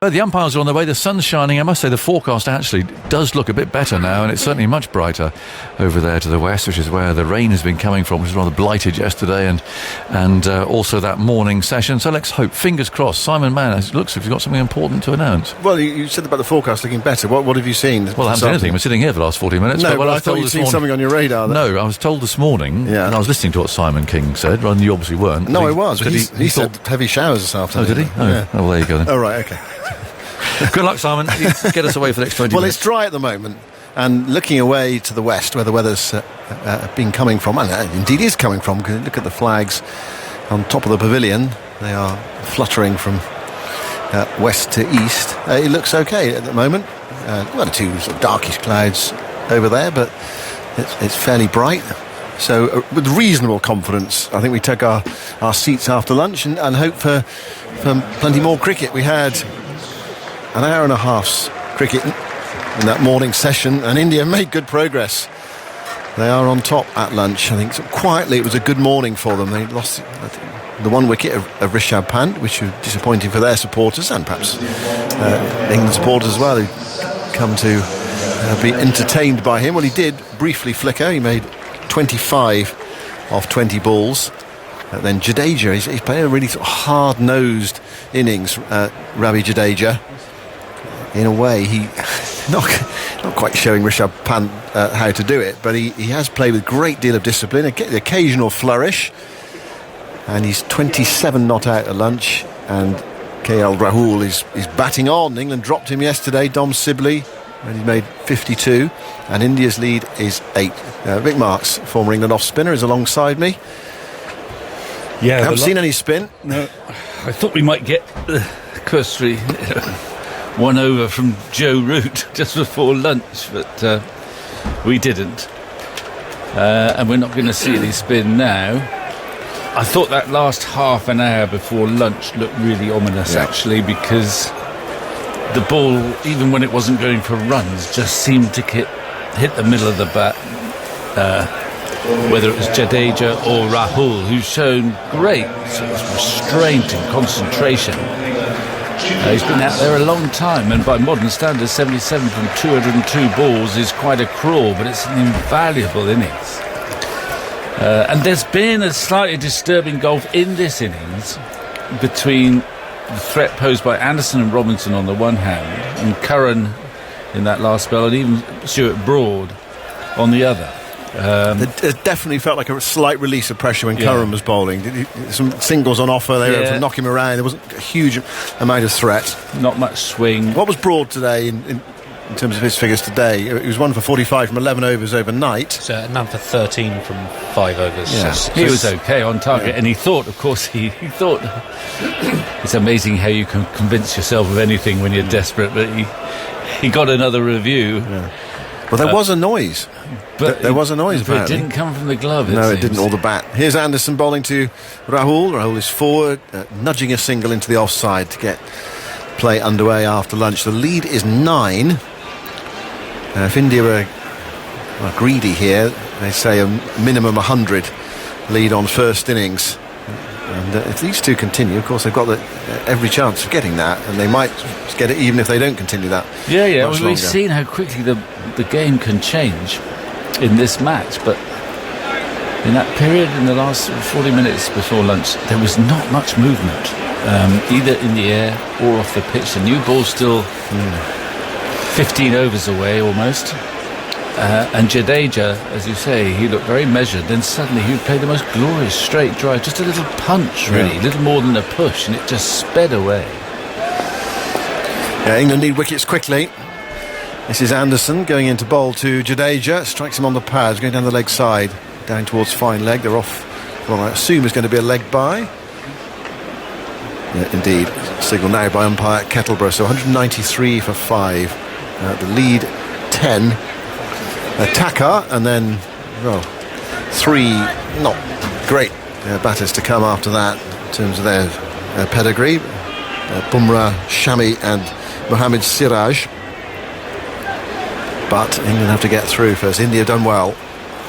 But the umpires are on their way. The sun's shining. I must say the forecast actually does look a bit better now, and it's certainly much brighter over there to the west, which is where the rain has been coming from, which was rather blighted yesterday, and also that morning session. So let's hope, fingers crossed. Simon Mann, it looks as if you've got something important to announce. Well, you said about the forecast looking better. What have you seen? Well, I haven't seen anything. We're sitting here for the last 40 minutes. No, but I thought you'd seen something on your radar. No, I was told this morning, and I was listening to what Simon King said, and you obviously weren't. No, I was. He said heavy showers this afternoon. Oh, did he? Oh, yeah. Well, there you go then. Oh, right, OK. Good luck, Simon. Get us away for the next 20 minutes. Well, it's dry at the moment, and looking away to the west, where the weather's been coming from, and indeed is coming from, because look at the flags on top of the pavilion. They are fluttering from west to east. It looks OK at the moment. One or two sort of darkish clouds over there, but it's fairly bright. So with reasonable confidence, I think we take our seats after lunch and hope for plenty more cricket. We had an hour and a half's cricket in that morning session, and India made good progress. They are on top at lunch. I think quietly it was a good morning for them. They lost the one wicket of Rishabh Pant, which was disappointing for their supporters, and perhaps England supporters as well, who come to be entertained by him. Well, he did briefly flicker. He made 25 off 20 balls. Then Jadeja, he's playing a really sort of hard-nosed innings, Ravi Jadeja. In a way, he not quite showing Rishabh Pant how to do it, but he has played with a great deal of discipline, the occasional flourish, and he's 27 not out at lunch, and KL Rahul is batting on. England dropped him yesterday, Dom Sibley, and he made 52, and India's lead is 8. Vic Marks, former England off-spinner, is alongside me. Yeah, haven't seen any spin. No, I thought we might get cursory one over from Joe Root just before lunch, but we didn't, and we're not going to see any spin now. I thought that last half an hour before lunch looked really ominous, actually, because the ball, even when it wasn't going for runs, just seemed to hit the middle of the bat, whether it was Jadeja or Rahul, who's shown great sort of restraint and concentration. He's been out there a long time, and by modern standards, 77 from 202 balls is quite a crawl, but it's an invaluable innings. And there's been a slightly disturbing gulf in this innings between the threat posed by Anderson and Robinson on the one hand, and Curran in that last spell, and even Stuart Broad on the other. It definitely felt like a slight release of pressure when Curran was bowling. Some singles on offer, they were able to knock him around. There wasn't a huge amount of threat. Not much swing. What was Broad today in terms of his figures today? He was 1 for 45 from 11 overs overnight. So a man for 13 from 5 overs. Yes. He was okay on target, and he thought, of course, he thought it's amazing how you can convince yourself of anything when you're desperate, but he got another review. Yeah. Well, there was a noise. But there was a noise, but apparently. it didn't come from the glove, No, seems. it didn't, or the bat. Here's Anderson bowling to Rahul. Rahul is forward, nudging a single into the offside to get play underway after lunch. The lead is 9. If India are greedy here, they say a minimum 100 lead on first innings. And if these two continue, of course, they've got every chance of getting that, and they might get it even if they don't continue that. Yeah. Well, we've seen how quickly the game can change in this match, but in that period, in the last 40 minutes before lunch, there was not much movement, either in the air or off the pitch. The new ball's still 15 overs away almost. And Jadeja, as you say, he looked very measured. Then suddenly he played the most glorious straight drive, just a little punch, really, little more than a push, and it just sped away. Yeah, England need wickets quickly. This is Anderson going into bowl to Jadeja, strikes him on the pads, going down the leg side, down towards fine leg. They're off, well, I assume is going to be a leg bye. Yeah, indeed. Signal now by umpire Kettleborough. So 193 for 5. The lead 10. Attacker, and then 3 not great batters to come after that in terms of their pedigree. Bumrah, Shami and Mohammad Siraj. But England have to get through first. India done well,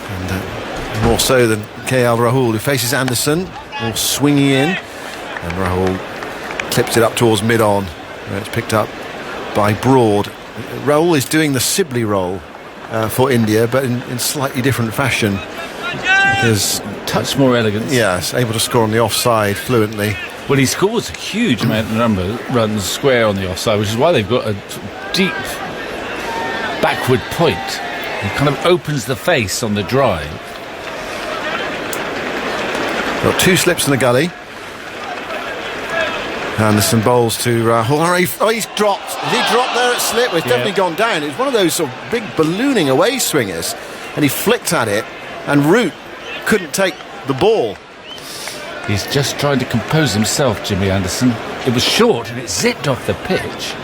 and more so than KL Rahul, who faces Anderson, all swinging in, and Rahul clips it up towards mid-on. It's picked up by Broad. Rahul is doing the Sibley role for India, but in slightly different fashion. Because, touch more elegance. yes, able to score on the offside fluently. Well, he scores a huge number of runs square on the offside, which is why they've got a deep backward point. He kind of opens the face on the drive. Got 2 slips in the gully. Anderson bowls to Rahul. Oh, he's dropped. Has he dropped there at slip? Well, it's definitely gone down. It was one of those sort of big ballooning away swingers, and he flicked at it, and Root couldn't take the ball. He's just trying to compose himself, Jimmy Anderson. It was short and it zipped off the pitch,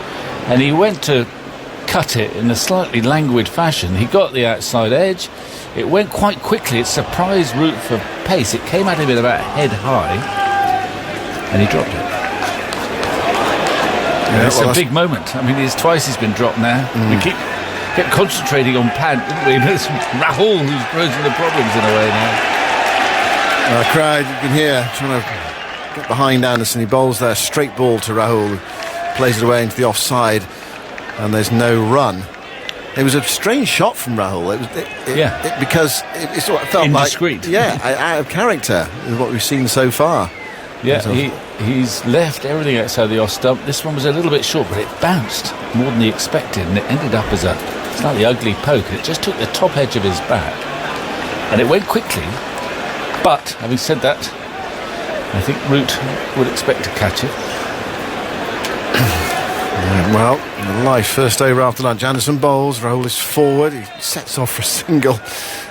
and he went to cut it in a slightly languid fashion. He got the outside edge. It went quite quickly. It surprised Root for pace. It came at him at about head high, and he dropped it. Yeah, it's a big moment. I mean, it's twice he's been dropped now. We kept concentrating on Pant, didn't we? And it's Rahul who's posing the problems in a way now. Crowd, you can hear, trying to get behind Anderson. He bowls there, straight ball to Rahul, plays it away into the offside, and there's no run. It was a strange shot from Rahul. Because it sort of felt indiscreet. Out of character with what we've seen so far. Yeah, he's left everything outside the off stump. This one was a little bit short, but it bounced more than he expected, and it ended up as a slightly ugly poke. And it just took the top edge of his bat, and it went quickly. But having said that, I think Root would expect to catch it. Well, life first over after lunch. Anderson bowls, Rahul is forward, he sets off for a single,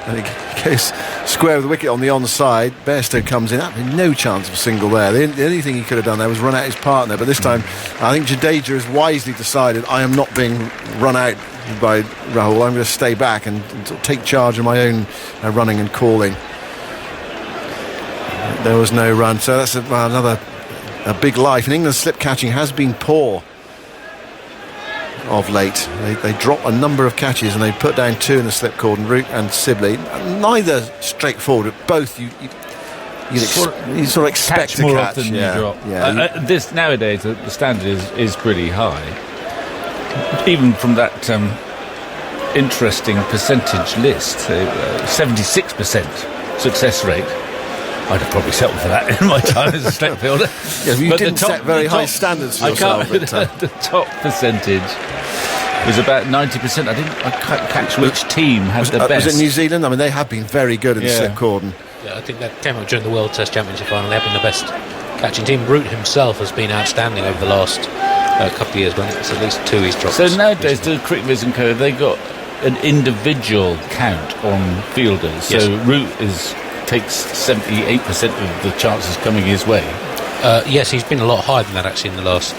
and he goes square with the wicket on the onside. Bairstow comes in, absolutely no chance of a single there. The only thing he could have done there was run out his partner, but this time I think Jadeja has wisely decided, I am not being run out by Rahul, I'm going to stay back and take charge of my own running and calling. There was no run, so that's another big life. And England's slip catching has been poor of late. They drop a number of catches, and they put down 2 in the slip cordon, Root and Sibley. Neither straightforward, but both you sort of expect catch to more catch. often than you drop. This nowadays the standard is pretty high, even from that interesting percentage list, 76% success rate. I'd have probably settled for that in my time as a slip fielder. You didn't set very high standards for yourself. The top percentage was about 90%. I can't catch which team had the best. Was it New Zealand? I mean, they have been very good in the slip cordon. Yeah, I think that came up during the World Test Championship final. They have been the best catching team. Root himself has been outstanding over the last couple of years. But it's at least 2 he's dropped. So nowadays, the Cricketviz and Co, they got an individual count on fielders. Yes. So Root takes 78% of the chances coming his way. Yes, he's been a lot higher than that actually in the last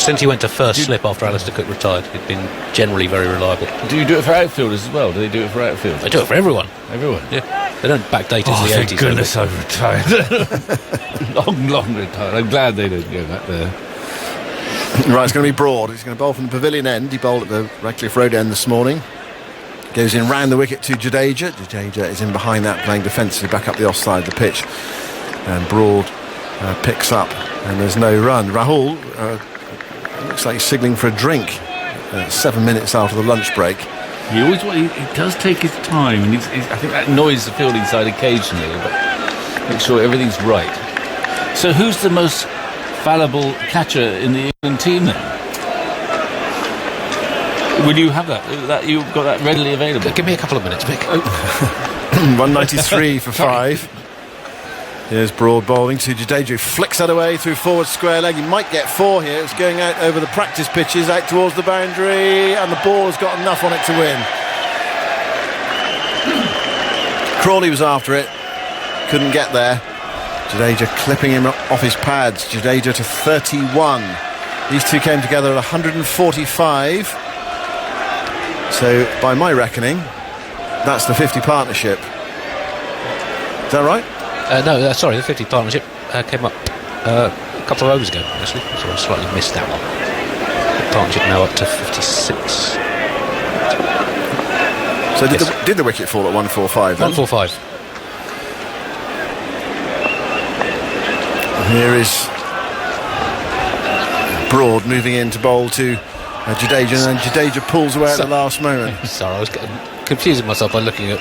since he went to first slip after Alistair Cook retired. He's been generally very reliable. Do you do it for outfielders as well? Do they do it for outfielders? They do it for everyone. Yeah, they don't backdate into the 80s. Thank goodness I've retired. long retired. I'm glad they didn't go back there. Right, it's going to be Broad. He's going to bowl from the pavilion end. He bowled at the Radcliffe Road end this morning. Goes in round the wicket to Jadeja. Jadeja is in behind that, playing defensively back up the offside of the pitch. And Broad picks up, and there's no run. Rahul looks like he's signalling for a drink 7 minutes after the lunch break. He does take his time, and I think that annoys the fielding side occasionally, but make sure everything's right. So who's the most fallible catcher in the England team then? Will you have that? You've got that readily available? Give me a couple of minutes, Mick. 193 for 5. Here's Broad bowling to Jadeja, who flicks that away through forward square leg. He might get 4 here. It's going out over the practice pitches, out towards the boundary, and the ball has got enough on it to win. Crawley was after it, couldn't get there. Jadeja clipping him off his pads. Jadeja to 31. These two came together at 145. So, by my reckoning, that's the 50 partnership. Is that right? No, sorry, the 50 partnership came up a couple of overs ago, actually. So I slightly missed that one. The partnership now up to 56. So did the wicket fall at 145 then? 145. Here is Broad moving in to bowl to Jadeja, and Jadeja pulls away at the last moment. Sorry, I was confusing myself by looking at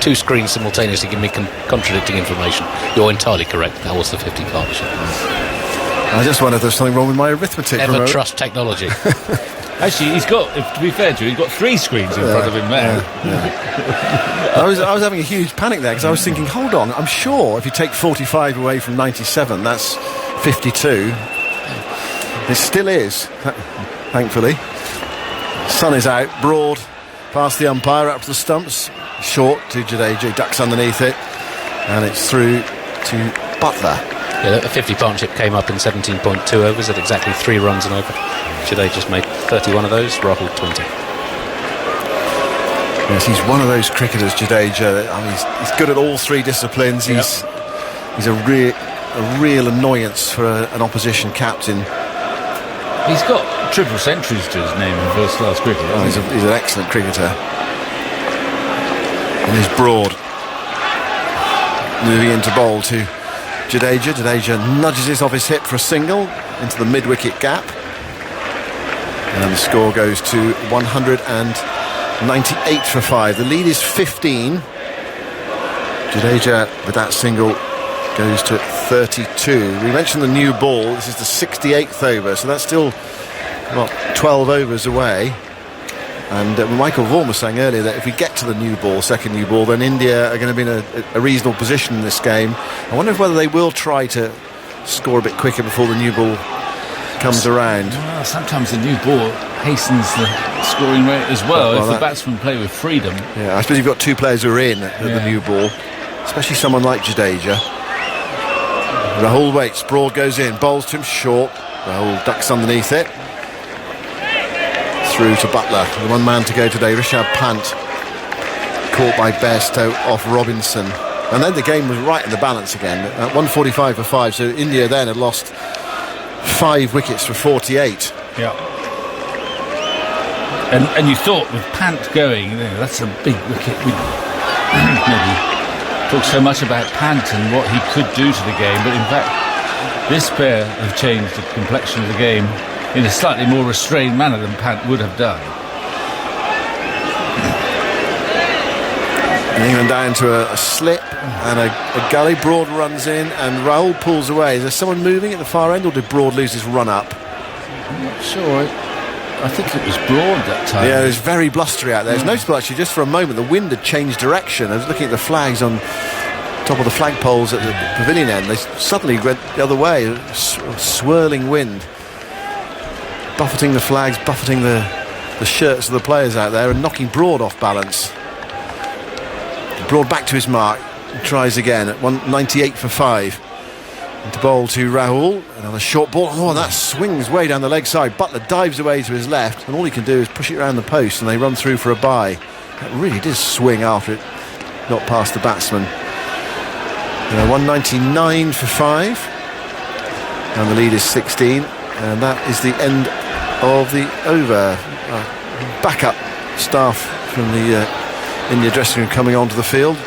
two screens simultaneously, giving me contradicting information. You're entirely correct. That was the 50 partnership. I just wonder if there's something wrong with my arithmetic. Never trust technology. Actually, to be fair to you, he's got 3 screens in front of him there. I was having a huge panic there because I was thinking, hold on, I'm sure if you take 45 away from 97, that's 52. It still is, thankfully. Sun is out. Broad past the umpire, up to the stumps. Short to Jadeja, ducks underneath it, and it's through to Butler. Yeah, the 50 partnership came up in 17.2 overs at exactly 3 runs an over. Jadeja just made 31 of those, Rahul 20. Yes, he's one of those cricketers, Jadeja. I mean, he's good at all 3 disciplines. He's a real annoyance for an opposition captain. He's got triple centuries to his name in first-class cricket. He's an excellent cricketer. And he's Broad moving into bowl to Jadeja. Jadeja nudges it off his hip for a single into the mid-wicket gap. And the score goes to 198 for 5. The lead is 15. Jadeja, with that single, goes to 32. We mentioned the new ball. This is the 68th over, so that's still 12 overs away. And Michael Vaughan was saying earlier that if we get to the new ball, second new ball, then India are going to be in a reasonable position in this game. I wonder whether they will try to score a bit quicker before the new ball comes around. Well, sometimes the new ball hastens the scoring rate as well, if the batsmen play with freedom. Yeah, I suppose you've got 2 players who are in at the new ball, especially someone like Jadeja. Rahul waits, Broad goes in, bowls to him short. Rahul ducks underneath it. Through to Butler. The 1 man to go today, Rishabh Pant, caught by Bairstow off Robinson. And then the game was right in the balance again at 145 for 5. So India then had lost 5 wickets for 48. Yeah. And you thought with Pant going, that's a big wicket. We maybe talk so much about Pant and what he could do to the game, but in fact this pair have changed the complexion of the game in a slightly more restrained manner than Pant would have done. And England down to a slip and a gully. Broad runs in and Rahul pulls away. Is there someone moving at the far end, or did Broad lose his run up? I'm not sure. I think it was Broad that time. Yeah, it was very blustery out there. It's noticeable actually, just for a moment, the wind had changed direction. I was looking at the flags on top of the flagpoles at the pavilion end. They suddenly went the other way. A swirling wind, buffeting the flags, buffeting the shirts of the players out there and knocking Broad off balance. Broad back to his mark, tries again at 198 for 5. And to bowl to Rahul, another short ball. Oh, that swings way down the leg side. Butler dives away to his left, and all he can do is push it around the post, and they run through for a bye. That really did swing after it not past the batsman. 199 for 5, and the lead is 16, and that is the end of the over. Backup staff from the India dressing room coming onto the field.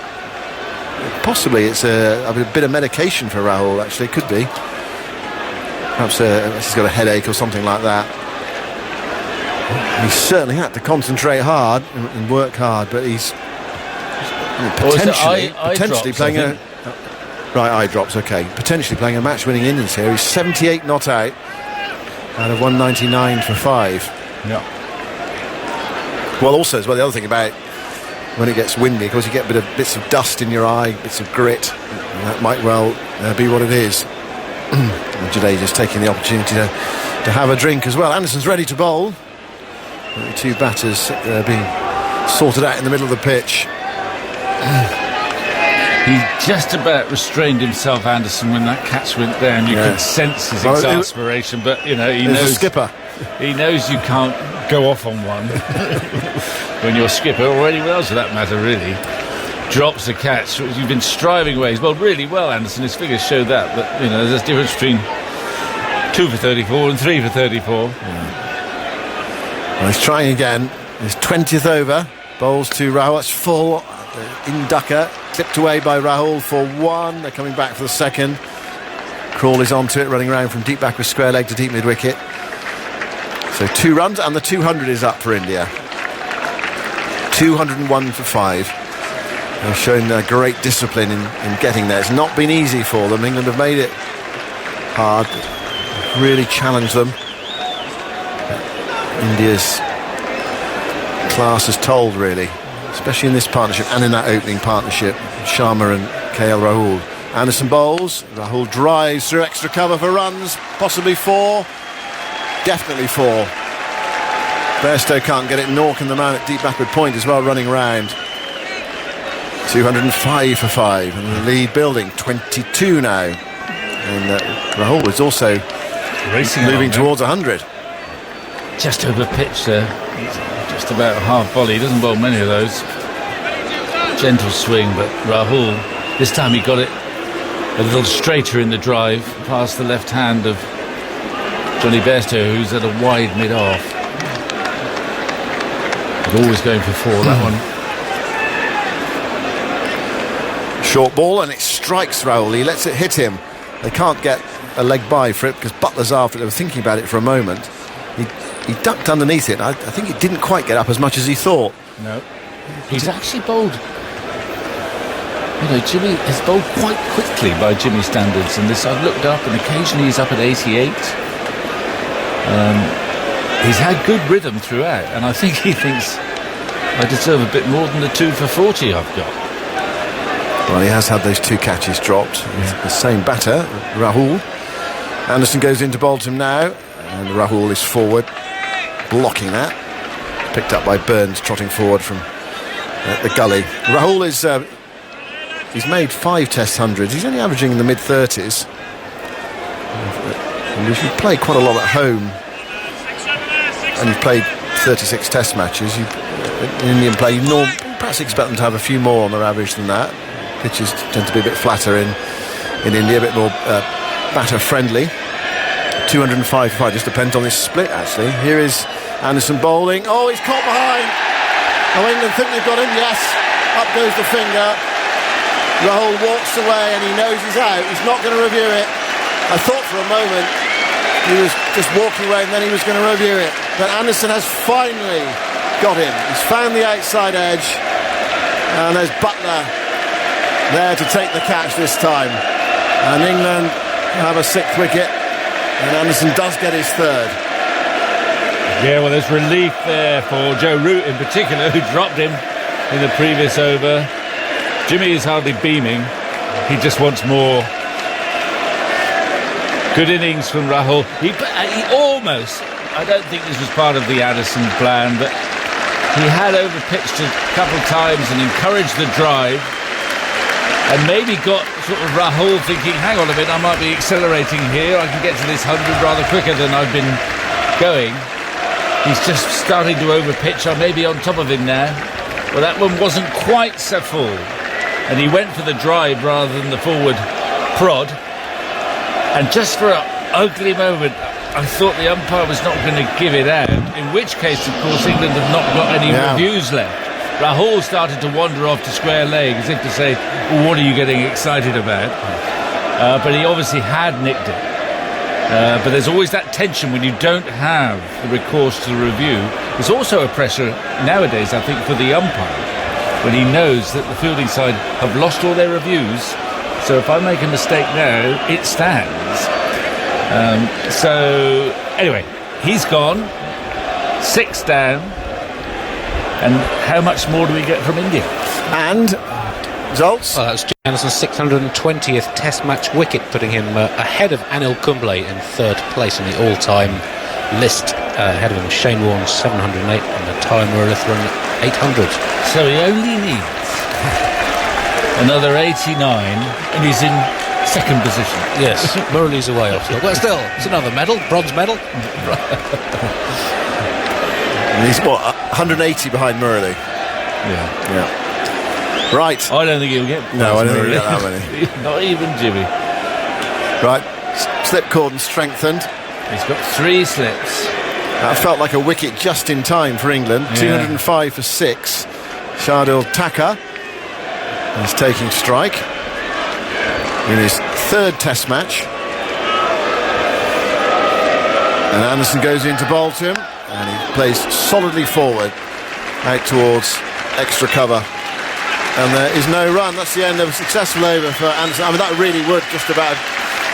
Possibly it's a bit of medication for Rahul, actually. It could be. Perhaps he's got a headache or something like that. He certainly had to concentrate hard and work hard, but he's potentially playing a... Right, eye drops, okay. Potentially playing a match-winning innings here. He's 78 not out of 199 for 5. Yeah. Well, also as well, the other thing about when it gets windy, of course, you get bits of dust in your eye, bits of grit, and that might well be what it is. Jadeja's taking the opportunity to have a drink as well. Anderson's ready to bowl. The 2 batters being sorted out in the middle of the pitch. He just about restrained himself, Anderson, when that catch went there, and you could sense his exasperation. But he knows the skipper. He knows you can't go off on one when you're skipper, or anyone else for that matter, really. Drops the catch. You've been striving away. He's bowled really well, Anderson. His figures show that. But there's a difference between 2 for 34 and 3 for 34. Well, he's trying again. His 20th over. Bowls to Rahul. That's full. In ducker. Clipped away by Rahul for 1. They're coming back for the second. Crawley's onto it, running around from deep back with square leg to deep mid wicket. So 2 runs and the 200 is up for India. 201 for 5. They've shown great discipline in getting there. It's not been easy for them. England have made it hard, really challenged them. India's class has told, really, especially in this partnership and in that opening partnership. Sharma and KL Rahul. Anderson bowls. Rahul drives through extra cover for runs, possibly 4, definitely 4. Bairstow can't get it, nor can the man at deep backward point as well, running round. 205 for 5, and the lead building 22 now. And Rahul was also Racing moving along, towards 100. Just over pitch there. Just about half volley. He doesn't bowl many of those. Gentle swing, but Rahul, this time he got it a little straighter in the drive, past the left hand of Johnny Bairstow, who's at a wide mid-off. He's always going for 4, that one. Short ball, and it strikes Rahul. He lets it hit him. They can't get a leg by for it because Butler's after it. They were thinking about it for a moment. He ducked underneath it. I think it didn't quite get up as much as he thought. No. He's actually bowled. You know, Jimmy has bowled quite quickly by Jimmy standards, and this I've looked up, and occasionally he's up at 88. He's had good rhythm throughout, and I think he thinks I deserve a bit more than the 2 for 40 I've got. Well, he has had those 2 catches dropped. Yeah. The same batter, Rahul. Anderson goes in to bowl to him now, and Rahul is forward, blocking that. Picked up by Burns, trotting forward from the gully. Rahul is he's made 5 Test hundreds. He's only averaging in the mid-30s. And if you play quite a lot at home, and you've played 36 Test matches, in Indian play, you perhaps expect them to have a few more on their average than that. Pitches tend to be a bit flatter in India, a bit more batter friendly. 205 for 5, just depends on this split actually. Here is Anderson bowling. Oh, he's caught behind. Oh, England think they've got him. Yes, up goes the finger. Rahul walks away and he knows he's out. He's not going to review it. I thought for a moment he was just walking away and then he was going to review it, but Anderson has finally got him. He's found the outside edge, and there's Butler there to take the catch this time, and England have a 6th wicket, and Anderson does get his 3rd. Yeah, well, there's relief there for Joe Root in particular, who dropped him in the previous over. Jimmy is hardly beaming. He just wants more. Good innings from Rahul. He almost, I don't think this was part of the Addison plan, but he had overpitched a couple of times and encouraged the drive, and maybe got sort of Rahul thinking, hang on a minute, I might be accelerating here. I can get to this 100 rather quicker than I've been going. He's just starting to overpitch. I may be on top of him now. Well, that one wasn't quite so full, and he went for the drive rather than the forward prod. And just for an ugly moment, I thought the umpire was not going to give it out, in which case, of course, England have not got any reviews left. Rahul started to wander off to square leg, as if to say, well, what are you getting excited about? But he obviously had nicked it. But there's always that tension when you don't have the recourse to the review. There's also a pressure nowadays, I think, for the umpire, when he knows that the fielding side have lost all their reviews. So if I make a mistake now, it stands. So anyway, he's gone. 6 down. And how much more do we get from India? And results? Well, that was Jimmy Anderson's 620th Test match wicket, putting him ahead of Anil Kumble in 3rd place in the all-time list. Ahead of him, Shane Warne 708, and the Tyler Muruletharan 800. So he only needs another 89, and he's in 2nd position. Yes, Murali's away off still. Well, still, it's another medal, bronze medal. And he's, 180 behind Murali. Yeah. Right. I don't think he'll get. No, I don't think he'll get that many. Not even Jimmy. Right. Slip cordon strengthened. He's got 3 slips. That felt like a wicket just in time for England. Yeah. 205 for 6. Shardul Thakur is taking strike in his 3rd Test match. And Anderson goes in to bowl to him, and he plays solidly forward out towards extra cover, and there is no run. That's the end of a successful over for Anderson. I mean, that really would just about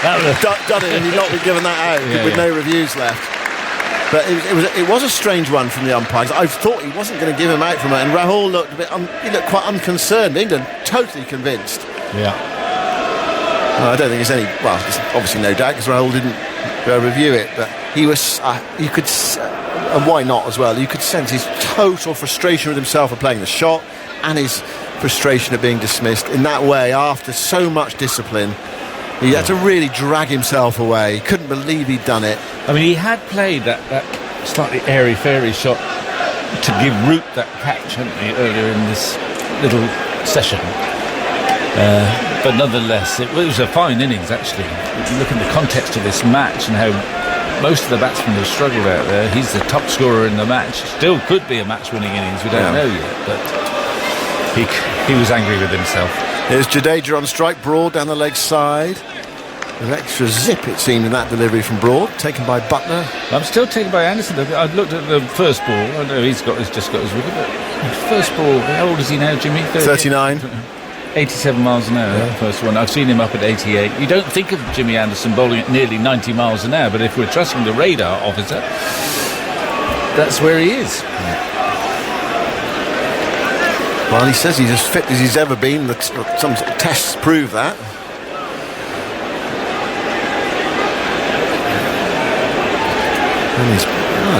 have done it if he'd not been given that out with no reviews left. But it was a strange one from the umpires. I thought he wasn't going to give him out from it, and Rahul looked he looked quite unconcerned. England totally convinced. Yeah. I don't think there's any. Well, there's obviously no doubt because Rahul didn't review it, but he was. You could, and why not as well? You could sense his total frustration with himself for playing the shot, and his frustration at being dismissed in that way after so much discipline. He had to really drag himself away. He couldn't believe he'd done it. I mean, he had played that slightly airy-fairy shot to give Root that catch, hadn't he, earlier in this little session. But nonetheless, it was a fine innings, actually. If you look in the context of this match and how most of the batsmen have struggled out there, he's the top scorer in the match. Still could be a match-winning innings, we don't know yet, but he was angry with himself. Here's Jadeja on strike, Broad down the leg side. An extra zip, it seemed, in that delivery from Broad, taken by Buttler. I'm still taken by Anderson. I looked at the first ball. I know he's just got his wicket, but first ball, how old is he now, Jimmy? 39. 87 miles an hour, the first one. I've seen him up at 88. You don't think of Jimmy Anderson bowling at nearly 90 miles an hour, but if we're trusting the radar officer, that's where he is. Well, he says he's as fit as he's ever been. Some tests prove that. And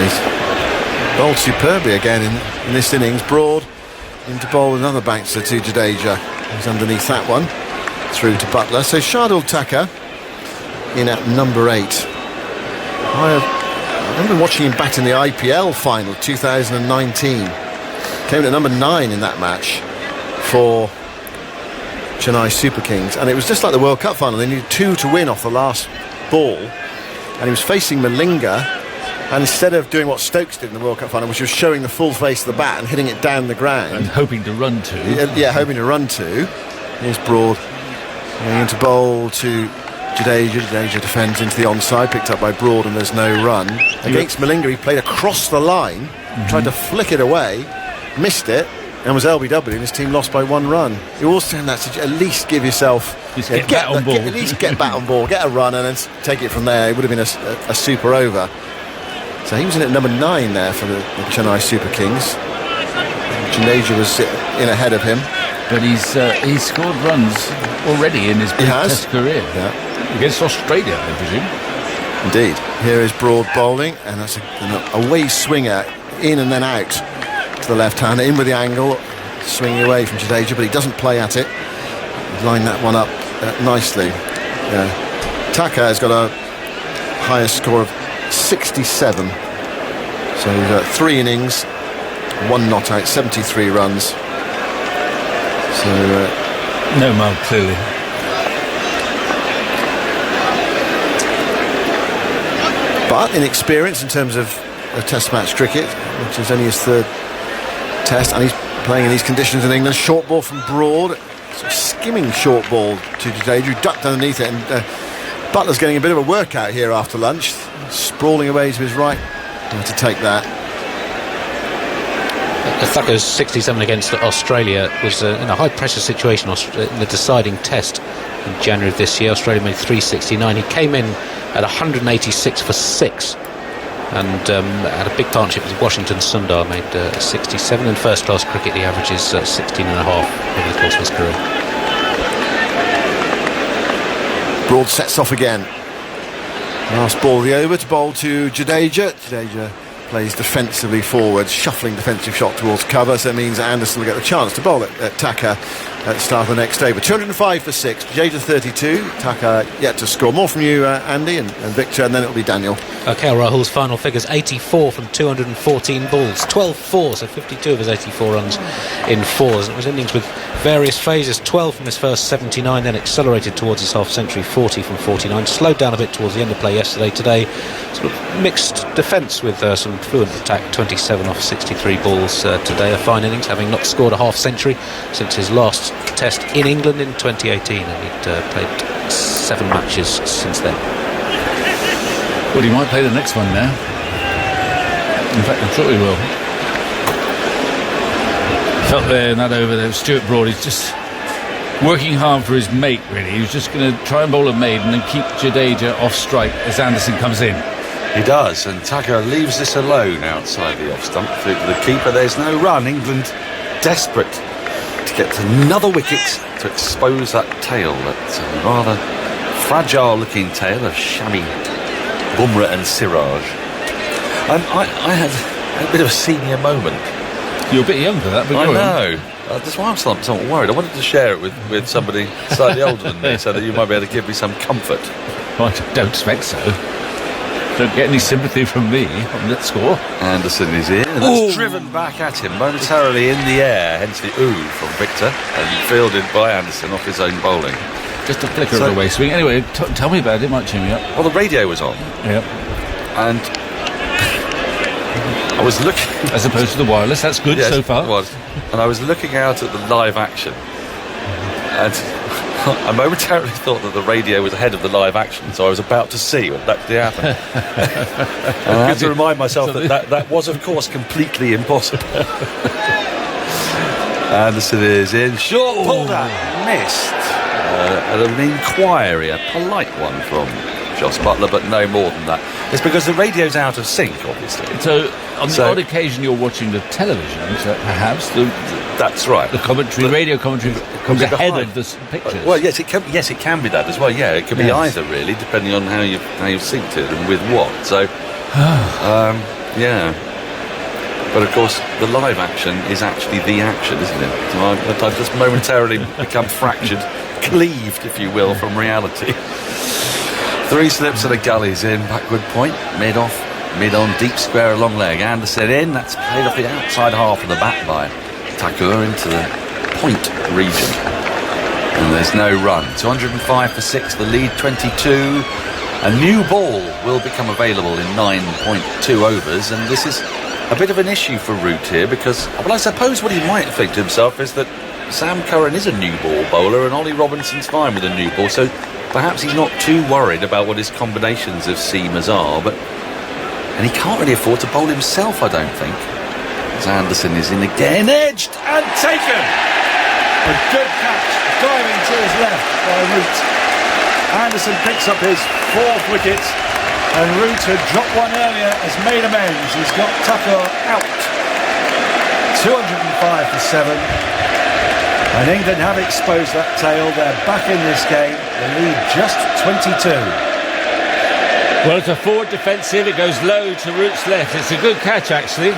he's bowled superbly again in this innings. Broad into bowl another bouncer to Jadeja. He's underneath that one, through to Buttler. So Shardul Thakur in at number 8. I remember watching him bat in the IPL final 2019. Came to number 9 in that match for Chennai Super Kings, and it was just like the World Cup final. They needed 2 to win off the last ball, and he was facing Malinga. And instead of doing what Stokes did in the World Cup final, which was showing the full face of the bat and hitting it down the ground. And hoping to run to. Hoping to run to. Here's Broad going into bowl to Jadeja. Jadeja defends into the onside, picked up by Broad, and there's no run. Against Malinga, he played across the line, tried to flick it away, missed it, and was LBW, and his team lost by 1 run. You also have that at least give yourself... get bat on ball. At least get bat on ball, get a run, and then take it from there. It would have been a super over. So he was in at number 9 there for the Chennai Super Kings. Jadeja was in ahead of him. But he's scored runs already in his big Test career. Yeah. Against Australia, I presume. Indeed. Here is Broad bowling, and that's a away swinger, in and then out to the left hand, in with the angle, swinging away from Jadeja, but he doesn't play at it. He's lined that one up nicely. Thakur has got a higher score of 67. So he's got 3 innings, 1 not out, 73 runs. So no mark, clearly. But inexperience in terms of a Test match cricket, which is only his 3rd Test, and he's playing in these conditions in England. Short ball from Broad, sort of skimming short ball to Jadeja, who ducked underneath it, and Buttler's getting a bit of a workout here after lunch, sprawling away to his right to take that. Thacker's 67 against Australia was in a high-pressure situation in the deciding Test in January of this year. Australia made 369. He came in at 186 for 6 and had a big partnership with Washington Sundar, made 67. In first-class cricket, the average is 16 and a half over the course of his career. Broad sets off again. Last ball of the over to bowl to Jadeja. Jadeja plays defensively forward, shuffling defensive shot towards cover, so it means Anderson will get the chance to bowl at Thakur at the start of the next over. 205 for 6, Jadeja 32, Thakur yet to score. More from you, Andy and Victor, and then it'll be Daniel. KL Rahul's final figures: 84 from 214 balls, 12-4, so 52 of his 84 runs in 4s. It was innings with various phases: 12 from his first 79, then accelerated towards his half-century, 40 from 49, slowed down a bit towards the end of play yesterday. Today, sort of mixed defence with some fluent attack, 27 off 63 balls today. A fine innings, having not scored a half-century since his last Test in England in 2018, and he'd played 7 matches since then. Well, he might play the next one now. In fact, I'm sure he will. Felt there, not over there. Stuart Broad, he's just working hard for his mate, really. He was just going to try and bowl a maid and then keep Jadeja off strike as Anderson comes in. He does, and Tucker leaves this alone outside the off stump. For the keeper, there's no run. England desperate to get another wicket to expose that tail, that rather fragile-looking tail of Shami, Bumrah and Siraj. I had a bit of a senior moment. You're a bit young for that, but I go on. know. That's why I'm somewhat worried. I wanted to share it with somebody slightly older than me, so that you might be able to give me some comfort. I don't expect so. Don't get any sympathy from me on that score. Anderson is in, and that's driven back at him momentarily in the air, hence the ooh from Victor, and fielded by Anderson off his own bowling. Just a flicker of a way swing. Anyway, tell me about it. It might cheer me up. Well, the radio was on, Yep. and I was looking... As opposed to the wireless. That's good so far. It was. And I was looking out at the live action, and I momentarily thought that the radio was ahead of the live action, so I was about to see what actually happened. And I had to remind myself that was, of course, completely impossible. Anderson is in. Short pulled out. Missed. An inquiry, a polite one from Jos Buttler, but no more than that. It's because the radio's out of sync, obviously. So, on the odd occasion you're watching the television, so perhaps that's right. The commentary, radio commentary, comes ahead of the pictures. Well, yes, it can be that as well. Yeah, it can be either, really, depending on how you've synced it and with what. So, yeah. But of course, the live action is actually the action, isn't it? So I've just momentarily become fractured, cleaved, if you will, from reality. 3 slips and a gully's in, backward point, mid off, mid on, deep square, long leg. Anderson in, that's played off the outside half of the bat by Thakur into the point region. And there's no run. 205 for 6, the lead 22. A new ball will become available in 9.2 overs, and this is a bit of an issue for Root here because, well, I suppose what he might think to himself is that Sam Curran is a new ball bowler and Ollie Robinson's fine with a new ball, so perhaps he's not too worried about what his combinations of seamers are, and he can't really afford to bowl himself, I don't think. As Anderson is in again, edged and taken. A good catch, diving to his left by Root. Anderson picks up his 4th wicket, and Root had dropped one earlier, has made amends. He's got Tucker out. 205 for 7. And England have exposed that tail. They're back in this game. The lead just 22. Well, it's a forward defensive. It goes low to Root's left. It's a good catch, actually.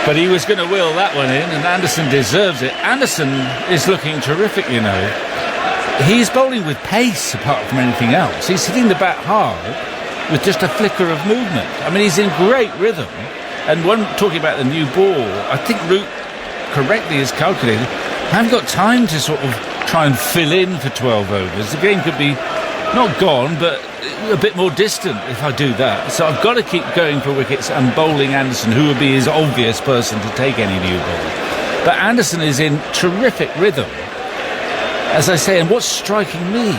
But he was going to wheel that one in, and Anderson deserves it. Anderson is looking terrific, you know. He's bowling with pace, apart from anything else. He's hitting the bat hard with just a flicker of movement. I mean, he's in great rhythm. And talking about the new ball, I think Root correctly is calculated. I haven't got time to sort of try and fill in for 12 overs. The game could be not gone, but a bit more distant if I do that. So I've got to keep going for wickets and bowling Anderson, who would be his obvious person to take any new ball. But Anderson is in terrific rhythm, as I say. And what's striking me,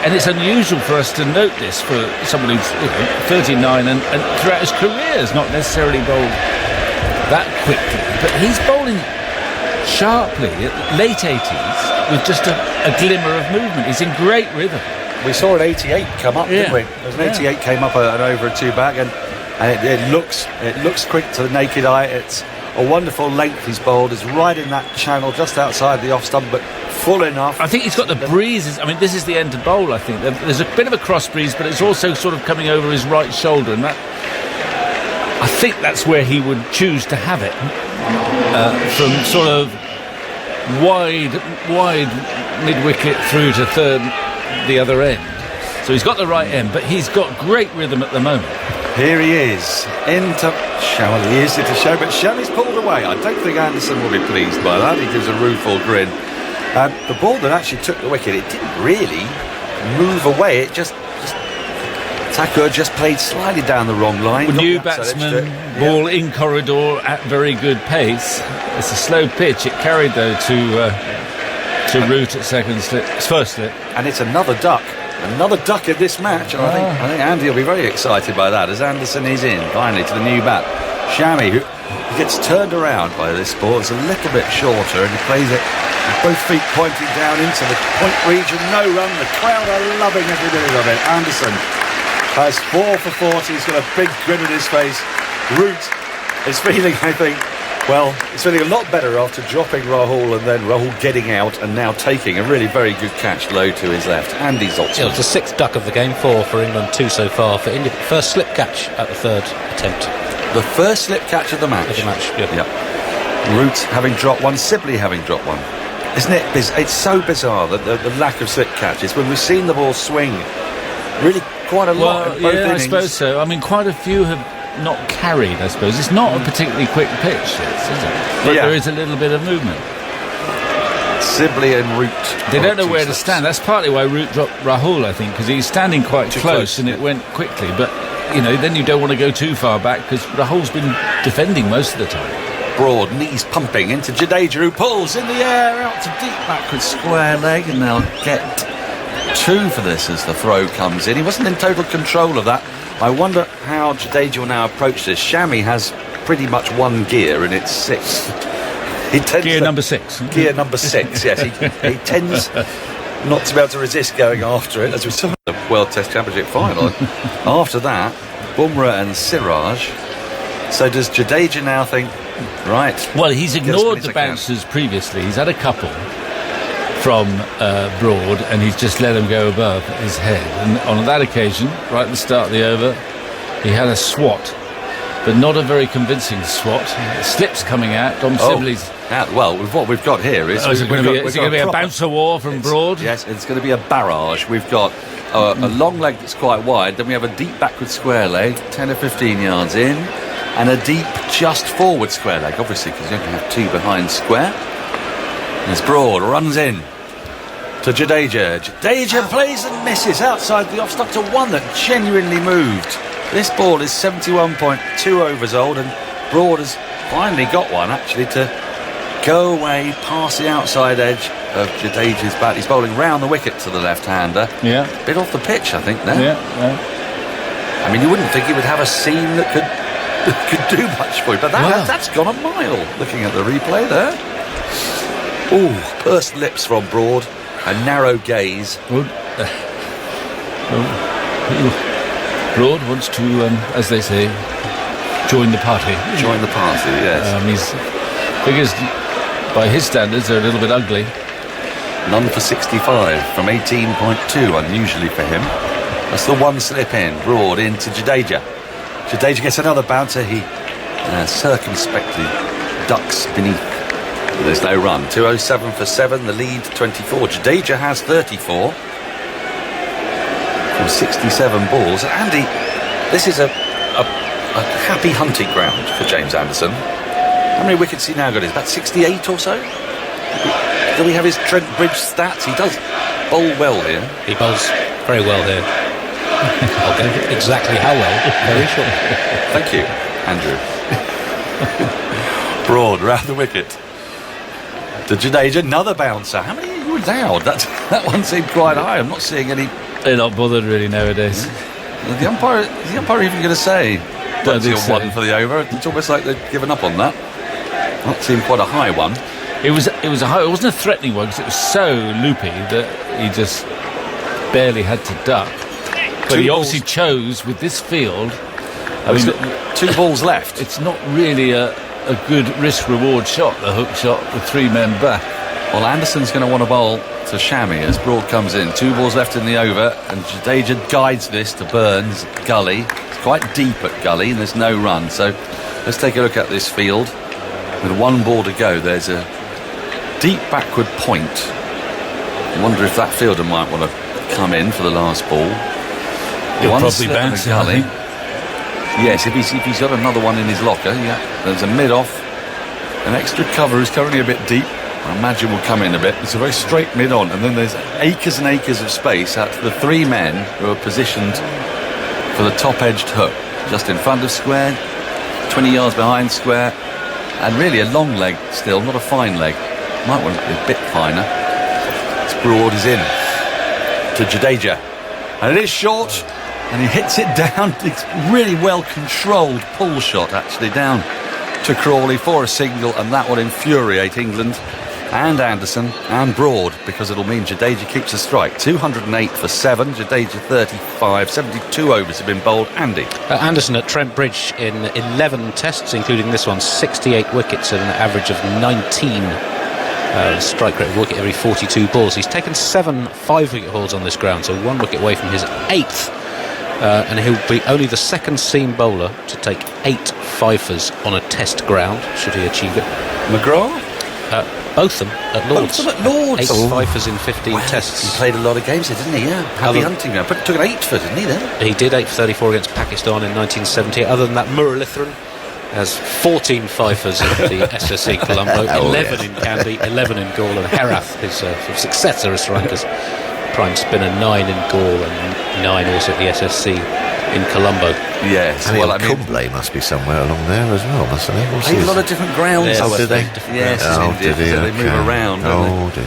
and it's unusual for us to note this for someone who's 39 and throughout his career has not necessarily bowled that quickly, but he's bowling sharply at late 80s with just a glimmer of movement. He's in great rhythm. We saw an 88 come up, didn't we? There was an 88 came up an over a 2 back, and it looks quick to the naked eye. It's a wonderful length he's bowled. It's right in that channel just outside the off stump, but full enough. I think he's got the breezes. I mean, this is the end to bowl, I think. There's a bit of a cross breeze, but it's also sort of coming over his right shoulder, and that, I think that's where he would choose to have it, from sort of wide mid-wicket through to third, the other end. So he's got the right end, but he's got great rhythm at the moment. Here he is, into Shami. He is into show, but Shami's pulled away. I don't think Anderson will be pleased by that. He gives a rueful grin. The ball that actually took the wicket, it didn't really move away. It just Thakur just played slightly down the wrong line. New batsman, ball in corridor at very good pace. It's a slow pitch. It carried though to Root at first slip. And it's another duck Another duck in this match. And I think Andy will be very excited by that as Anderson is in finally to the new bat. Shammy, who gets turned around by this ball. It's a little bit shorter and he plays it with both feet pointing down into the point region. No run. The crowd are loving every minute of it. Anderson has 4 for 40. He's got a big grin on his face. Root is feeling, I think, well, he's feeling a lot better after dropping Rahul and then Rahul getting out and now taking a really very good catch low to his left. Andy Zoltzman. It was the 6th duck of the game, 4 for England, 2 so far for India. First slip catch at the 3rd attempt. The first slip catch of the match. Yeah. Root having dropped one, Sibley having dropped one. Isn't it? It's so bizarre that the lack of slip catches when we've seen the ball swing really quite a lot. Well, yeah, I suppose so. I mean, quite a few have not carried, I suppose. It's not a particularly quick pitch, is it? But there is a little bit of movement. Sibley and Root. They don't know where to stand. That's partly why Root dropped Rahul, I think, because he's standing quite close and it went quickly. But, then you don't want to go too far back because Rahul's been defending most of the time. Broad, knees pumping into Jadeja, who pulls in the air out to deep backward square leg, and they'll get 2 for this as the throw comes in. He wasn't in total control of that. I wonder how Jadeja will now approach this. Shammy has pretty much one gear and it's 6. He tends Gear number 6. Gear number 6, yes. He tends not to be able to resist going after it, as we saw in the World Test Championship final. After that, Bumrah and Siraj. So does Jadeja now think, right? Well, he's ignored the bounces previously. He's had a couple from Broad and he's just let them go above his head. And on that occasion, right at the start of the over, he had a swat, but not a very convincing swat. Slips coming out. Dom Sibley's. Well, what we've got here is... is it going to be a bouncer war from Broad? Yes, it's going to be a barrage. We've got a long leg that's quite wide, then we have a deep backward square leg, 10 or 15 yards in, and a deep just forward square leg, obviously, because you only have 2 behind square. As Broad runs in to Jadeja. Jadeja plays and misses outside the off, stuck to one that genuinely moved. This ball is 71.2 overs old, and Broad has finally got one, actually, to go away past the outside edge of Jadeja's bat. He's bowling round the wicket to the left-hander. Yeah. Bit off the pitch, I think, there. Yeah. I mean, you wouldn't think he would have a seam that could do much for you, but that's gone a mile, looking at the replay there. Ooh, pursed lips from Broad, a narrow gaze. Broad wants to, as they say, join the party. Join the party, yes. His figures, by his standards, are a little bit ugly. None for 65 from 18.2, unusually for him. That's the one slip in. Broad into Jadeja. Jadeja gets another bouncer. He circumspectly ducks beneath. There's no run. 207 for 7, the lead 24. Jadeja has 34 from 67 balls. And Andy, this is a happy hunting ground for James Anderson. How many wickets he now got? Is about 68 or so? Do we have his Trent Bridge stats? He does bowl well here. He bowls very well here. I'll get exactly how well. Very short. Thank you, Andrew. Broad round the wicket to Jadeja, another bouncer. How many are you allowed? That one seemed quite high. I'm not seeing any. They're not bothered really nowadays. Is the umpire even going to say that's your one for the over? It's almost like they've given up on that. That seemed quite a high one. It was a high. It wasn't a threatening one because it was so loopy that he just barely had to duck. But he obviously chose with this field. I mean, 2 balls left. It's not really a good risk-reward shot, the hook shot with 3 men back. Well, Anderson's going to want to bowl to Shammy as Broad comes in. 2 balls left in the over, and Jadeja guides this to Burns gully. It's quite deep at gully, and there's no run. So let's take a look at this field. With 1 ball to go, there's a deep backward point. I wonder if that fielder might want to come in for the last ball. He'll One probably slip in bounce the gully. Yes, if he's got another one in his locker, there's a mid-off. An extra cover is currently a bit deep. I imagine will come in a bit. It's a very straight mid-on, and then there's acres and acres of space out to the 3 men who are positioned for the top-edged hook. Just in front of square, 20 yards behind square, and really a long leg still, not a fine leg. Might want to be a bit finer. Broad is in to Jadeja. And it is short, and he hits it down. It's really well controlled pull shot, actually, down to Crawley for a single, and that will infuriate England and Anderson and Broad, because it'll mean Jadeja keeps a strike. 208 for 7, Jadeja 35, 72 overs have been bowled. Andy. Anderson at Trent Bridge in 11 tests, including this one, 68 wickets at an average of 19 strike rate of wicket every 42 balls. He's taken 7 5-wicket hauls on this ground, so 1 wicket away from his 8th. And he'll be only the second seam bowler to take 8 fifers on a test ground, should he achieve it. McGraw? Both of them at Lords. Both of them at Lords. 8 fifers in 15 tests. He played a lot of games there, didn't he? Yeah. Happy hunting now. But took an 8 for, didn't he, then? He did 8 for 34 against Pakistan in 1970. Other than that, Muralitharan has 14 fifers at the SSC Colombo, 11 in Candy, 11 in Gaul, and Herath, his successor as Sri Lanka's prime spinner, 9 in Gaul and 9 also at the SSC in Colombo. Yes, and Kumble must be somewhere along there as well, mustn't he? Played a lot of different grounds. Yes. Oh, did they? Yes, did he? So they move around. Oh, dear.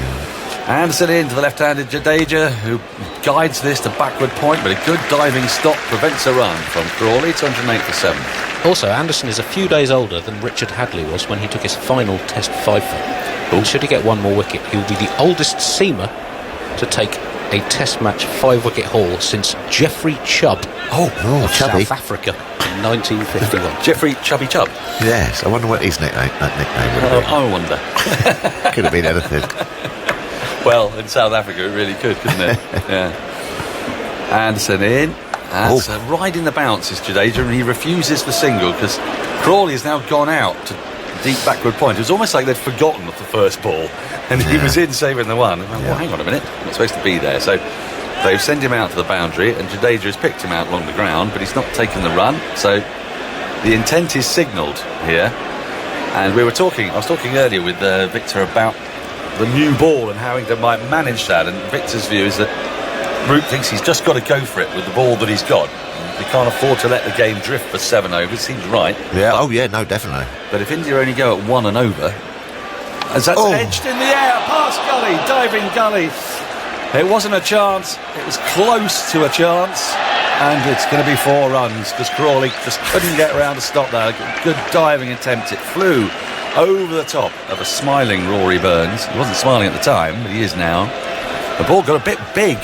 Anderson into the left-handed Jadeja, who guides this to backward point, but a good diving stop prevents a run from Crawley. 208 for 7. Also, Anderson is a few days older than Richard Hadley was when he took his final Test fifer. And should he get 1 more wicket, he will be the oldest seamer to take a Test match 5-wicket haul since Geoffrey Chubb of Chubby. South Africa in 1951. Geoffrey Chubby Chubb. Yes, I wonder what his nickname would be. I wonder. Could have been anything. Well, in South Africa it really could, couldn't it? Yeah. Anderson in. That's riding the bounce is Jadeja, and he refuses the single because Crawley has now gone out to deep backward point. It was almost like they'd forgotten of the first ball, and he was in saving the one. Well, hang on a minute, I'm not supposed to be there. So they've sent him out to the boundary, and Jadeja has picked him out along the ground, but he's not taken the run. So the intent is signalled here. And I was talking earlier with Victor about the new ball and how he might manage that. And Victor's view is that Root thinks he's just got to go for it with the ball that he's got. He can't afford to let the game drift for 7 overs. Seems right. Yeah. No, definitely. But if India only go at 1 and over, as that's edged in the air, past gully, diving gully. It wasn't a chance. It was close to a chance, and it's going to be 4 runs because Crawley just couldn't get around to stop that. A good diving attempt. It flew over the top of a smiling Rory Burns. He wasn't smiling at the time, but he is now. The ball got a bit big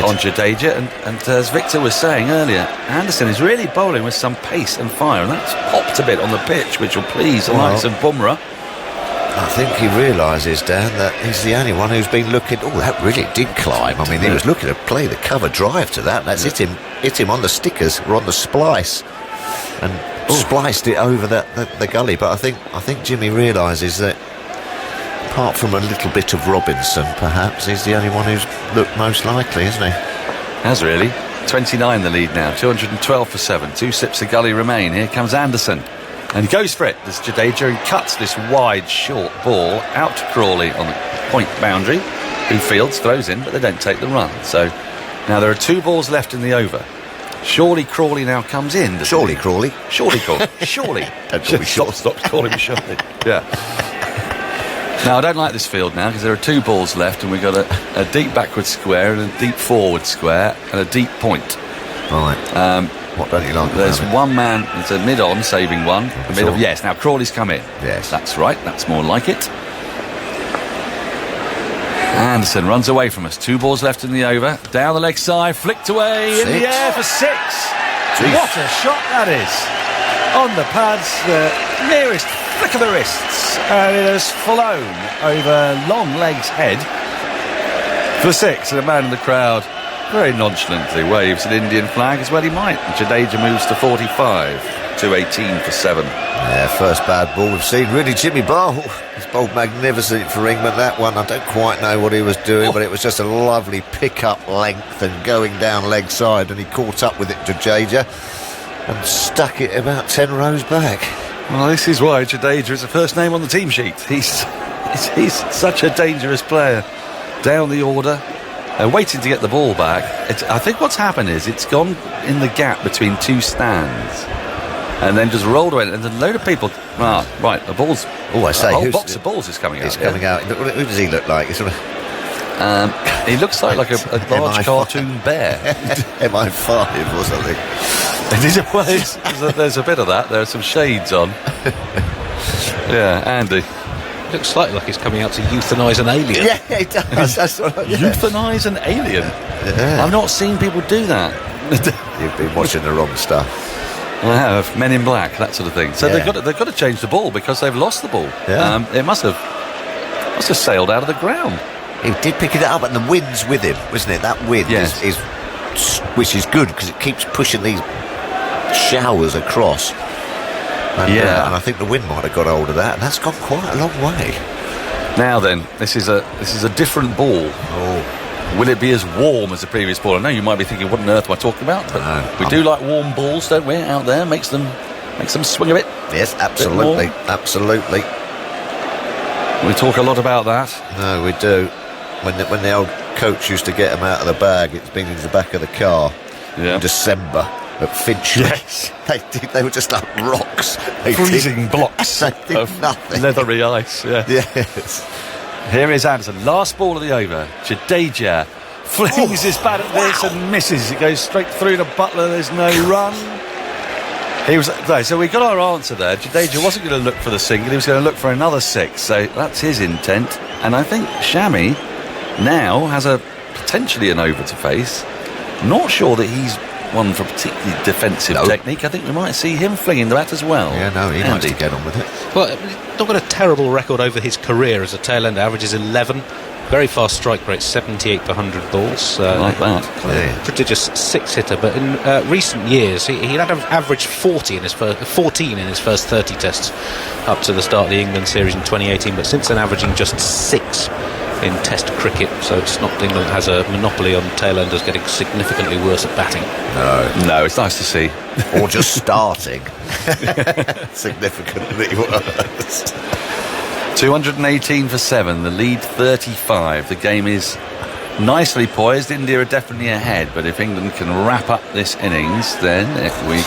on Jadeja, and as Victor was saying earlier, Anderson is really bowling with some pace and fire, and that's popped a bit on the pitch, which will please the likes of Bumrah. I think he realises, Dan, that he's the only one who's been looking. Oh, that really did climb. I mean, he was looking to play the cover drive to that. That's hit him on the stickers or on the splice, and spliced it over the gully. But I think Jimmy realises that, apart from a little bit of Robinson, perhaps, he's the only one who's looked most likely, isn't he? Has really. 29 the lead now. 212 for 7. 2 sips of gully remain. Here comes Anderson. And he goes for it. There's Jadeja, and cuts this wide, short ball out to Crawley on the point boundary, who fields, throws in, but they don't take the run. So now there are 2 balls left in the over. Surely Crawley now comes in. Surely Crawley. Surely Crawley. Surely. Don't call me short. Stop calling me Surely. Yeah. Now, I don't like this field now because there are 2 balls left, and we've got a deep backward square and a deep forward square and a deep point. Right. What don't you like? There's one man, it's a mid-on saving one. Yes, now Crawley's come in. Yes. That's right, that's more like it. Anderson runs away from us. 2 balls left in the over. Down the leg side, flicked away in the air for 6. Jeez. What a shot that is. On the pads, the nearest flick of the wrists, and it has flown over long leg's head for 6, and a man in the crowd very nonchalantly waves an Indian flag as well he might. And Jadeja moves to 45, 218 for 7. Yeah, first bad ball we've seen. Really, Jimmy Barr, he's bowled magnificent for England. That one, I don't quite know what he was doing, but it was just a lovely pick-up length and going down leg side, and he caught up with it to Jadeja and stuck it about 10 rows back. Well, this is why Jadeja is the first name on the team sheet. He's such a dangerous player. Down the order, waiting to get the ball back. I think what's happened is it's gone in the gap between 2 stands and then just rolled away, and a load of people. Right, the ball's. Oh, I say, a whole box of balls is coming out. It's coming out. Who does he look like? He's sort of He looks like a large MI5. cartoon bear. MI5 or something. There's a bit of that. There are some shades on. Yeah, Andy. Looks slightly like he's coming out to euthanize an alien. Yeah, it does. That's what Euthanize an alien. Yeah. I've not seen people do that. You've been watching the wrong stuff. I have. Men in Black, that sort of thing. So Yeah. they've got to change the ball because they've lost the ball. Yeah. It must have sailed out of the ground. He did pick it up, and the wind's with him, wasn't it? That wind Yes. is which is good because it keeps pushing these showers across. And, Yeah. and I think the wind might have got hold of that, and that's gone quite a long way. Now then, this is a different ball. Oh, Will it be as warm as the previous ball? I know you might be thinking, what on earth am I talking about? But No, we do like warm balls, don't we? Out there, makes them swing a bit. yes, absolutely, absolutely. We talk a lot about that. No, we do. When the old coach used to get them out of the bag, it's been in the back of the car Yeah. in December at Finchley. Yes. They were just like rocks. They Freezing did- blocks They did of nothing. leathery ice. Yeah. Yes. Here is Anderson, last ball of the over. Jadeja flings his bat at this and misses. It goes straight through to Butler. There's no run. So we got our answer there. Jadeja wasn't going to look for the single. He was going to look for another 6. So that's his intent. And I think Shami now has potentially an over to face. Not sure that he's one for particularly defensive technique. I think we might see him flinging the bat as well. Yeah, no, he likes Andy. to get on with it. Well, he's not got a terrible record over his career as a tail end. Averages 11. Very fast strike rate, 78 per 100 balls. I like that. Yeah. Prodigious 6-hitter, but in recent years he had averaged 14 in his first 30 tests up to the start of the England series in 2018, but since then averaging just 6 in Test cricket. So it's not England has a monopoly on tail-enders getting significantly worse at batting. No, it's nice to see. Or just starting. Significantly worse. 218 for 7, the lead 35. The game is nicely poised. India are definitely ahead, but if England can wrap up this innings, then we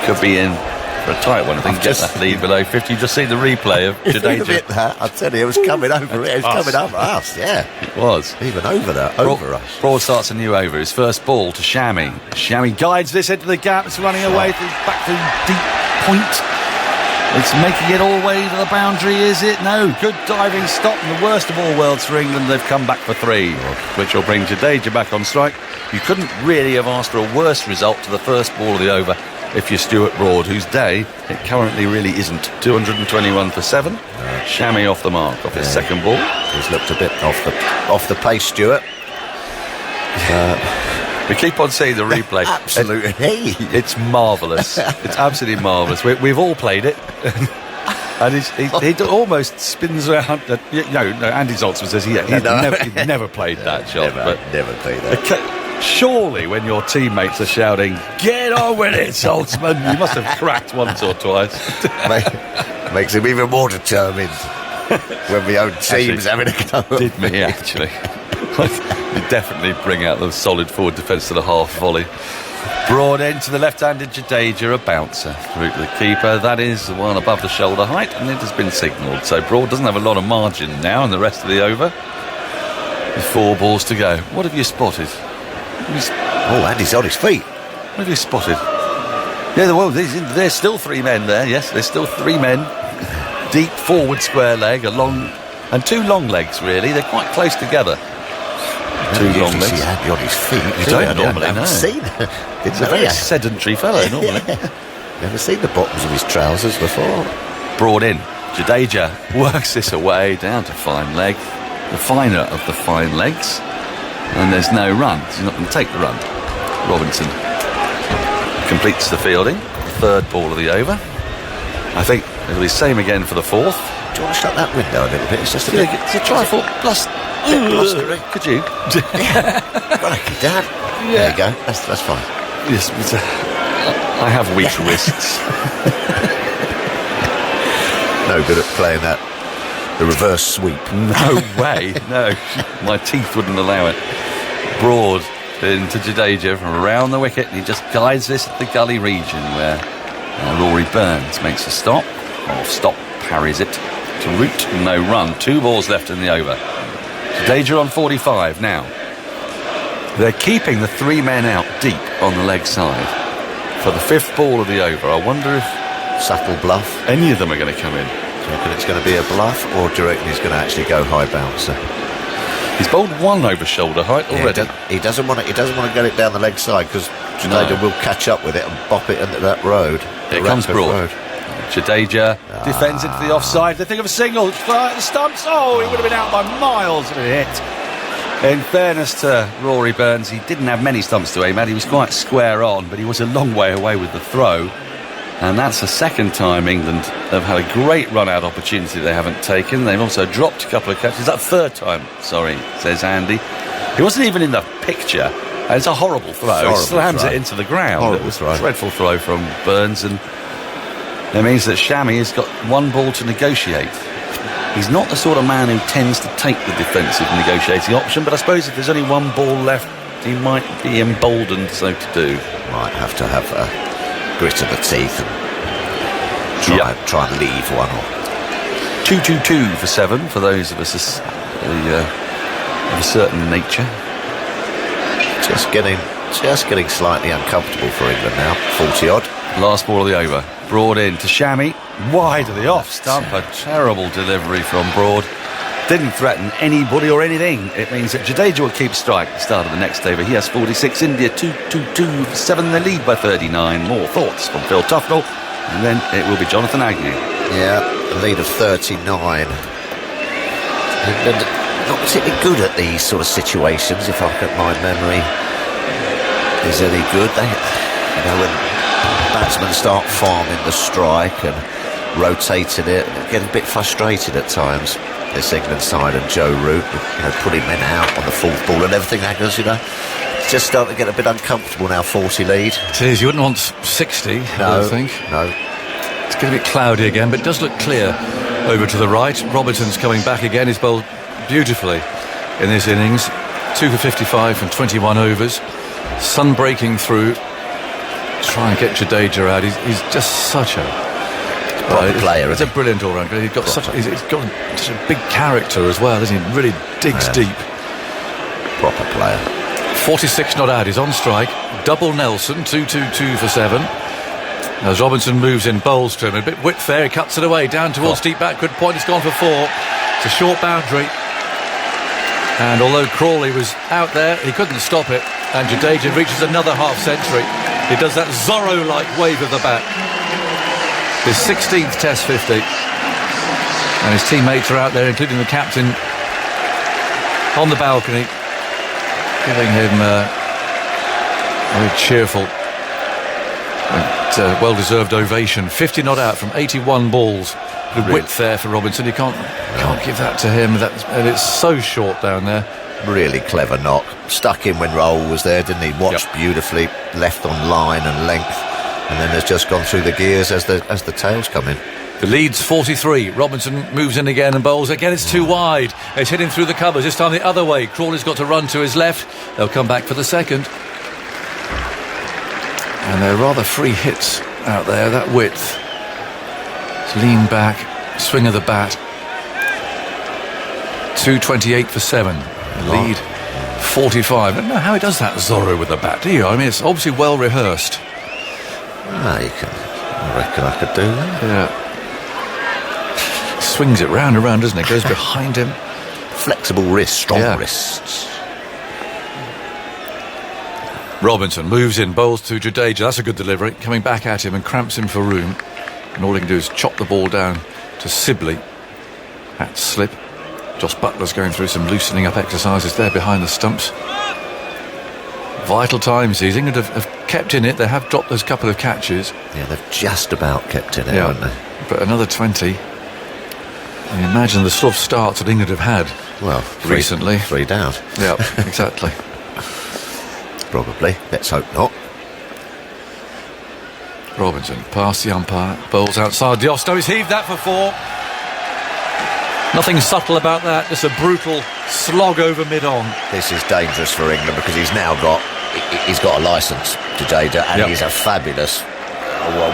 could be in for a tight one. I think get that lead below 50. You just see the replay of If you'd have Jadeja. hit that, I tell you, it was coming over it. It was coming over us, yeah. It was. Even over that, over us. Broad starts a new over. His first ball to Shami. Shami guides this into the gap. It's running away back to deep point. It's making it all the way to the boundary, is it? No. Good diving stop. And the worst of all worlds for England. They've come back for 3, which will bring Jadeja back on strike. You couldn't really have asked for a worse result to the first ball of the over if you're Stuart Broad, whose day it currently really isn't. 221 for 7. Shami off the mark off his second ball. He's looked a bit off the pace, Stuart. We keep on seeing the replay. Absolutely. It's marvellous. It's absolutely marvellous. We've all played it. And he almost spins around. No, Andy Zoltzman says he'd never played that shot. Never played that. Surely when your teammates are shouting, "Get on with it, Zoltzman," you must have cracked once or twice. Makes him even more determined when the own team's having a go. Did me, actually. You definitely bring out the solid forward defence to the half volley. Broad end to the left-handed Jadeja, a bouncer through to the keeper. That is the one above the shoulder height, and it has been signalled. So Broad doesn't have a lot of margin now in the rest of the over. With 4 balls to go. What have you spotted? Oh, Andy's on his feet. What have you spotted? Yeah, well, there's still 3 men there. Yes, there's still 3 men. Deep forward square leg, and 2 long legs, really. They're quite close together. 2 long legs. See Andy on his feet. You don't normally, I no. haven't seen it. It's a very sedentary fellow, normally. Never seen the bottoms of his trousers before. Broad in. Jadeja works this away down to fine leg. The finer of the fine legs. And there's no run. He's not going to take the run. Robinson completes the fielding. The 3rd ball of the over. I think it'll be the same again for the 4th. Do you want to shut that window a little bit? It's just a bit... It's a trifle plus. blustery. Could you? Crikey, Dad. There you go. That's fine. Yes, but, I have weak wrists. No good at playing that. The reverse sweep. No way. No, my teeth wouldn't allow it. Broad into Jadeja from around the wicket, and he just guides this at the gully region where Rory Burns makes a stop. Off stop, parries it to root, no run. 2 balls left in the over. Jadeja on 45 now. They're keeping the 3 men out deep on the leg side for the 5th ball of the over. I wonder if Subtle bluff. any of them are going to come in. Do you reckon it's going to be a bluff, or do you reckon he's going to actually go high bouncer? He's bowled 1 over shoulder height already. He doesn't want to get it down the leg side, because Jadeja will catch up with it and bop it into that road. Here comes Broad. Jadeja defends into the offside. They think of a single. Fire at the stumps. Oh, he would have been out by miles if it hit. In fairness to Rory Burns, he didn't have many stumps to aim at. He was quite square on, but he was a long way away with the throw. And that's the second time England have had a great run-out opportunity they haven't taken. They've also dropped a couple of catches. That third time, sorry, says Andy. He wasn't even in the picture. And it's a horrible throw. He slams it into the ground. Horrible It was throw. a dreadful throw from Burns, and it means that Shami has got 1 ball to negotiate. He's not the sort of man who tends to take the defensive negotiating option, but I suppose if there's only 1 ball left, he might be emboldened so to do. Might have to have a grit of the teeth and try and leave one. 2-2-2 for 7 for those of us of a certain nature. Just getting slightly uncomfortable for England now. 40 odd. Last ball of the over. Broad in to Shami. Wide of the off stump. A terrible delivery from Broad. Didn't threaten anybody or anything. It means that Jadeja will keep strike at the start of the next over. He has 46. India 2-2-2 for 7. They lead by 39. More thoughts from Phil Tufnell. And then it will be Jonathan Agnew. Yeah, a lead of 39. England not particularly good at these sort of situations, if my memory is any good. When batsmen start farming the strike and rotating it, get a bit frustrated at times. This England side and Joe Root, putting men out on the 4th ball and everything. Agnes, it's just starting to get a bit uncomfortable now. 40 lead. It is. You wouldn't want 60, I don't think. No. It's getting a bit cloudy again, but it does look clear over to the right. Robertson's coming back again. He's bowled beautifully in this innings. 2 for 55 from 21 overs. Sun breaking through. Try and get Jadeja out. He's just such a player. It's a brilliant all-rounder. He's got such a big character as well, isn't he? Really digs deep. Proper player. 46 not out. He's on strike. Double Nelson. 2-2-2 for 7. As Robinson moves in, bowls to him. A bit width there. He cuts it away down towards deep backward point. It's gone for 4. It's a short boundary. And although Crawley was out there, he couldn't stop it. And Jadeja reaches another half-century. He does that Zorro-like wave of the bat. His 16th Test 50. And his teammates are out there, including the captain, on the balcony, giving him a very cheerful and well-deserved ovation. 50 not out from 81 balls. The width there for Robinson. You can't give that to him. And it's so short down there. Really clever knock. Stuck in when Raoul was there, didn't he? Watched beautifully, left on line and length, and then has just gone through the gears as the tails come in. The lead's 43. Robinson moves in again and bowls. Again, it's too wide. It's hitting through the covers. This time the other way. Crawley's got to run to his left. They'll come back for the second. And they're rather free hits out there. That width. Lean back, swing of the bat. 2:28 for 7. Lead 45. I don't know how he does that Zorro with the bat, do you? I mean, it's obviously well rehearsed. I reckon I could do that. Yeah. Swings it round and round, doesn't it? Goes behind him. Flexible wrists, strong wrists. Robinson moves in, bowls to Jadeja. That's a good delivery. Coming back at him and cramps him for room. And all he can do is chop the ball down to Sibley. At slip. Joss Butler's going through some loosening up exercises there behind the stumps. Vital times. These England have kept in it. They have dropped those couple of catches. Yeah, they've just about kept in it, haven't they? But another 20. And imagine the sort of starts that England have had recently. 3 down. Yeah, exactly. Probably. Let's hope not. Robinson past the umpire, bowls outside the off. He's heaved that for 4. Nothing subtle about that, just a brutal slog over mid-on. This is dangerous for England because he's got a licence, Jadeja, and he's a fabulous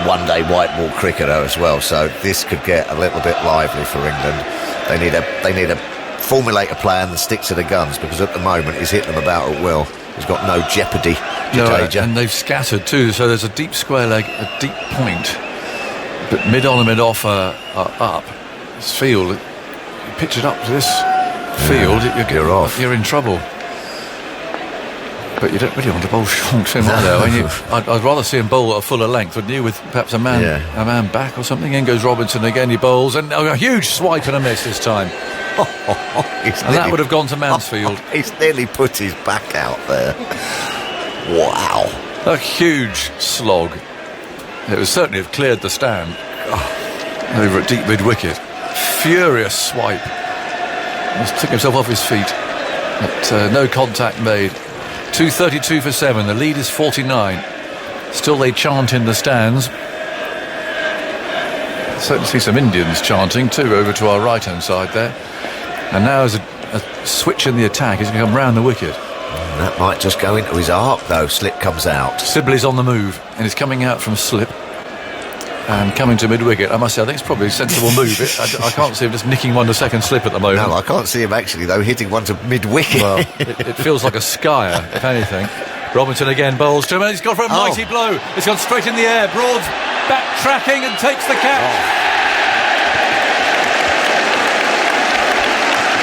one-day white ball cricketer as well. So this could get a little bit lively for England. They need a formulate a plan that sticks to the guns, because at the moment he's hit them about at will. He's got no jeopardy, Jadeja. And they've scattered too, so there's a deep square leg, a deep point, but mid-on and mid-off are up. This field, you pitch it up to this field, you're off. You're in trouble. But you don't really want to bowl short him either. I mean, I'd rather see him bowl at a fuller length, wouldn't you, with perhaps a man back or something. In goes Robinson again, he bowls, and a huge swipe and a miss this time. And that would have gone to Mansfield. He's nearly put his back out there. Wow. A huge slog. It would certainly have cleared the stand. Over at deep mid-wicket. Furious swipe. Just took himself off his feet. But no contact made. 2:32 for 7. The lead is 49. Still they chant in the stands. Certainly see some Indians chanting too over to our right-hand side there. And now there's a switch in the attack. He's going to come round the wicket. That might just go into his arc though. Slip comes out. Sibley's on the move and he's coming out from slip and coming to mid-wicket. I must say, I think it's probably a sensible move. I can't see him just nicking one to second slip at the moment. No, I can't see him actually though hitting one to mid-wicket. Well, it feels like a skyer, if anything. Robinson again bowls to him and he's gone for a mighty blow. It's gone straight in the air. Broad's backtracking and takes the catch.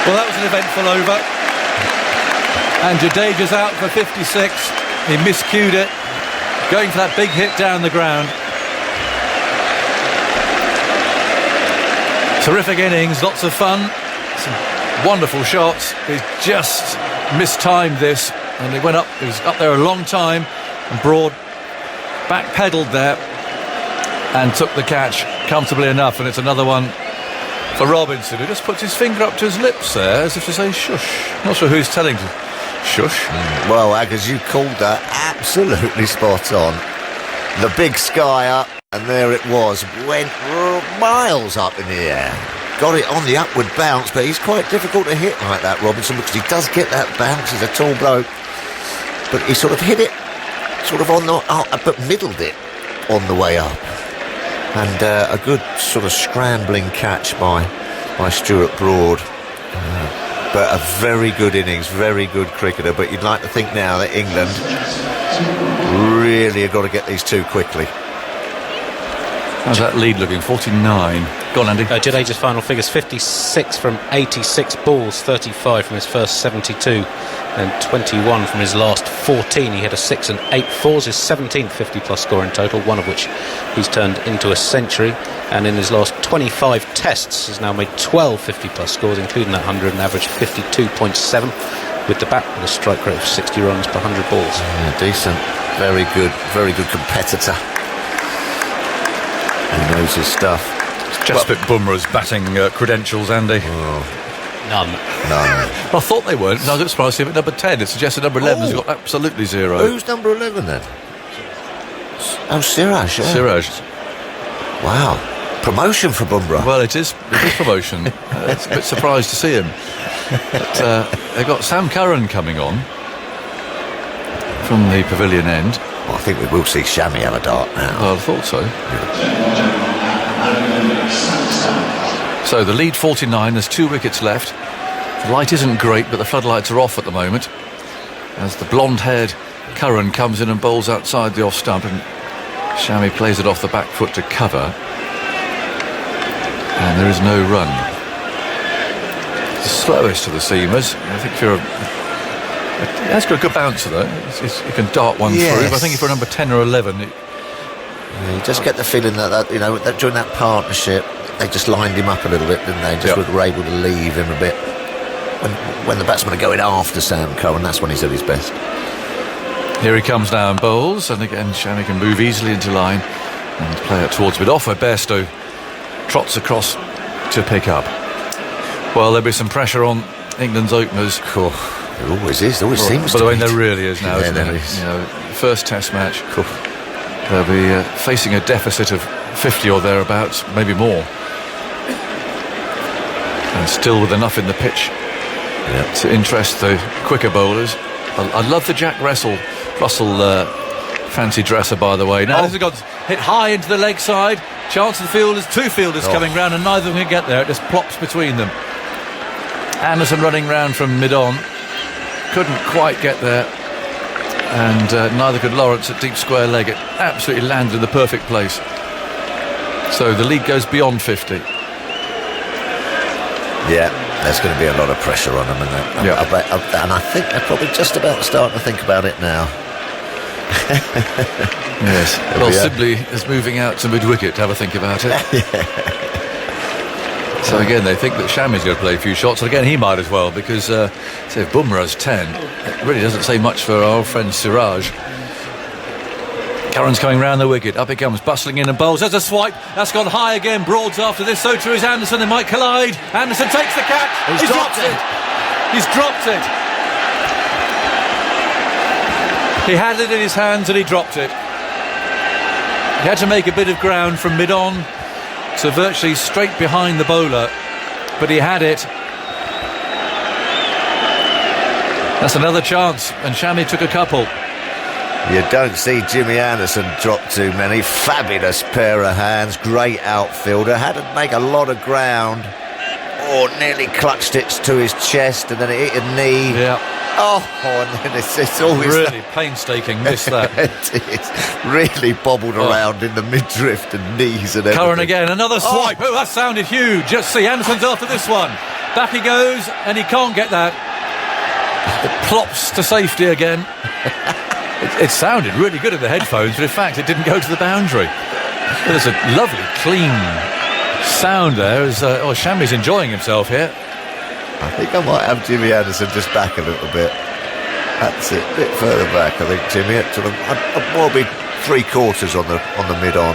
Well, that was an eventful over. And Jadeja's out for 56. He miscued it, going for that big hit down the ground. Terrific innings, lots of fun, some wonderful shots. He's just mistimed this, and he was up there a long time, and Broad backpedaled there and took the catch comfortably enough. And it's another one for Robinson, who just puts his finger up to his lips there as if to say shush. Not sure who's telling to shush. Well, Aggers, you called that absolutely spot on. The big sky up, and there it was. Went miles up in the air. Got it on the upward bounce, but he's quite difficult to hit like that, Robinson, because he does get that bounce. He's a tall bloke. But he sort of hit it, sort of on the, but middled it on the way up. And a good sort of scrambling catch by Stuart Broad. But a very good innings, very good cricketer. But you'd like to think now that England really have got to get these two quickly. How's that lead looking? 49. Go on, Andy. Jadeja's final figures: 56 from 86 balls, 35 from his first 72, and 21 from his last 14. He had a 6 and 8 fours, his 17th 50-plus score in total, one of which he's turned into a century. And in his last 25 tests, he's now made 12 50-plus scores, including that 100, and averaged 52.7 with the bat, with a strike rate of 60 runs per 100 balls. Yeah, decent. Very good competitor. He knows his stuff. Jasprit Bumrah's batting credentials, Andy. None. I thought they weren't. I was surprised to see him at number 10. It suggests that number 11 has got absolutely zero. Who's number 11 then? Oh, Siraj. Yeah. Siraj. Wow. Promotion for Bumrah. Well, it is promotion. It's a bit surprised to see him. But they've got Sam Curran coming on from the pavilion end. Well, I think we will see Shami have a dart now. Well, I thought so. So the lead 49, there's 2 wickets left. The light isn't great, but the floodlights are off at the moment as the blonde-haired Curran comes in and bowls outside the off stump, and Shami plays it off the back foot to cover, and there is no run. The slowest of the seamers. I think if you're it has got a good bouncer though. You can dart one through. But I think if you're number 10 or 11, you just get the feeling that during that partnership they just lined him up a little bit, didn't they? Just were able to leave him a bit. When the batsmen are going after Sam Curran, that's when he's at his best. Here he comes now and bowls, and again Shami can move easily into line and play it towards mid-off, where Bairstow trots across to pick up. Well, there'll be some pressure on England's openers. There always is. There always seems to be. But I mean, there really is now, isn't there there? is. You know, first Test match. They'll be facing a deficit of 50 or thereabouts, maybe more. And still with enough in the pitch to interest the quicker bowlers. I love the Jack Russell fancy dresser, by the way. Now this has got hit high into the leg side. Chance of the fielders, 2 fielders coming round, and neither of them can get there. It just plops between them. Anderson running round from mid-on. Couldn't quite get there. And neither could Lawrence at deep square leg. It absolutely landed in the perfect place. So the lead goes beyond 50. Yeah, there's going to be a lot of pressure on them, and I think they're probably just about starting to think about it now. Yes. Well, Sibley is moving out to mid-wicket to have a think about it. So again, they think that Shami's going to play a few shots, and again, he might as well, because say if Bumrah's 10, it really doesn't say much for our old friend Siraj. Curran's coming round the wicket. Up he comes, bustling in and bowls. There's a swipe. That's gone high again. Broads after this. So too is Anderson. They might collide. Anderson takes the catch. He's dropped it. He's dropped it. He had it in his hands and he dropped it. He had to make a bit of ground from mid-on to virtually straight behind the bowler, but he had it. That's another chance, and Shami took a couple. You don't see Jimmy Anderson drop too many. Fabulous pair of hands, great outfielder. Had to make a lot of ground. Oh, nearly clutched it to his chest and then it hit a knee. Yeah. Oh, and then it's always really painstaking. Missed that. It's really bobbled around in the midriff and knees and everything. Curran again, another swipe. Oh, that sounded huge. Just see, Anderson's after this one. Back he goes, and he can't get that. It plops to safety again. It sounded really good in the headphones, but in fact it didn't go to the boundary. There's a lovely, clean sound there. As Shami's enjoying himself here. I think I might have Jimmy Anderson just back a little bit. That's it, a bit further back. I think Jimmy up to the more be 3/4 on the mid-on.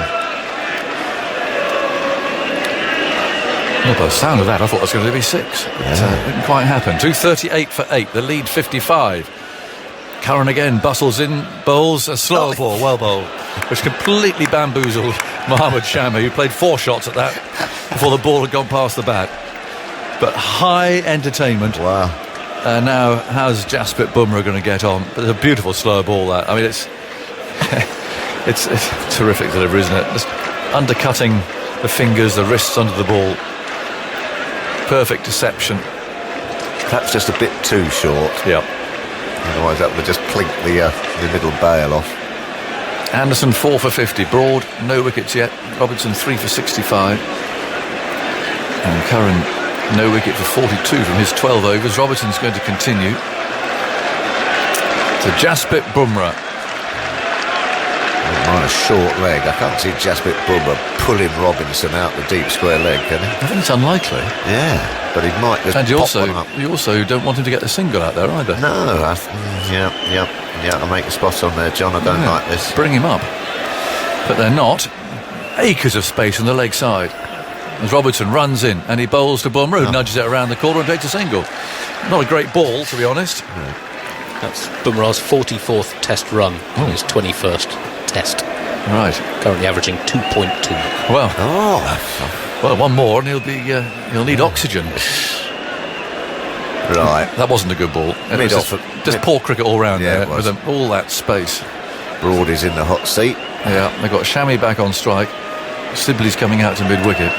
Well, by the sound of that, I thought it was going to be 6. It didn't quite happen. 238 for 8. The lead 55. Curran again bustles in, bowls a slower ball, well bowled, which completely bamboozled Mohammad Shami, who played 4 shots at that before the ball had gone past the bat. But high entertainment. Wow. Now, how's Jasprit Bumrah going to get on? But it's a beautiful slow ball, that. I mean, it's terrific delivery, isn't it? Just undercutting the fingers, the wrists under the ball. Perfect deception. Perhaps just a bit too short. Yep. Otherwise that would just clink the middle bail off. Anderson 4 for 50. Broad, no wickets yet. Robertson 3 for 65. And Curran, no wicket for 42 from his 12 overs. Robertson's going to continue. To Jasprit Bumrah. On a short leg. I can't see Jasprit Bumrah pulling Robinson out the deep square leg, can he? I think it's unlikely. Yeah, but he might just and you pop one up. You also don't want him to get the single out there either. No, I'll make a spot on there, John. I don't like this. Bring him up. But they're not. Acres of space on the leg side. As Robertson runs in and he bowls to Bumrah, who nudges it around the corner and takes a single. Not a great ball, to be honest. No. That's Bumrah's 44th test run on his 21st test. Right. Currently averaging 2.2. Well, one more and he'll need oxygen. Right. That wasn't a good ball. It was just poor cricket all round there with all that space. Broad is in the hot seat. Yeah, they've got Shami back on strike. Sibley's coming out to mid-wicket.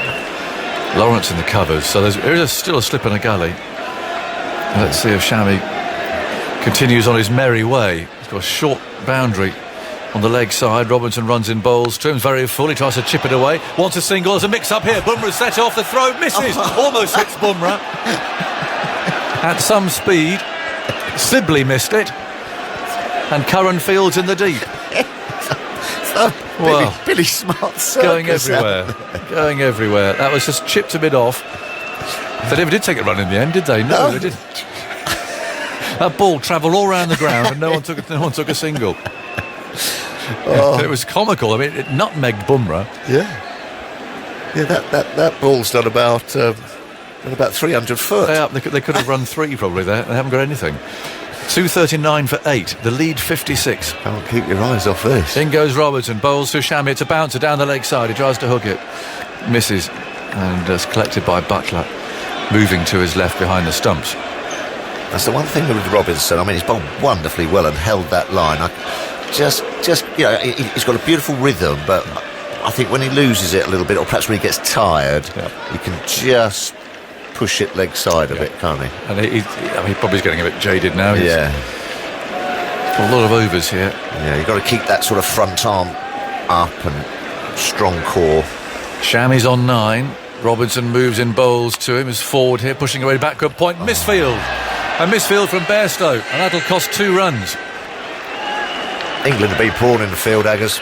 Lawrence in the covers. So there is still a slip in a gully. Let's see if Shami continues on his merry way. He's got a short boundary on the leg side. Robinson runs in bowls. Trims very full. He tries to chip it away. Wants a single. There's a mix-up here. Bumrah set off the throw. Misses. Almost hits Bumrah. At some speed. Sibley missed it. And Curran fields in the deep. Billy Smart circus. Going everywhere. That was just chipped a bit off. They never did take a run in the end, did they? No, they didn't. That ball travelled all around the ground and no one took a single. It was comical. I mean, it nutmegged Bumrah. Yeah, that ball's done about 300 foot. They could have run 3 probably there. They haven't got anything. 239 for 8. The lead 56. Can't keep your eyes off this. In goes Robertson. Bowls to Shami. It's a bouncer down the leg side. He tries to hook it. Misses. And it's collected by Butler. Moving to his left behind the stumps. That's the one thing with Robinson. I mean, he's bowled wonderfully well and held that line. Just he's got a beautiful rhythm, but I think when he loses it a little bit, or perhaps when he gets tired, he can just push it leg side a bit, can't he? And he probably is getting a bit jaded now. He's Yeah. got a lot of overs here. Yeah, you've got to keep that sort of front arm up and strong core. Shami's on 9. Robinson moves in bowls to him. Is forward here, pushing away backward point. Misfield. A misfield from Bairstow, and that'll cost 2 runs. England have been poor in the field, Aggers.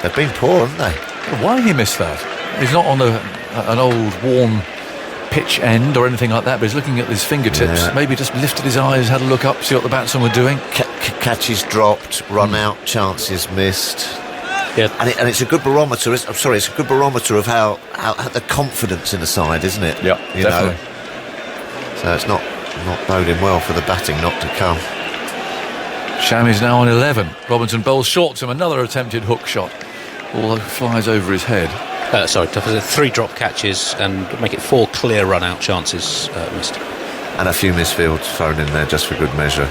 They've been poor, haven't they? Why he missed that? He's not on an old warm pitch end or anything like that, but he's looking at his fingertips. Yeah. Maybe just lifted his eyes, had a look up, see what the batsmen were doing. Catches dropped, run out, chances missed. Yeah. And it's a good barometer. It's a good barometer of how the confidence in the side, isn't it? Yeah, you definitely. know. So it's not boding well for the batting not to come. Shami's now on 11. Robinson bowls short to him, another attempted hook shot. All flies over his head. Sorry, 3 drop catches and make it 4 clear run-out chances missed. And a few misfields thrown in there just for good measure.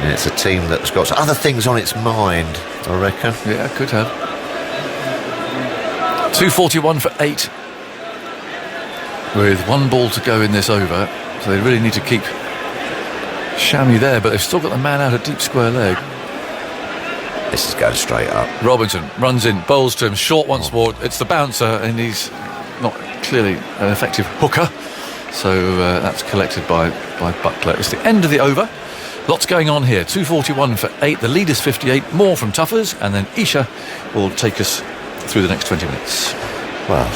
Yeah, it's a team that's got other things on its mind, I reckon. Yeah, could have. 2:41 for 8. With 1 ball to go in this over. So they really need to keep Shami there, but they've still got the man out of deep square leg. This is going straight up. Robinson runs in, bowls to him, short once more. It's the bouncer, and he's not clearly an effective hooker. So that's collected by Buttler. It's the end of the over. Lots going on here. 2:41 for 8. The lead is 58. More from Tuffers, and then Isha will take us through the next 20 minutes. Well,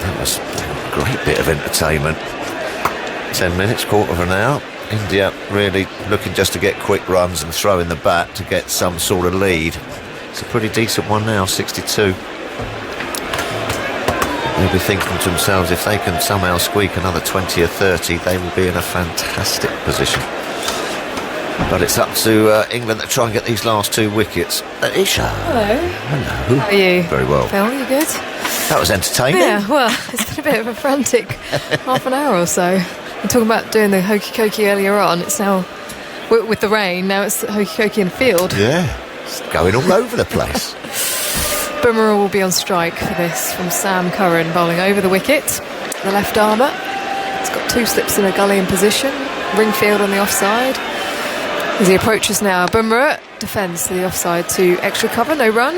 that was a great bit of entertainment. 10 minutes, quarter of an hour. India really looking just to get quick runs and throw in the bat to get some sort of lead. It's a pretty decent one now, 62. They'll be thinking to themselves, if they can somehow squeak another 20 or 30, they will be in a fantastic position. But it's up to England to try and get these last 2 wickets. Isha. Hello. Hello. How are you? Very well. Phil, you good? That was entertaining. Yeah, well, it's been a bit of a frantic half an hour or so. We're talking about doing the hokey cokey earlier on. It's now, with the rain, now it's hokey cokey in the field. Yeah, it's going all over the place. Bumrah will be on strike for this from Sam Curran, bowling over the wicket. The left armour. It's got 2 slips in a gully in position. Ringfield on the offside. As he approaches now, Bumrah defends to the offside to extra cover, no run.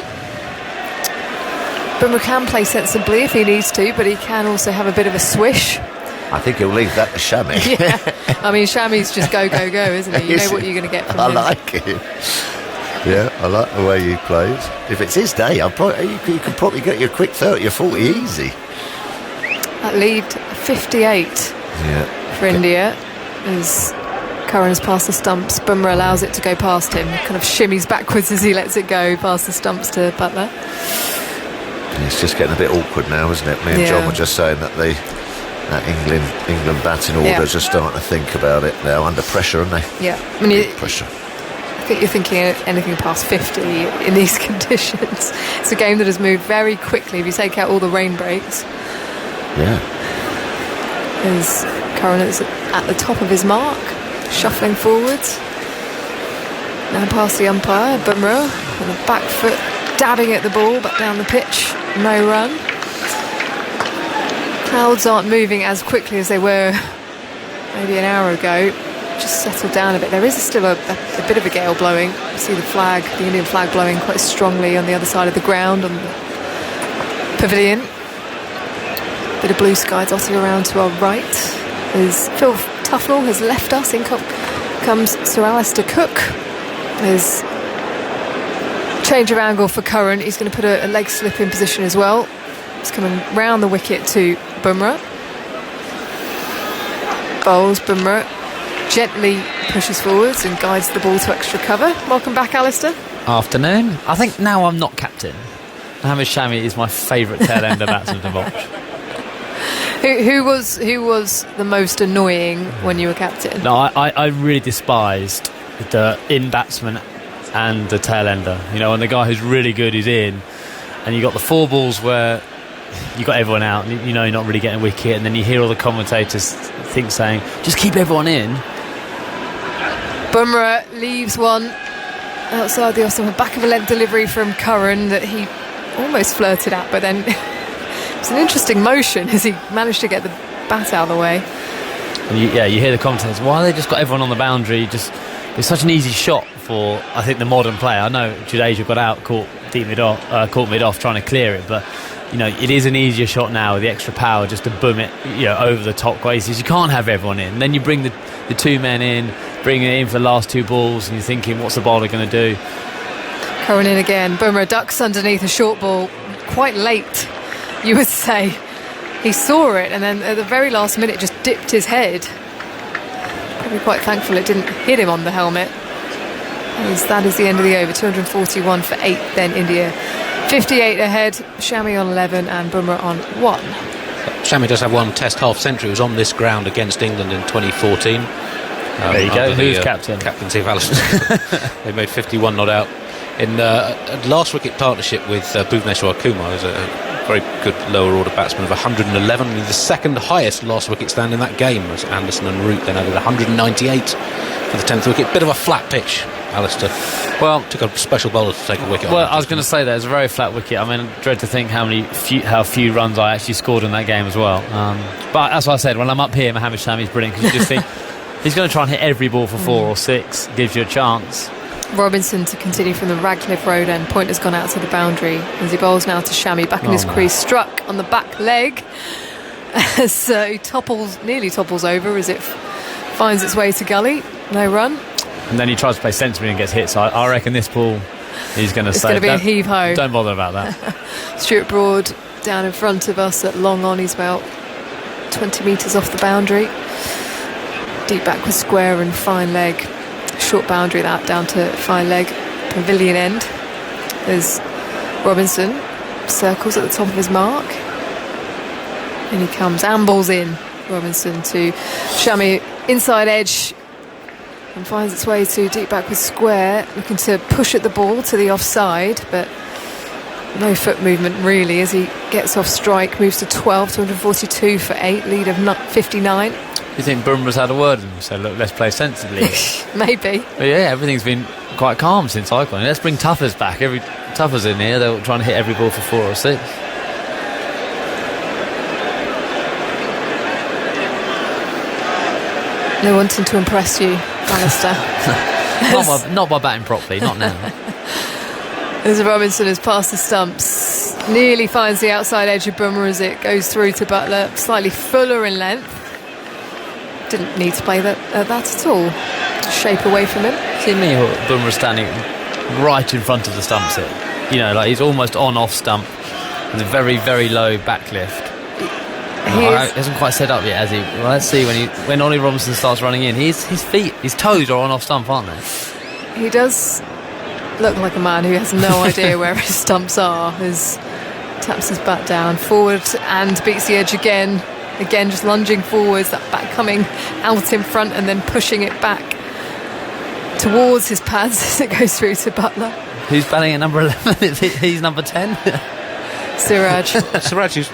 Bumrah can play sensibly if he needs to, but he can also have a bit of a swish. I think he'll leave that to Shami. Yeah, I mean, Shami's just go, isn't he? You know what you're going to get from him. I like it. Yeah, I like the way he plays. If it's his day, you can probably get your quick 30 or 40 easy. That lead 58 for India as Curran has passed the stumps. Bumrah allows it to go past him, kind of shimmies backwards as he lets it go past the stumps to Buttler. It's just getting a bit awkward now, isn't it? Me and John were just saying that that England batting orders are starting to think about it now, under pressure, aren't they? Yeah, I mean, pressure. I think you're thinking anything past 50 in these conditions. It's a game that has moved very quickly if you take out all the rain breaks. Yeah. As Curran is at the top of his mark, shuffling forwards. Now past the umpire, Bumrah with a back foot dabbing at the ball, but down the pitch, no run. Clouds aren't moving as quickly as they were maybe an hour ago. Just settled down a bit. There is still a bit of a gale blowing. You see the Indian flag blowing quite strongly on the other side of the ground on the pavilion. Bit of blue sky dotted around to our right as Phil Tufnell has left us. In comes Sir Alistair Cook. There's change of angle for Curran. He's going to put a leg slip in position as well. He's coming round the wicket to Bumrah. Bowls Bumrah. Gently pushes forwards and guides the ball to extra cover. Welcome back, Alistair. Afternoon. I think now I'm not captain. Mohammad Shami is my favourite tail-ender batsman to watch. Who was the most annoying when you were captain? No, I really despised the in-batsman and the tail-ender. You know, and the guy who's really good is in, and you got the 4 balls where you got everyone out, and you know you're not really getting a wicket, and then you hear all the commentators saying, just keep everyone in. Bumrah leaves one outside the off-stump, back of a length delivery from Curran that he almost flirted at, but then it's an interesting motion as he managed to get the bat out of the way. And you hear the commentators, why they just got everyone on the boundary? Just it's such an easy shot for, I think, the modern player. I know Jadeja got out, caught mid off trying to clear it, but it is an easier shot now with the extra power just to boom it over the top places. You can't have everyone in. And then you bring the two men in, bring it in for the last two balls, and you're thinking, what's the bowler going to do? Curran in again. Bumrah ducks underneath a short ball quite late, you would say. He saw it and then at the very last minute just dipped his head. Probably quite thankful it didn't hit him on the helmet. As that is the end of the over. 241 for 8 then India. 58 ahead, Shami on 11 and Bumrah on 1. Shami does have one Test half century. He was on this ground against England in 2014. There you go. Who's captain? Captaincy of Alistair. They made 51 not out. In a last wicket partnership with Bhuvneshwar Kumar, who's a very good lower order batsman of 111. I mean, the second highest last wicket stand in that game was Anderson and Root. Then added 198 for the 10th wicket. Bit of a flat pitch, Alistair. Well, took a special bowler to take a wicket. Well, I was going to say that it's a very flat wicket. I mean, I dread to think how few runs I actually scored in that game as well. But as I said, when I'm up here, Mohammad Shami's brilliant because you just think he's going to try and hit every ball for 4 or 6. Gives you a chance. Robinson to continue from the Radcliffe Road end. Point has gone out to the boundary as he bowls now to Shami, back in his crease, struck on the back leg as he nearly topples over as it finds its way to gully. No run. And then he tries to play sensibly and gets hit, so I reckon this ball he's going to save. It's going to be a heave-ho. Don't bother about that. Stuart Broad down in front of us at long on. He's about 20 metres off the boundary. Deep backward square and fine leg. Short boundary that down to fine leg pavilion end as Robinson circles at the top of his mark and he comes ambles in. Robinson to Shami inside edge and finds its way to deep backward square, looking to push at the ball to the offside, but no foot movement really as he gets off strike. Moves to 12, 242 for 8, lead of 59. You think Bumrah's had a word with him and said, look, let's play sensibly? Maybe. But yeah, everything's been quite calm since I got in. Let's bring Tuffers back. Tuffers in here, they're trying to hit every ball for 4 or 6. No wanting to impress you, Alistair. not by batting properly, not now. As Robinson has passed the stumps, nearly finds the outside edge of Bumrah as it goes through to Buttler, slightly fuller in length. Didn't need to play that at all. Shape away from him. See me, Bumrah standing right in front of the stumps here. Like he's almost on-off stump with a very, very low back lift. He hasn't quite set up yet, has he? Well, let's see when Ollie Robinson starts running in. His toes are on off stump, aren't they? He does look like a man who has no idea where his stumps are. Taps his bat down forward and beats the edge again. Again, just lunging forwards, that bat coming out in front and then pushing it back towards his pads as it goes through to Buttler. Who's batting at number 11? He's number 10. Siraj. Siraj, who's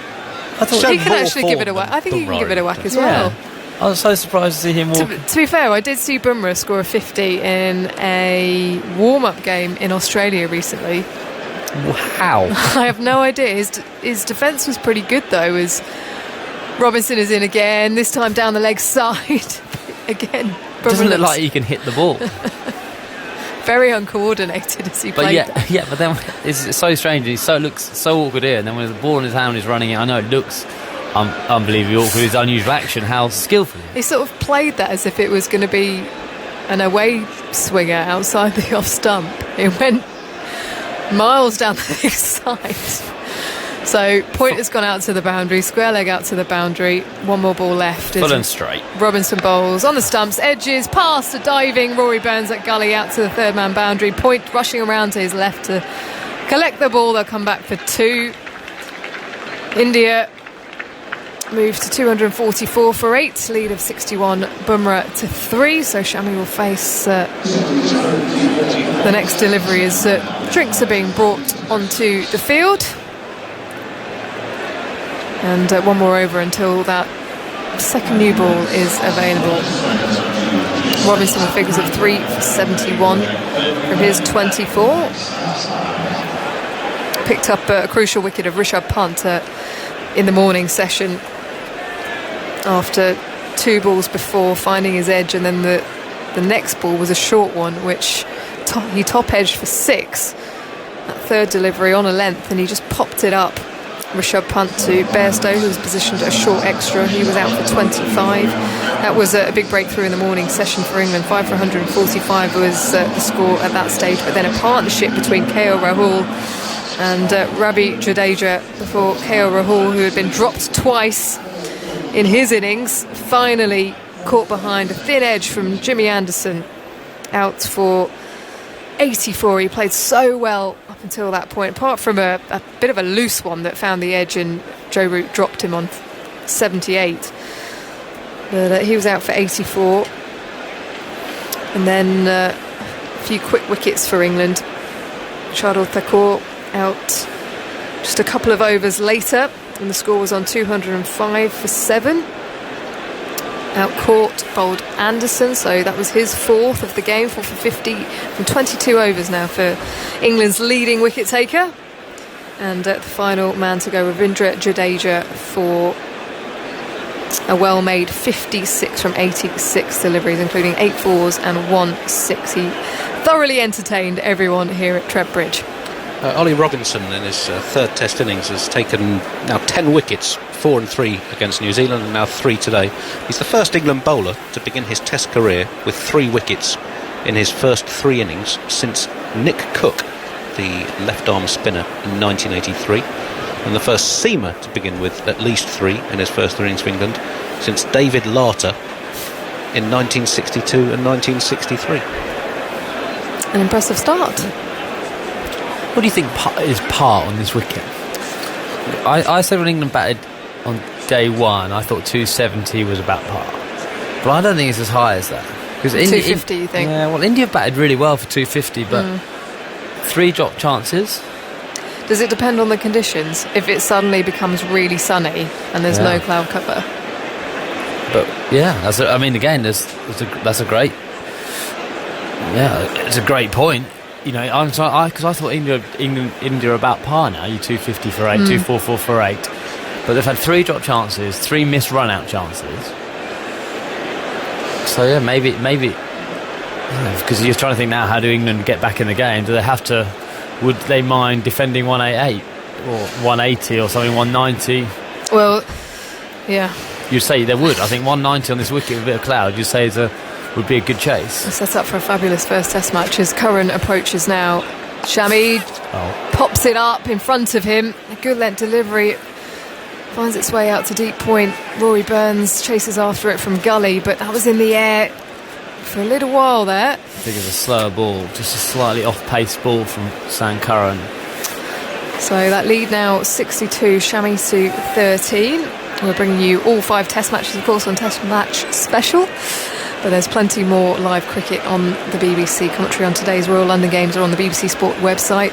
he can actually give it a whack. I think he can give it a whack as well. I was so surprised to see him walk. To be fair, I did see Bumrah score a 50 in a warm-up game in Australia recently. Wow. I have no idea. His defence was pretty good though, as Robinson is in again, this time down the leg side. Again, doesn't look like he can hit the ball. Very uncoordinated as he played. But then it's so strange. He looks so awkward here, and then when the ball in his hand is running it, I know it looks unbelievably awkward. His unusual action, how skillful. He sort of played that as if it was going to be an away swinger outside the off stump. It went miles down the leg side. So point has gone out to the boundary, square leg out to the boundary, one more ball left. Full and straight. Robinson bowls on the stumps, edges, past a diving Rory Burns at gully out to the third man boundary. Point rushing around to his left to collect the ball. They'll come back for 2. India moves to 244 for 8, lead of 61, Bumrah to 3. So Shami will face the next delivery as drinks are being brought onto the field. And one more over until that second new ball is available. Robinson with figures of 3 for 71 from his 24. Picked up a crucial wicket of Rishabh Pant in the morning session after 2 balls before finding his edge, and then the next ball was a short one, which he top edged for 6. That third delivery on a length, and he just popped it up. Rishabh Pant to Bairstow, who was positioned at a short extra. He was out for 25. That was a big breakthrough in the morning session for England. 5 for 145 was the score at that stage, but then a partnership between KL Rahul and Ravi Jadeja before KL Rahul, who had been dropped twice in his innings, finally caught behind a thin edge from Jimmy Anderson, out for 84. He played so well up until that point, apart from a bit of a loose one that found the edge and Joe Root dropped him on 78. But he was out for 84. And then a few quick wickets for England. Shardul Thakur out just a couple of overs later, and the score was on 205 for 7. Out-caught bowled Anderson, so that was his 4th of the game, 4 for 50 from 22 overs now for England's leading wicket taker. And the final man to go, Ravindra Jadeja, for a well-made 56 from 86 deliveries, including 8 4s and 1 6. He thoroughly entertained everyone here at Trent Ollie Robinson in his 3rd Test innings has taken now 10 wickets, 4 and 3 against New Zealand, and now 3 today. He's the first England bowler to begin his Test career with 3 wickets in his first 3 innings since Nick Cook, the left-arm spinner, in 1983, and the first seamer to begin with at least 3 in his first 3 innings for England since David Larter in 1962 and 1963. An impressive start. What do you think is par on this wicket? I said when England batted on day 1, I thought 270 was about par, but I don't think it's as high as that. 250, you think? Yeah, well, India batted really well for 250, but 3 drop chances. Does it depend on the conditions? If it suddenly becomes really sunny and there's no cloud cover? But yeah, that's a great. Yeah, it's a great point. You know, because I thought India are about par now. You 250 for 8, 244 for 8, but they've had 3 drop chances, 3 missed run-out chances. So yeah, maybe, because you're trying to think now, how do England get back in the game? Do they have to? Would they mind defending 188 or 180 or something, 190? Well, yeah. You'd say they would. I think 190 on this wicket with a bit of cloud, you'd say would be a good chase. Set up for a fabulous first Test match as Curran approaches now. Shami pops it up in front of him. A good length delivery. Finds its way out to deep point. Rory Burns chases after it from gully, but that was in the air for a little while there. I think it's a slower ball, just a slightly off-pace ball from Sam Curran. So that lead now 62, Shami to 13. We're bringing you all 5 Test matches, of course, on Test Match Special. But there's plenty more live cricket on the BBC. Commentary on today's Royal London Games are on the BBC Sport website.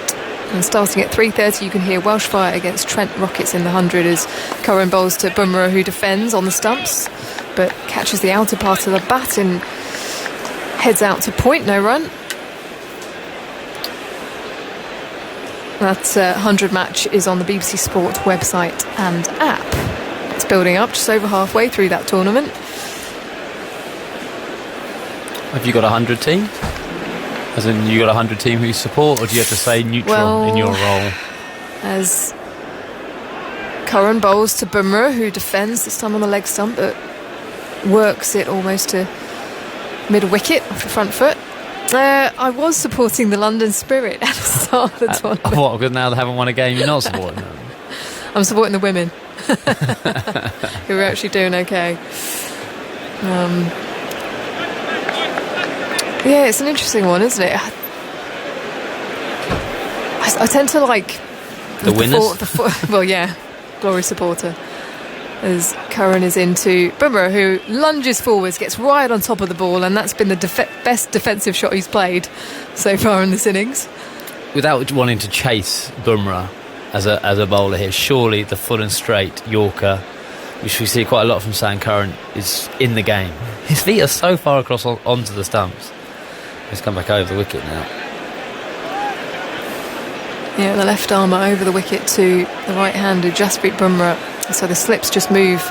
And starting at 3:30, you can hear Welsh Fire against Trent Rockets in the 100 as Curran bowls to Bumrah, who defends on the stumps, but catches the outer part of the bat and heads out to point, no run. That 100 match is on the BBC Sport website and app. It's building up, just over halfway through that tournament. Have you got a 100 team? As in, you got a 100 team who you support, or do you have to say neutral in your role? As Curran bowls to Bumrah, who defends this time on the leg stump, but works it almost to mid-wicket off the front foot. I was supporting the London Spirit at the start of the tournament. What, because now they haven't won a game, you're not supporting them? I'm supporting the women, who are actually doing okay. Yeah, it's an interesting one, isn't it? I tend to like the winners. Well, yeah, glory supporter. As Curran is into Bumrah, who lunges forwards, gets right on top of the ball, and that's been the best defensive shot he's played so far in this innings. Without wanting to chase Bumrah as a bowler here, surely the full and straight Yorker, which we see quite a lot from Sam Curran, is in the game. His feet are so far across onto the stumps. He's come back over the wicket now. Yeah, the left armour over the wicket to the right-hander Jasprit Bumrah. So the slips just move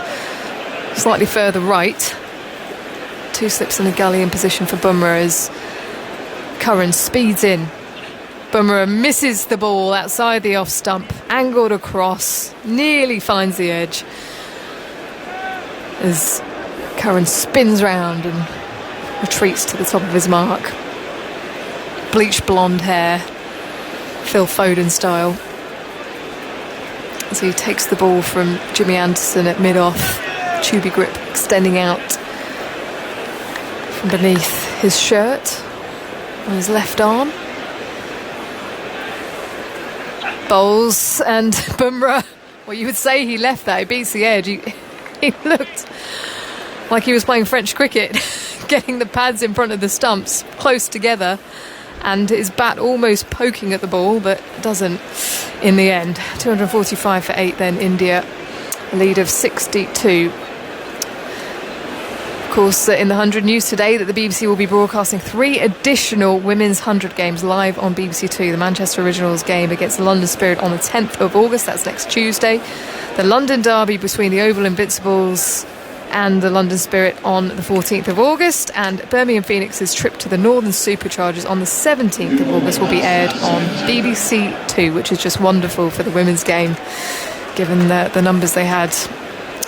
slightly further right. 2 slips in a gully in position for Bumrah as Curran speeds in. Bumrah misses the ball outside the off stump, angled across, nearly finds the edge as Curran spins round and retreats to the top of his mark. Bleached blonde hair, Phil Foden style, as he takes the ball from Jimmy Anderson at mid-off, tubey grip extending out from beneath his shirt on his left arm. Bowls, and Bumrah, well, you would say he left that, he beats the edge. He looked like he was playing French cricket, getting the pads in front of the stumps close together, and his bat almost poking at the ball, but doesn't in the end. 245 for 8 then, India, a lead of 62. Of course, in the 100 news today that the BBC will be broadcasting 3 additional women's 100 games live on BBC Two. The Manchester Originals game against the London Spirit on the 10th of August, that's next Tuesday. The London derby between the Oval Invincibles and the London Spirit on the 14th of August, and Birmingham Phoenix's trip to the Northern Superchargers on the 17th of August will be aired on BBC Two, which is just wonderful for the women's game, given the numbers they had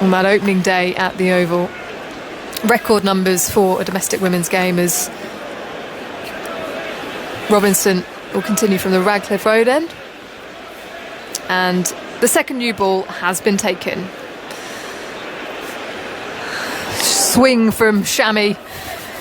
on that opening day at the Oval. Record numbers for a domestic women's game as Robinson will continue from the Radcliffe Road end, and the second new ball has been taken. Swing from Shami,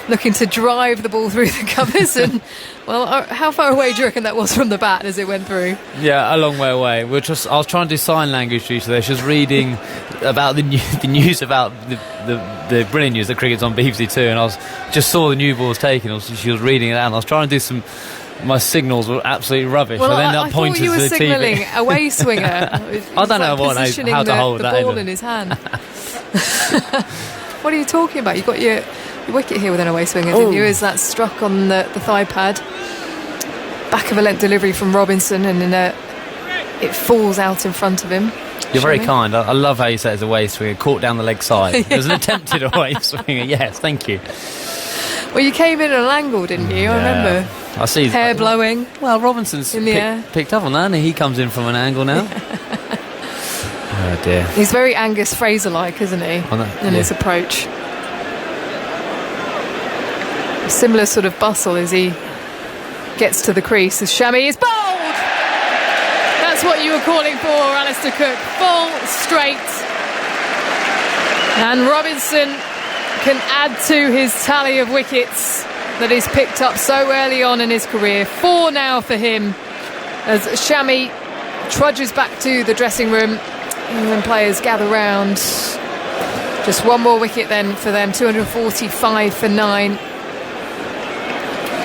looking to drive the ball through the covers, and well, how far away do you reckon that was from the bat as it went through? Yeah, a long way away. I was trying to do sign language to each other. She was reading about the news about the brilliant news that cricket's on BBC Two, and I just saw the new ball was taken. She was reading it out, and I was trying to do my signals were absolutely rubbish. Well, I thought you were signalling away swinger. I don't know how to hold the that ball in his hand. What are you talking about? You got your wicket here with an away swinger, didn't you? As that struck on the thigh pad. Back of a length delivery from Robinson, and it falls out in front of him. You're very kind. I love how you say it's a away swinger, caught down the leg side. Yeah. It was an attempted away swinger. Yes, thank you. Well, you came in at an angle, didn't you? I remember. I see. Hair blowing. Well, Robinson's picked up on that, and he comes in from an angle now. Oh dear. He's very Angus Fraser-like, isn't he? In his approach. A similar sort of bustle as he gets to the crease as Shami is bowled. That's what you were calling for, Alistair Cook. Full straight. And Robinson can add to his tally of wickets that he's picked up so early on in his career. 4 now for him as Shami trudges back to the dressing room. England players gather round. Just 1 more wicket then for them. 245 for 9.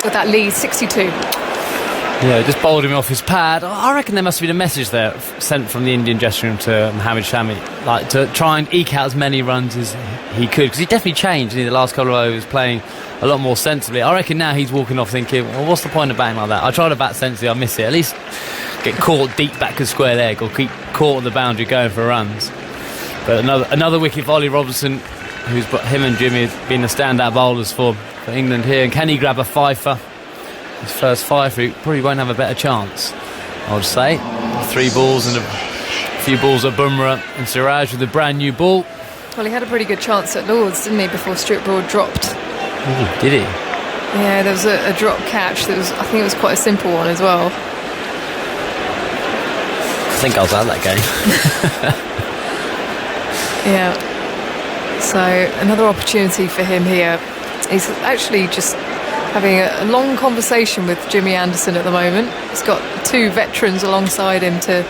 With that lead, 62. Yeah, just bowled him off his pad. I reckon there must have been a message there sent from the Indian dressing room to Mohammad Shami, like to try and eke out as many runs as he could, because he definitely changed in the last couple of overs, playing a lot more sensibly. I reckon now he's walking off thinking, well, what's the point of batting like that? I try to bat sensibly, I miss it. At least get caught deep back of square leg, or keep caught on the boundary going for runs. But another wicket for Ollie Robinson, who's him and Jimmy have been the standout bowlers for England here. And can he grab a fifer? His first fifer, he probably won't have a better chance, I would say. 3 balls and a few balls at Bumrah, and Siraj with a brand new ball. Well, he had a pretty good chance at Lords, didn't he, before Stuart Broad dropped? Ooh, did he? Yeah, there was a drop catch that was, I think it was quite a simple one as well. I think I was at that game. Yeah. So another opportunity for him here. He's actually just having a long conversation with Jimmy Anderson at the moment. He's got 2 veterans alongside him to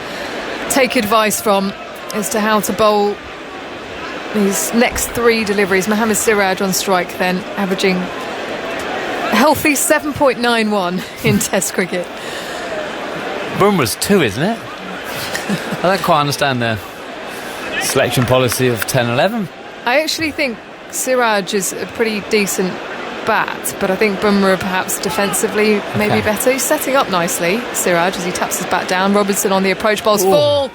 take advice from as to how to bowl these next 3 deliveries. Mohammad Siraj on strike then, averaging a healthy 7.91 in Test cricket. Bumrah's 2, isn't it? I don't quite understand their selection policy of 10-11. I actually think Siraj is a pretty decent bat, but I think Bumrah perhaps defensively maybe better. He's setting up nicely, Siraj, as he taps his bat down. Robinson on the approach, bowls full.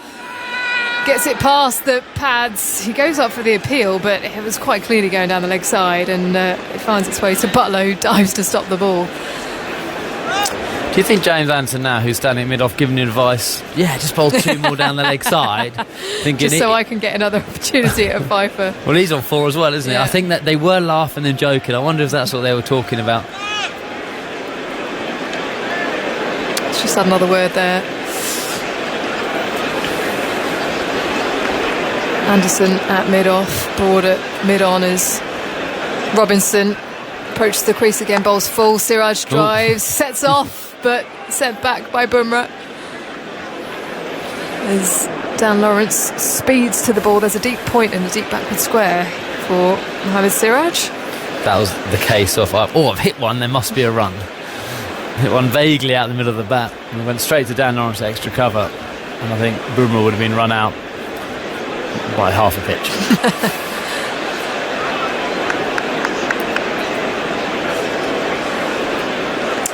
gets it past the pads. He goes up for the appeal, but it was quite clearly going down the leg side, and it finds its way to Butler, who dives to stop the ball. Do you think James Anderson now, who's standing mid-off, giving you advice, just bowl 2 more down the leg side, thinking just so I can get another opportunity at a Pfeiffer. Well, he's on 4 as well, isn't he? I think that they were laughing and joking. I wonder if that's what they were talking about. It's just another word there. Anderson at mid-off, Broad at mid-on as Robinson approaches the crease again, bowls full. Siraj drives, sets off, but sent back by Bumrah. As Dan Lawrence speeds to the ball, there's a deep point and a deep backward square for Mohammad Siraj. That was the case of, I've hit one, there must be a run. Hit one vaguely out the middle of the bat, and it went straight to Dan Lawrence, extra cover, and I think Bumrah would have been run out by half a pitch.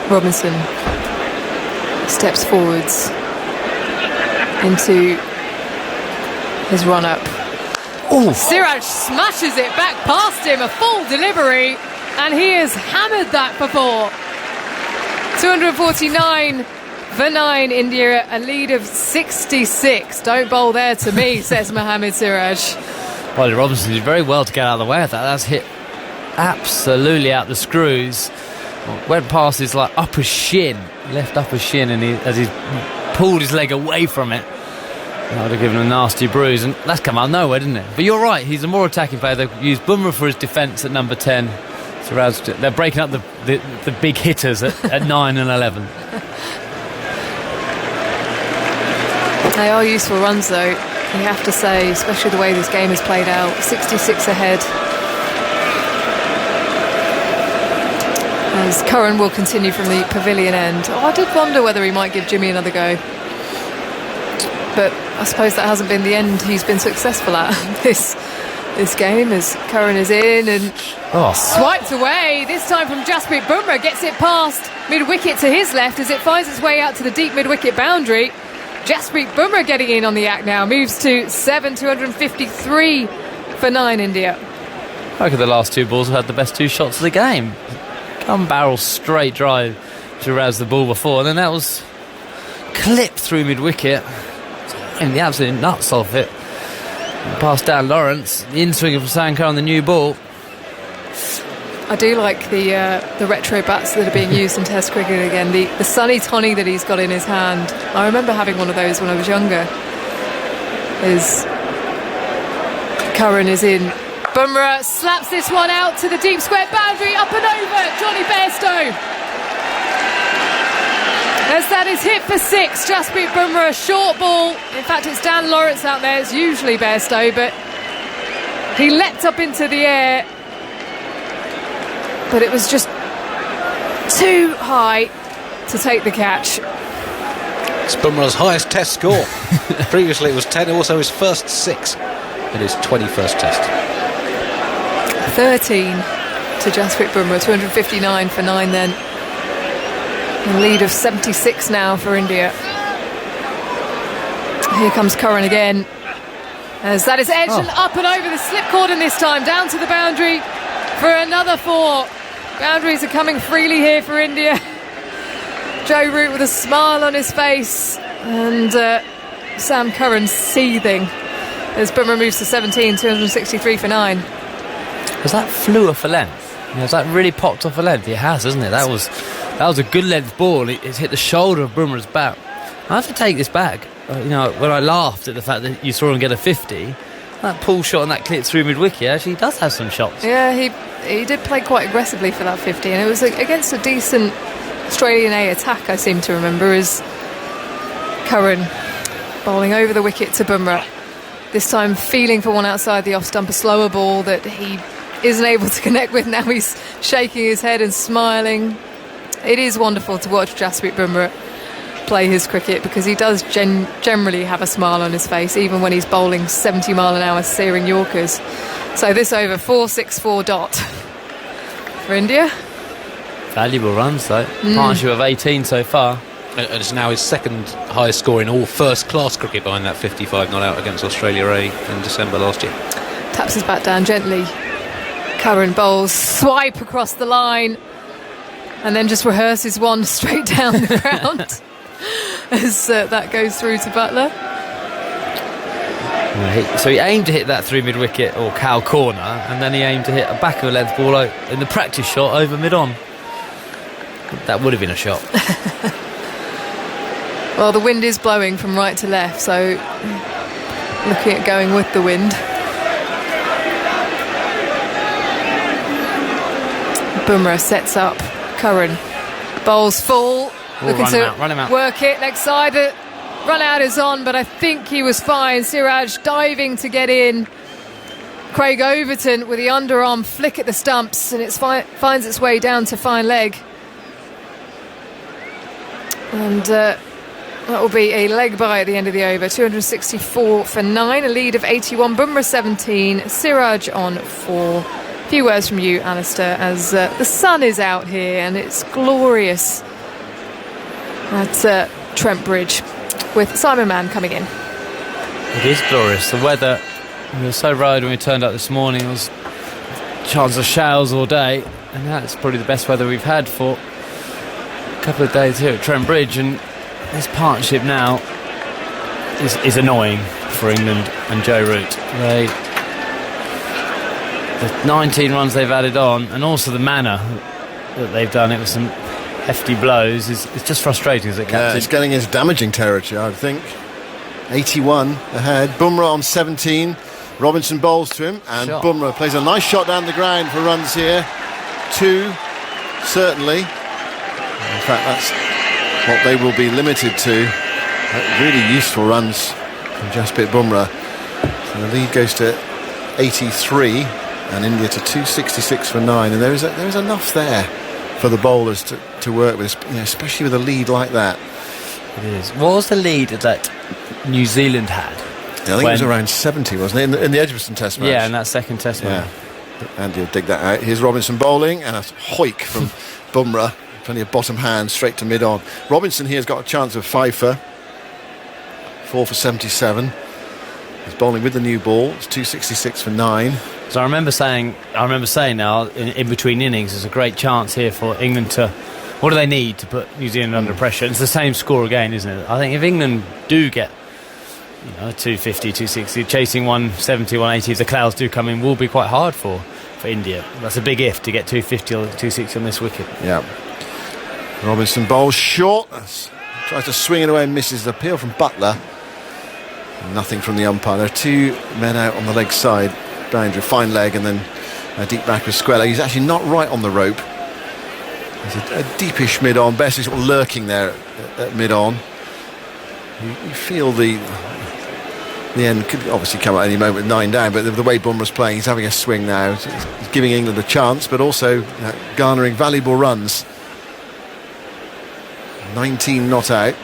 Robinson steps forwards into his run-up. Siraj smashes it back past him, a full delivery, and he has hammered that for 4. 249 for 9, India, a lead of 66. Don't bowl there to me, says Mohammad Siraj. Well, Robinson did very well to get out of the way of that. That's hit absolutely out the screws. Went past his upper shin, left upper shin, and as he pulled his leg away from it, that would have given him a nasty bruise, and that's come out of nowhere, didn't it? But you're right, he's a more attacking player. They've used Bumrah for his defence at number 10. They're breaking up the big hitters at 9 and 11. They are useful runs, though, you have to say, especially the way this game has played out. 66 ahead. As Curran will continue from the pavilion end. I did wonder whether he might give Jimmy another go, but I suppose that hasn't been the end he's been successful at this game, as Curran is in and swiped away, this time from Jasprit Bumrah. Gets it past mid-wicket to his left as it finds its way out to the deep mid-wicket boundary. Jasprit Bumrah getting in on the act now, moves to 7, 253 for 9, India. Look at the last 2 balls who had the best 2 shots of the game. Come barrel straight drive to rouse the ball before, and then that was clipped through mid-wicket, and the absolute nuts off it. Past Dan Lawrence, the in-swinger from Sankar on the new ball. I do like the retro bats that are being used in Test cricket again. The Sunny Tony that he's got in his hand. I remember having one of those when I was younger. As Curran is in. Bumrah slaps this one out to the deep square boundary, up and over, Johnny Bairstow. As that is hit for 6, Jasprit Bumrah, a short ball. In fact, it's Dan Lawrence out there, it's usually Bairstow, but he leapt up into the air, but it was just too high to take the catch. It's Bumrah's highest Test score. Previously it was 10, also his first 6 in his 21st Test. 13 to Jasprit Bumrah, 259 for 9 then. A lead of 76 now for India. Here comes Curran again, as that is edged and up and over the slip cordon this time, down to the boundary for another 4. Boundaries are coming freely here for India. Joe Root with a smile on his face, and Sam Curran seething as Bumrah moves to 17, 263 for 9. Has that flew off a length? Has that really popped off a length? It has, hasn't it? That was a good length ball. It's hit the shoulder of Bumrah's bat. I have to take this back. When I laughed at the fact that you saw him get a 50, that pull shot and that clip through mid-wicket actually does have some shots. Yeah, he did play quite aggressively for that 50, and it was against a decent Australian A attack, I seem to remember, as Curran bowling over the wicket to Bumrah. This time feeling for one outside the off stump, a slower ball that he isn't able to connect with. Now he's shaking his head and smiling. It is wonderful to watch Jasprit Bumrah play his cricket, because he does generally have a smile on his face, even when he's bowling 70 mile an hour searing Yorkers. So this over 464 dot for India. Valuable runs though. Partnership of 18 so far. And it's now his second highest score in all first-class cricket behind that 55 not out against Australia A in December last year. Taps his bat down gently. Curran bowls, swipe across the line, and then just rehearses one straight down the ground as that goes through to Buttler. So he aimed to hit that through mid-wicket or cow corner, and then he aimed to hit a back of a length ball in the practice shot over mid-on. That would have been a shot. Well, the wind is blowing from right to left, so looking at going with the wind. Bumrah sets up. Curran bowls full, looking to run him out. work it. Leg side, run out is on, but I think he was fine. Siraj diving to get in. Craig Overton with the underarm flick at the stumps, and it finds its way down to fine leg. And that will be a leg bye at the end of the over. 264 for 9, a lead of 81. Bumrah 17, Siraj on 4. A few words from you, Alistair, as the sun is out here and it's glorious at Trent Bridge with Simon Mann coming in. It is glorious. The weather, we were so worried when we turned up this morning. It was chance of showers all day, and that's probably the best weather we've had for a couple of days here at Trent Bridge. And this partnership now is annoying for England and Joe Root. The 19 runs they've added on, and also the manner that they've done it with some hefty blows, is just frustrating as a captain. Yeah, it's getting into damaging territory, I think. 81 ahead. Bumrah on 17. Robinson bowls to him, and Bumrah plays a nice shot down the ground for runs here. 2, certainly. In fact, that's what they will be limited to. Really useful runs from Jasprit Bumrah. So the lead goes to 83, and India to 266 for 9. And there is enough there for the bowlers to work with, especially with a lead like that. It is. What was the lead that New Zealand had? I think it was around 70, wasn't it, in the Edgbaston Test match? Yeah, in that second Test match. Andy will dig that out. Here's Robinson bowling, and a hoik from Bumrah. Plenty of bottom hand straight to mid-on. Robinson here has got a chance of 5 for 4 for 77. He's bowling with the new ball. It's 266 for 9. So I remember saying now in between innings, there's a great chance here for England to. What do they need to put New Zealand under pressure? It's the same score again, isn't it? I think if England do get 250, 260, chasing 170, 180, if the clouds do come in, will be quite hard for India. That's a big if to get 250 or 260 on this wicket. Yeah. Robinson bowls short, tries to swing it away and misses. The appeal from Buttler. Nothing from the umpire. There are 2 men out on the leg side. Boundary, fine leg, and then a deep back with square leg. He's actually not right on the rope. He's a deepish mid-on. Best is sort of lurking there at mid-on. You feel the end could obviously come at any moment with 9 down, but the way Bumrah's playing, he's having a swing now. He's giving England a chance, but also garnering valuable runs. 19 not out.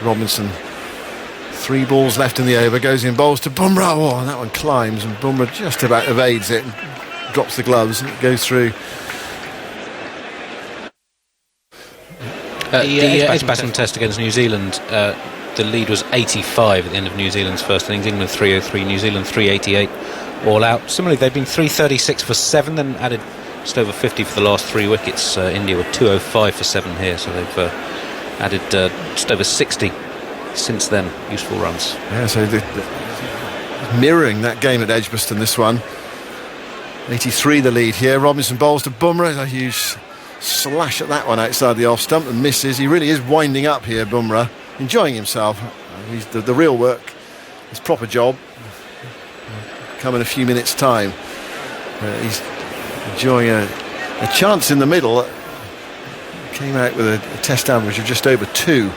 Robinson, 3 balls left in the over, goes in, bowls to Bumrah. Oh, and that one climbs, and Bumrah just about evades it and drops the gloves, and it goes through. The Edgbaston Test against New Zealand, the lead was 85 at the end of New Zealand's first innings. England 303, New Zealand 388, all out. Similarly, they've been 336 for 7, then added just over 50 for the last 3 wickets. India were 205 for 7 here, so they've added just over 60 since then. Useful runs. Yeah, so mirroring that game at Edgbaston, this one. 83 the lead here. Robinson bowls to Bumrah. A huge slash at that one outside the off stump and misses. He really is winding up here, Bumrah, enjoying himself. He's the real work, his proper job, come in a few minutes' time. He's enjoying a chance in the middle. Came out with a test average of just over 2.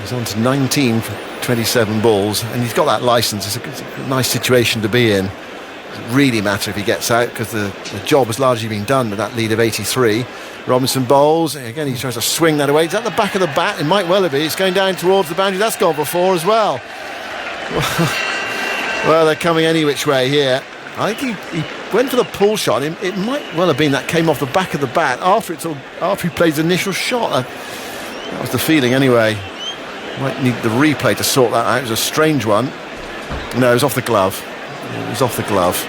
He's on to 19 for 27 balls, and he's got that licence. It's a nice situation to be in. It doesn't really matter if he gets out, because the job has largely been done with that lead of 83. Robinson bowls. Again, he tries to swing that away. It's at the back of the bat. It might well be. It's going down towards the boundary. That's gone for 4 as well. Well, they're coming any which way here. I think he went for the pull shot. It might well have been that came off the back of the bat after he played his initial shot. That was the feeling anyway. Might need the replay to sort that out. It was a strange one. No, it was off the glove. It was off the glove.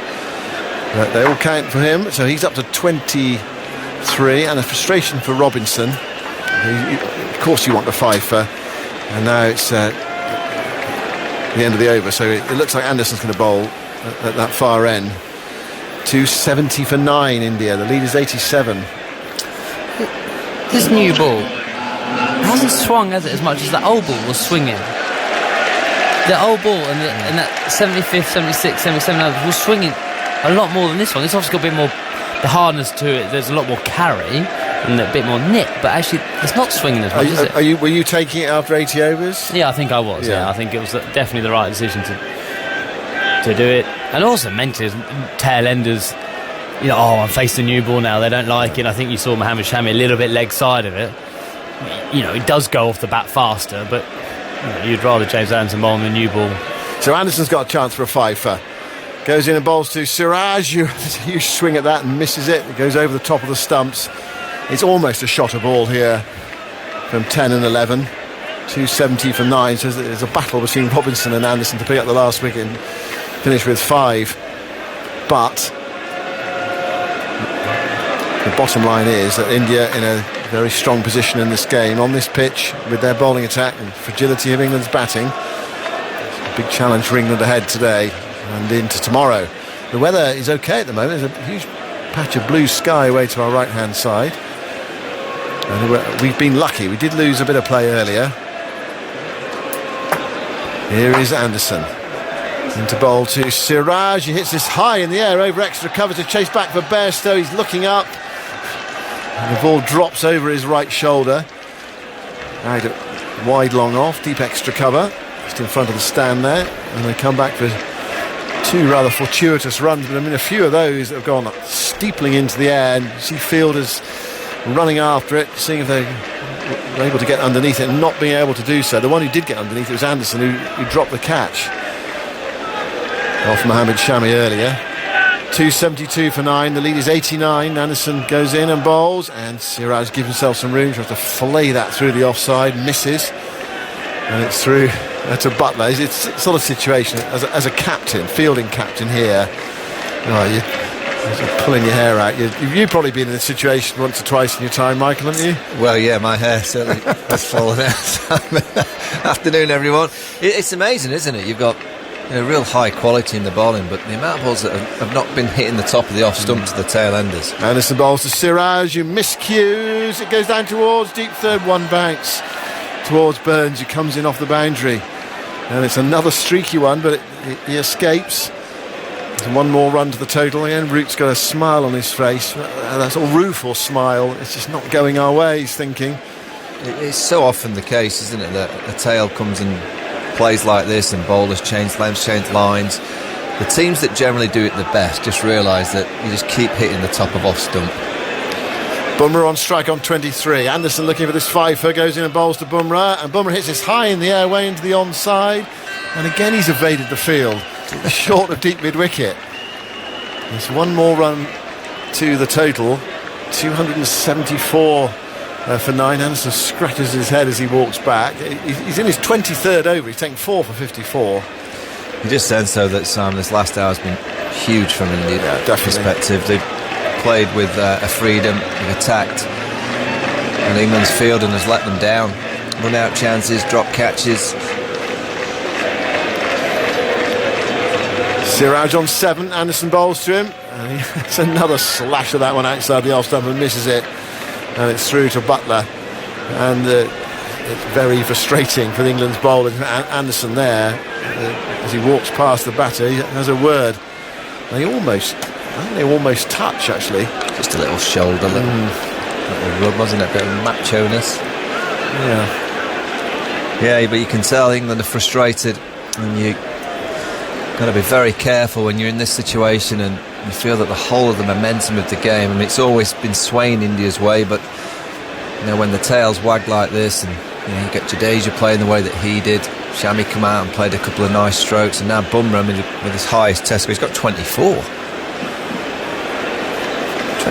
But they all count for him, so he's up to 23, and a frustration for Robinson. Of course you want the fifer, and now it's the end of the over, so it looks like Anderson's going to bowl at that far end. 270 for 9 India, the lead is 87. This new ball hasn't swung, has it, as much as the old ball was swinging. The old ball and that 75th, 76th, 77th was swinging a lot more than this one. It's obviously got a bit more the hardness to it. There's a lot more carry and a bit more nip, but actually it's not swinging as much, is it? Were you taking it after 80 overs? Yeah, I think I was. Yeah, I think it was definitely the right decision to do it. And also mentally, tail enders, I'm facing the new ball now, they don't like it. I think you saw Mohammad Shami a little bit leg side of it. It does go off the bat faster, but you'd rather James Anderson bowl on the new ball. So Anderson's got a chance for a fifer. Goes in and bowls to Siraj. You swing at that and misses it. It goes over the top of the stumps. It's almost a shot of ball here from 10 and 11. 270 from 9. So there's a battle between Robinson and Anderson to pick up the last wicket and finish with 5. But the bottom line is that India in a very strong position in this game on this pitch with their bowling attack and fragility of England's batting. It's a big challenge for England ahead today and into tomorrow. The weather is okay at the moment. There's a huge patch of blue sky away to our right hand side, and we've been lucky. We did lose a bit of play earlier. Here is Anderson into bowl to Siraj. He hits this high in the air over extra cover to chase back for Bairstow. He's looking up and the ball drops over his right shoulder. Out wide long off, deep extra cover, just in front of the stand there, and they come back for 2 rather fortuitous runs, but a few of those that have gone steepling into the air, and you see fielders running after it, seeing if they were able to get underneath it and not being able to do so. The one who did get underneath it was Anderson, who dropped the catch off Mohammad Shami earlier. 272 for 9, the lead is 89. Anderson goes in and bowls, and Siraj gives himself some room, tries to fillet that through the offside, misses, and it's through to Butler. It's sort of situation as a captain, fielding captain here. You're pulling your hair out. You've probably been in this situation once or twice in your time, Michael, haven't you? Well, yeah, my hair certainly has fallen out. Afternoon, everyone. It's amazing, isn't it? You've got real high quality in the bowling, but the amount of balls that have not been hitting the top of the off stump to the tail enders. Anderson bowls to Siraj, who miscues. It goes down towards deep third, one bounce towards Burns, who comes in off the boundary. And it's another streaky one, but he escapes. There's one more run to the total again. Root's got a smile on his face. That's a rueful smile. It's just not going our way, he's thinking. It's so often the case, isn't it, that a tail comes and plays like this and bowlers change lengths, change lines. The teams that generally do it the best just realise that you just keep hitting the top of off stump. Bumrah on strike on 23. Anderson looking for this fifer, goes in and bowls to Bumrah, and Bumrah hits this high in the air, way into the onside, and again he's evaded the field, short of deep mid-wicket. There's one more run to the total, 274 for 9. Anderson scratches his head as he walks back. He's in his 23rd over, he's taken 4 for 54. You just sense, though, that Sam, this last hour has been huge from an Indian perspective. They've played with a freedom, they've attacked, and England's fielding has let them down. Run out chances, drop catches. Siraj on 7, Anderson bowls to him, and it's another slash of that one outside the off stump and misses it, and it's through to Butler, and it's very frustrating for England's bowler. Anderson there, as he walks past the batter, he has a word. They almost touch, actually. Just a little shoulder, little rub, wasn't it? A bit of macho-ness. Yeah, but you can tell England are frustrated, and you got to be very careful when you're in this situation and you feel that the whole of the momentum of the game, I mean, it's always been swaying India's way, but when the tails wag like this, and you get Jadeja playing the way that he did, Shami come out and played a couple of nice strokes, and now Bumrah with his highest test score, he's got 24.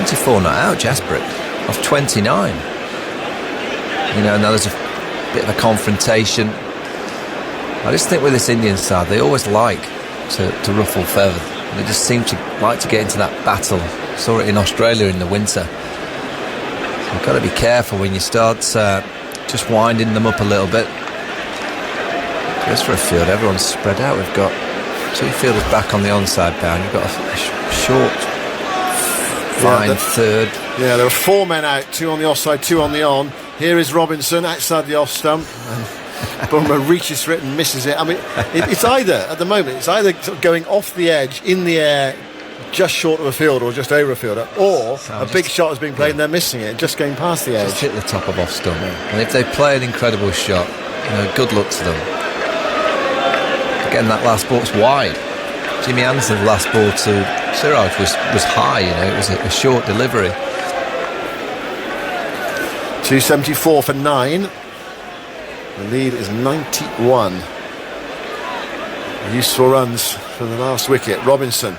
24 not out, Jasper, off 29. You know, now there's a bit of a confrontation. I just think with this Indian side, they always like to ruffle feathers. They just seem to like to get into that battle. Saw it in Australia in the winter. So you've got to be careful when you start just winding them up a little bit. Goes for a field, everyone's spread out. We've got 2 fielders back on the onside bound. You've got a short, fine third. Yeah, there are 4 men out, 2 on the offside, 2 on the on. Here is Robinson outside the off stump. And Bumrah reaches for it and misses it. I mean, it's either, at the moment, it's either sort of going off the edge, in the air, just short of a fielder or just over a fielder, or a big shot is being played and they're missing it, just going past the edge. Just hit the top of off stump. And if they play an incredible shot, you know, good luck to them. Again, that last ball's wide. Jimmy Anderson's last ball to Siraj was high, you know, it was a short delivery. 274 for 9. The lead is 91. Useful runs for the last wicket. Robinson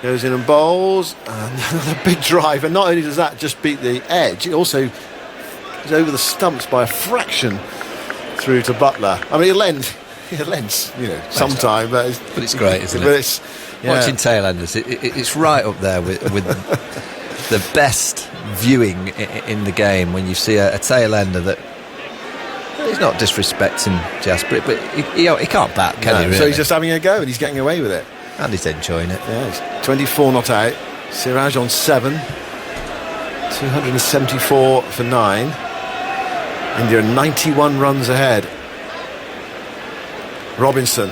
goes in and bowls, and another big drive. And not only does that just beat the edge, it also is over the stumps by a fraction through to Butler. I mean, it lends, you know, sometime, but it's great, isn't it? But it's, yeah. Watching tail-enders, it's right up there with the best viewing in the game when you see a tail-ender that he's not disrespecting Jasper, but he can't bat, can he, really? So he's just having a go and he's getting away with it. And he's enjoying it. Yeah, he's 24 not out. Siraj on 7. 274 for 9. India are 91 runs ahead. Robinson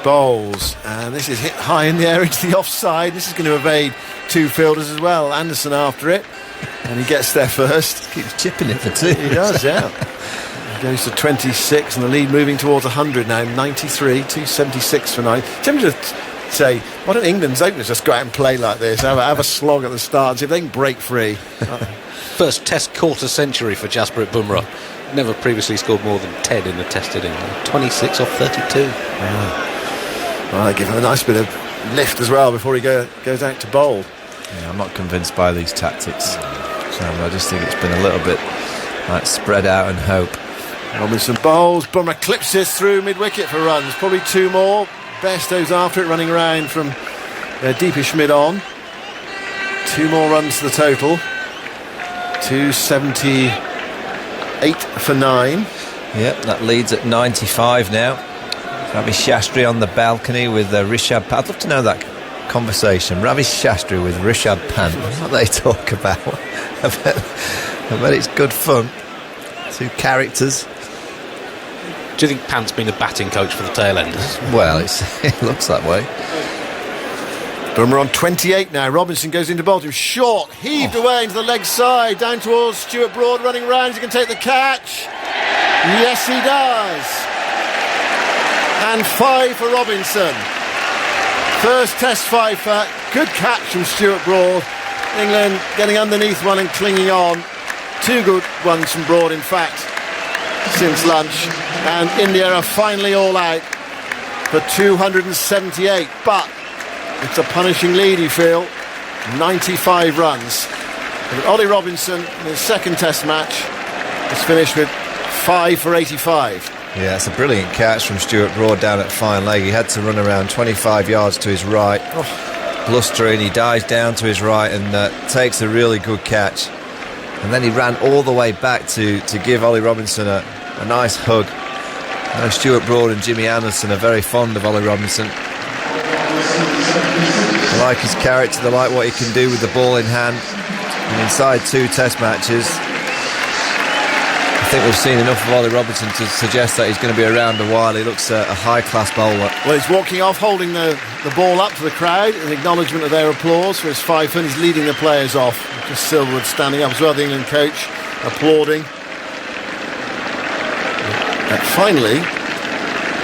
bowls, and this is hit high in the air into the offside. This is going to evade 2 fielders as well. Anderson after it, and he gets there first. Keeps chipping it for 2. He does, yeah. He goes to 26, and the lead moving towards 100 now. 93, 276 for 9. Tempted to say, why don't England's openers just go out and play like this? Have a slog at the start and see if they can break free. First Test quarter century for Jasprit Bumrah. Never previously scored more than 10 in the Test innings. 26 off 32. Yeah. Well, they give him a nice bit of lift as well before he goes out to bowl. Yeah, I'm not convinced by these tactics, Sam. I just think it's been a little bit like spread out and hope. Robinson bowls. Bumrah clips this through mid-wicket for runs. Probably 2 more. Bairstow's after it, running around from deepish mid-on. 2 more runs to the total. 278 for 9. Yep, that leads at 95 now. Ravi Shastri on the balcony with Rishabh Pant. I'd love to know that conversation. Ravi Shastri with Rishabh Pant. What they talk about. I bet it's good fun. 2 characters. Do you think Pant's been a batting coach for the tail-enders? Well, it looks that way. Bumrah on 28 now. Robinson goes into bowling. Short, heaved away into the leg side. Down towards Stuart Broad, running round. He can take the catch. Yes, he does. And 5 for Robinson. First Test 5 for. Good catch from Stuart Broad. England getting underneath one and clinging on. 2 good ones from Broad, in fact, since lunch. And India are finally all out for 278. But it's a punishing lead, you feel. 95 runs. And Ollie Robinson, in his second Test match, has finished with 5 for 85. Yeah, it's a brilliant catch from Stuart Broad down at fine leg. He had to run around 25 yards to his right. Blustering, he dives down to his right and takes a really good catch. And then he ran all the way back to give Ollie Robinson a nice hug. Now Stuart Broad and Jimmy Anderson are very fond of Ollie Robinson. They like his character, they like what he can do with the ball in hand. And inside 2 Test matches, I think we've seen enough of Ollie Robinson to suggest that he's going to be around a while. He looks a high-class bowler. Well, he's walking off, holding the ball up to the crowd in acknowledgement of their applause for his 5 and he's leading the players off. Just Silverwood standing up as well, the England coach, applauding. And finally,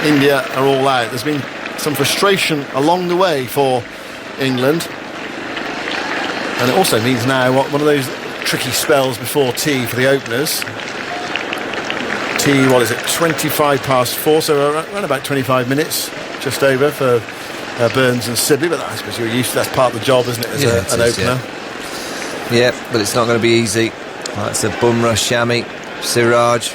India are all out. There's been some frustration along the way for England. And it also means now one of those tricky spells before tea for the openers. Tea, 25 past 4, so around about 25 minutes, just over for Burns and Sibley, but I suppose you're used to that's part of the job, isn't it, as an opener. Yeah, but it's not going to be easy. That's a Bumrah, Shami, Siraj,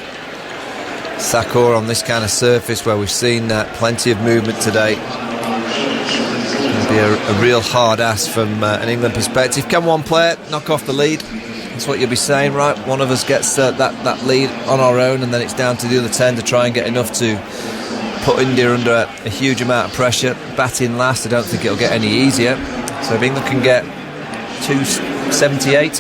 Sakor on this kind of surface where we've seen plenty of movement today. It'll be a real hard ask from an England perspective. Can one player knock off the lead? That's what you'll be saying, right? One of us gets that lead on our own, and then it's down to the other 10 to try and get enough to put India under a huge amount of pressure. Batting last, I don't think it'll get any easier. So if England can get 278,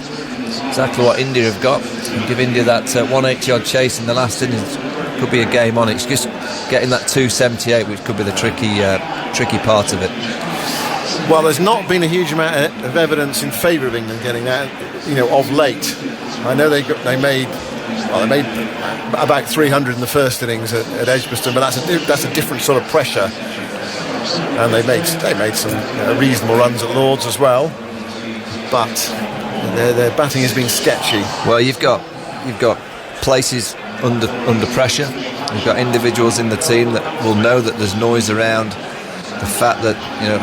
exactly what India have got, and give India that 180-odd chase in the last innings, could be a game on. It's just getting that 278 which could be the tricky part of it. Well, there's not been a huge amount of evidence in favour of England getting that, of late. I know they made about 300 in the first innings at Edgbaston, but that's a different sort of pressure. And they made some reasonable runs at Lords as well, but their batting has been sketchy. Well, you've got places under pressure. You've got individuals in the team that will know that there's noise around the fact that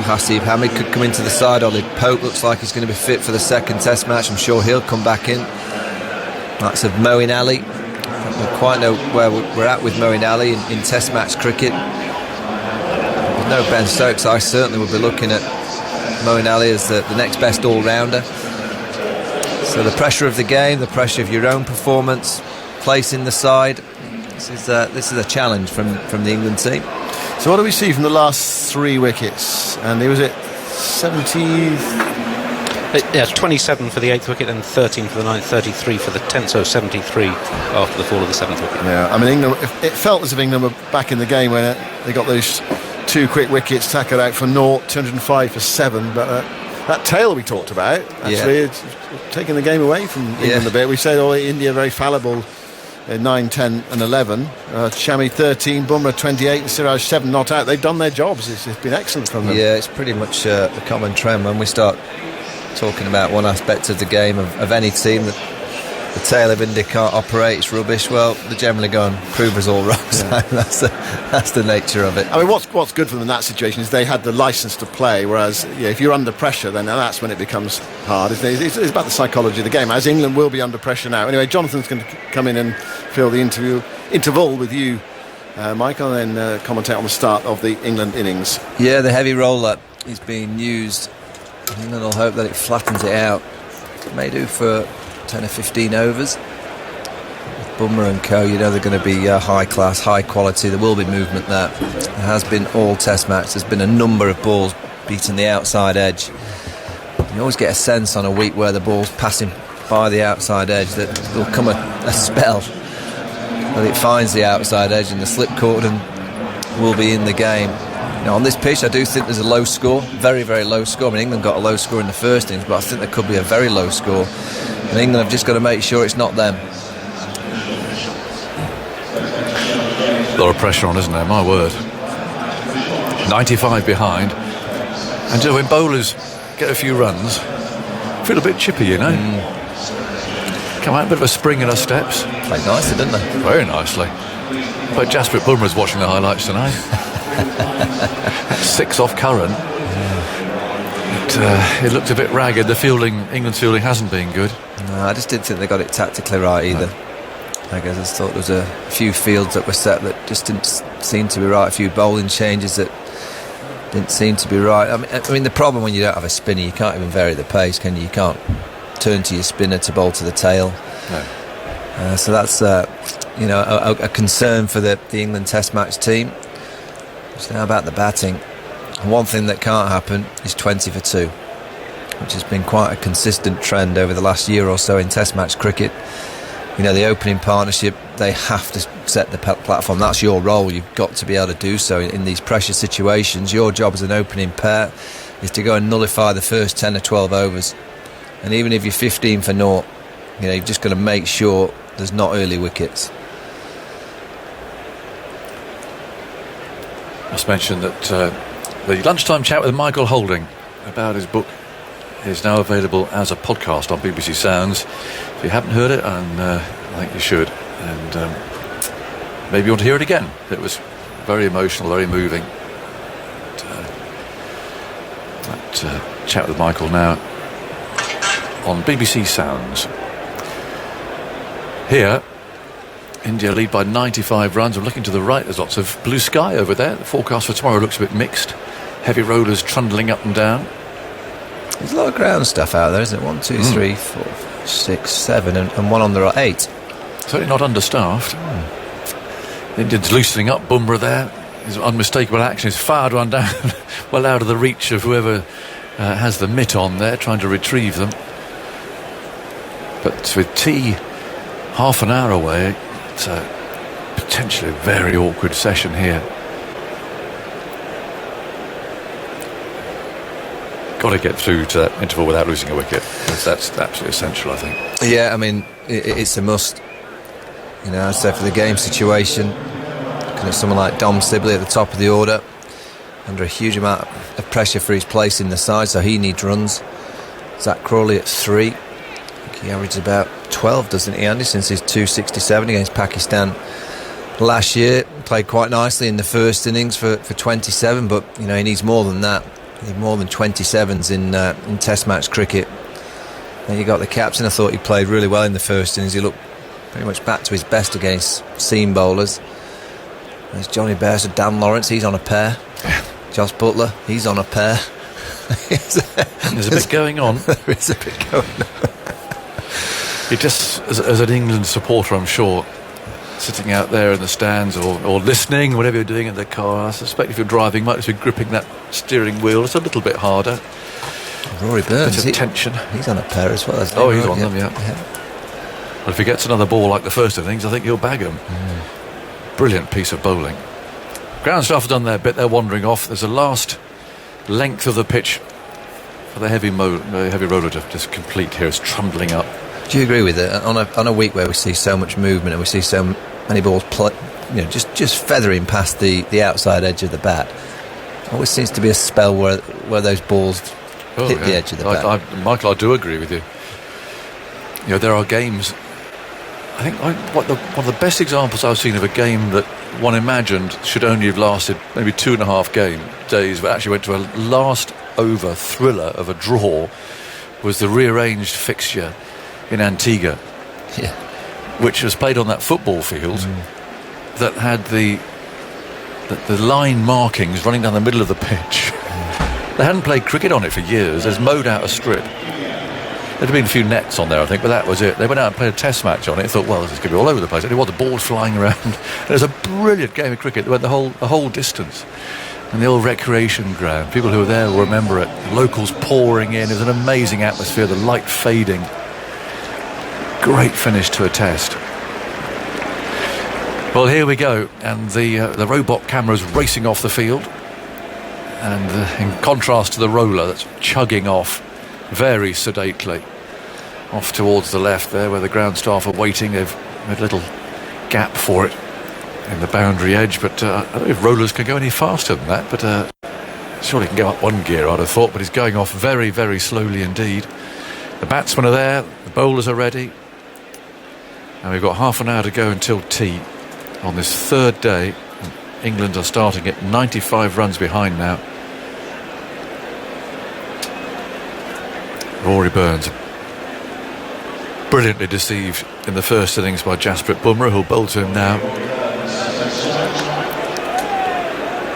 Hasib Hamid could come into the side. Ollie Pope looks like he's going to be fit for the second Test match. I'm sure he'll come back in. That's of Moeen Ali. I don't quite know where we're at with Moeen Ali in Test match cricket. With no Ben Stokes, I certainly would be looking at Moeen Ali as the next best all-rounder. So the pressure of the game, the pressure of your own performance, place in the side, this is a challenge from the England team. So what do we see from the last 3 wickets? And was it 70? Yeah, 27 for the 8th wicket and 13 for the 9th, 33 for the 10th, so 73 after the fall of the 7th wicket. Yeah, I mean, England, it felt as if England were back in the game when they got those 2 quick wickets tackled out for 205 for 7, but that tail we talked about, actually, it's taking the game away from England a bit. We said, India very fallible in 9, 10 and 11. Shami 13, Bumrah 28 and Siraj 7 not out. They've done their jobs. It's been excellent from them. Yeah, it's pretty much a common trend when we start talking about one aspect of the game of any team that the tail of India can't operate, it's rubbish. Well, they generally go and prove us all wrong. So that's the nature of it. I mean, what's good for them in that situation is they had the licence to play, whereas if you're under pressure, then that's when it becomes hard. It's about the psychology of the game, as England will be under pressure now. Anyway, Jonathan's going to come in and fill the interval with you, Michael, and then commentate on the start of the England innings. Yeah, the heavy roller is being used. England will hope that it flattens it out. It may do for 10 or 15 overs. With Bumrah and co, they're going to be high class, high quality. There will be movement there. There has been all Test match. There's been a number of balls beating the outside edge. You always get a sense on a week where the ball's passing by the outside edge that there'll come a spell that it finds the outside edge and the slip cordon will be in the game. On this pitch, I do think there's a low score, very, very low score. I mean, England got a low score in the first innings, but I think there could be a very low score. And England have just got to make sure it's not them. A lot of pressure on, isn't there? My word. 95 behind. And when bowlers get a few runs, feel a bit chippy, Come out, a bit of a spring in our steps. Played nicely, didn't they? Very nicely. But Jasprit Bumrah's watching the highlights tonight. 6 off current. It looked a bit ragged. England's fielding hasn't been good. No, I just didn't think they got it tactically right either. I guess I thought there was a few fields that were set that just didn't seem to be right. A few bowling changes that didn't seem to be right. I mean, the problem when you don't have a spinner, you can't even vary the pace, can you? You can't turn to your spinner to bowl to the tail. No. So that's a concern for the England Test match team. So now about the batting. And one thing that can't happen is 20 for 2, which has been quite a consistent trend over the last year or so in Test match cricket. The opening partnership, they have to set the platform. That's your role. You've got to be able to do so in these pressure situations. Your job as an opening pair is to go and nullify the first 10 or 12 overs. And even if you're 15 for 0, you've just got to make sure there's not early wickets. I must mention that the lunchtime chat with Michael Holding about his book is now available as a podcast on BBC Sounds. If you haven't heard it, I think you should. And maybe you want to hear it again. It was very emotional, very moving. That chat with Michael now on BBC Sounds. Here, India lead by 95 runs. I'm looking to the right. There's lots of blue sky over there. The forecast for tomorrow looks a bit mixed. Heavy rollers trundling up and down. There's a lot of ground stuff out there, isn't it? 1, 2, 3, 4, 6, 7, and one on the right, 8. Certainly not understaffed. Indians loosening up. Bumrah there. His unmistakable action is fired one down, well out of the reach of whoever has the mitt on there, trying to retrieve them. But with tea half an hour away, it's potentially a very awkward session here. Got to get through to that interval without losing a wicket. That's absolutely essential, I think. Yeah, I mean, it's a must. You know, I'd say for the game situation, looking at someone like Dom Sibley at the top of the order, under a huge amount of pressure for his place in the side, so he needs runs. Zach Crawley at 3. I think he averages about 12, doesn't he, Andy, since his 267 against Pakistan last year. Played quite nicely in the first innings for 27, but you know, he needs more than that. He needs more than 27s in Test match cricket. Then you got the captain. I thought he played really well in the first innings. He looked pretty much back to his best against seam bowlers. There's Johnny Bairstow, Dan Lawrence, he's on a pair. Josh Butler, he's on a pair. There's a bit going on. There is a bit going on. You just, as an England supporter, I'm sure, sitting out there in the stands or listening, whatever you're doing in the car, I suspect if you're driving, might be gripping that steering wheel. It's a little bit harder. Rory Burns, tension. He's on a pair as well. Oh, he's on them, yeah. But if he gets another ball like the first innings, I think he'll bag him. Brilliant piece of bowling. Ground staff have done their bit. They're wandering off. There's a last length of the pitch for the heavy roller to just complete here. It's trundling up. Do you agree with it? On a week where we see so much movement and we see so many balls just feathering past the outside edge of the bat, always seems to be a spell where those balls hit the edge of the bat. Michael, I do agree with you. You know, there are games. I think one of the best examples I've seen of a game that one imagined should only have lasted maybe 2.5 days, but actually went to a last over thriller of a draw, was the rearranged fixture in Antigua, which was played on that football field that had the line markings running down the middle of the pitch. They hadn't played cricket on it for years. There's mowed out a strip. There'd have been a few nets on there, I think, but that was it. They went out and played a test match on it and thought, well, this is going to be all over the place. They want the ball flying around. It was a brilliant game of cricket that went the whole distance. And the old recreation ground, people who were there will remember it. Locals pouring in. It was an amazing atmosphere, the light fading. Great finish to a test. Well, here we go, and the robot camera's racing off the field, and in contrast to the roller that's chugging off very sedately off towards the left there, where the ground staff are waiting. They've made a little gap for it in the boundary edge, but I don't know if rollers can go any faster than that, but surely can go up one gear, I'd have thought, but he's going off very, very slowly indeed. The batsmen are there, the bowlers are ready, and we've got half an hour to go until tea on this third day. England are starting at 95 runs behind now. Rory Burns brilliantly deceived in the first innings by Jasprit Bumrah, who'll bowl to him now.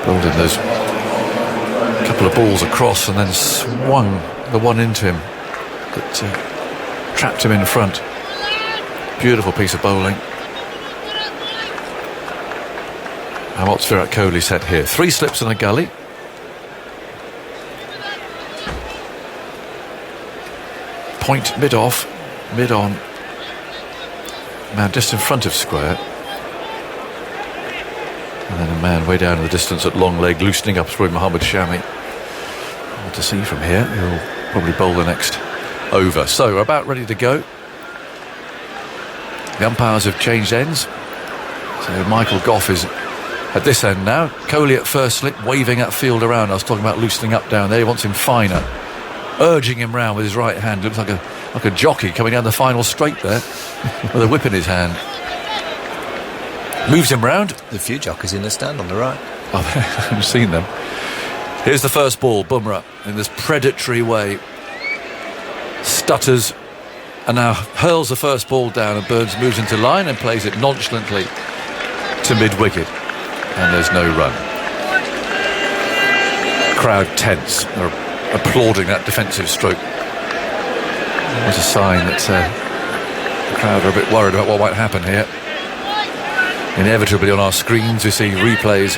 Bowled in those couple of balls across and then swung the one into him that trapped him in front. Beautiful piece of bowling. And what's Virat Kohli said here? 3 slips in a gully. Point mid-off, mid-on. Man just in front of square. And then a man way down in the distance at long leg, loosening up through Mohammad Shami. Hard to see from here. He'll probably bowl the next over. So we're about ready to go. The umpires have changed ends. So Michael Goff is at this end now. Kohli at first slip, waving that field around. I was talking about loosening up down there. He wants him finer, urging him round with his right hand. Looks like a jockey coming down the final straight there with a whip in his hand. Moves him round. There's a few jockeys in the stand on the right. Oh, I haven't seen them. Here's the first ball. Bumrah in this predatory way stutters and now hurls the first ball down, and Burns moves into line and plays it nonchalantly to mid-wicket, and there's no run. Crowd tense. They're applauding that defensive stroke. It's a sign that the crowd are a bit worried about what might happen here. Inevitably on our screens we see replays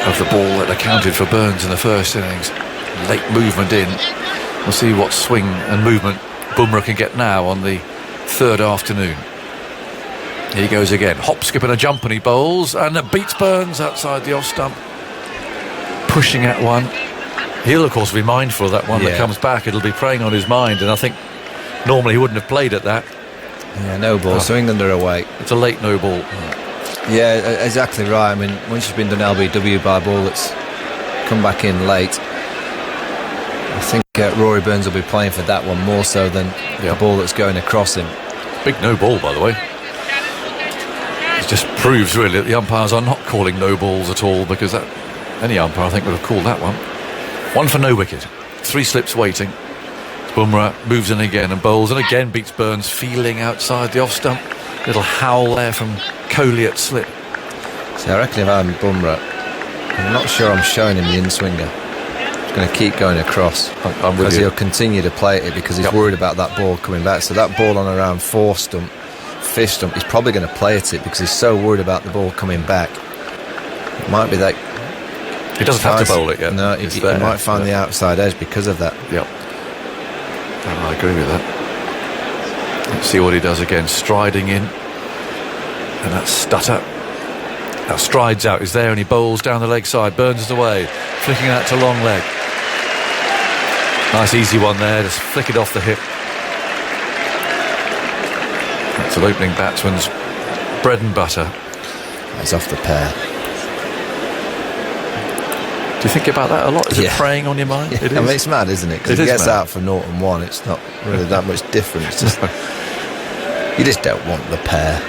of the ball that accounted for Burns in the first innings. Late movement in. We'll see what swing and movement Bumrah can get now on the third afternoon. Here he goes again. Hop, skip and a jump, and he bowls, and it beats Burns outside the off stump. Pushing at one. He'll of course be mindful of that one that comes back. It'll be preying on his mind, and I think normally he wouldn't have played at that. Yeah, no ball. So England are away. It's a late no ball. Yeah, exactly right. I mean, once you've been done LBW by a ball that's come back in late, I think Rory Burns will be playing for that one more so than the ball that's going across him. Big no ball, by the way. It just proves really that the umpires are not calling no balls at all, because that any umpire I think would have called that one. One for no wicket. 3 slips waiting. Bumrah moves in again and bowls, and again beats Burns, feeling outside the off stump. Little howl there from Kohli at slip. See, I reckon if I'm Bumrah, I'm not sure I'm showing him the in-swinger. He's going to keep going across, because he'll continue to play it because he's worried about that ball coming back. So that ball on around 4 stump, 5th stump, he's probably going to play at it because he's so worried about the ball coming back. It might be that he doesn't have to bowl it yet. No, he might find the outside edge because of that. Yep. I agree with that. Let's see what he does again. Striding in, and that stutter. Now strides out, is there, and he bowls down the leg side. Burns is away, flicking out to long leg. Nice easy one there, just flick it off the hip. That's an opening batsman's bread and butter. It's off the pair. Do you think about that a lot? Is it preying on your mind? Yeah. It is. I mean, it's mad, isn't it? Because if he gets out for 0 and 1, it's not really that much different. It's just, you just don't want the pair.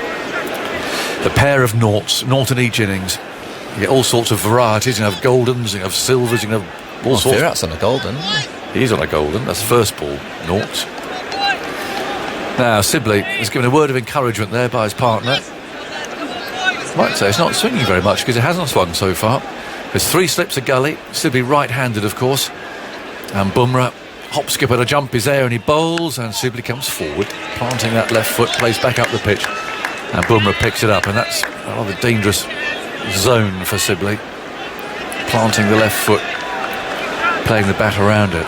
The pair of noughts, naught in each innings. You get all sorts of varieties. You can have goldens, you can have silvers, you can have all sorts. Virat's on a golden. He's on a golden. That's first ball, noughts. Now Sibley has given a word of encouragement there by his partner. Might say it's not swinging very much because it hasn't swung so far. There's 3 slips a gully. Sibley right-handed, of course. And Bumrah, hop, skip and a jump is there, and he bowls, and Sibley comes forward, planting that left foot, plays back up the pitch, and Bumrah picks it up, and that's a rather dangerous zone for Sibley. Planting the left foot, playing the bat around it.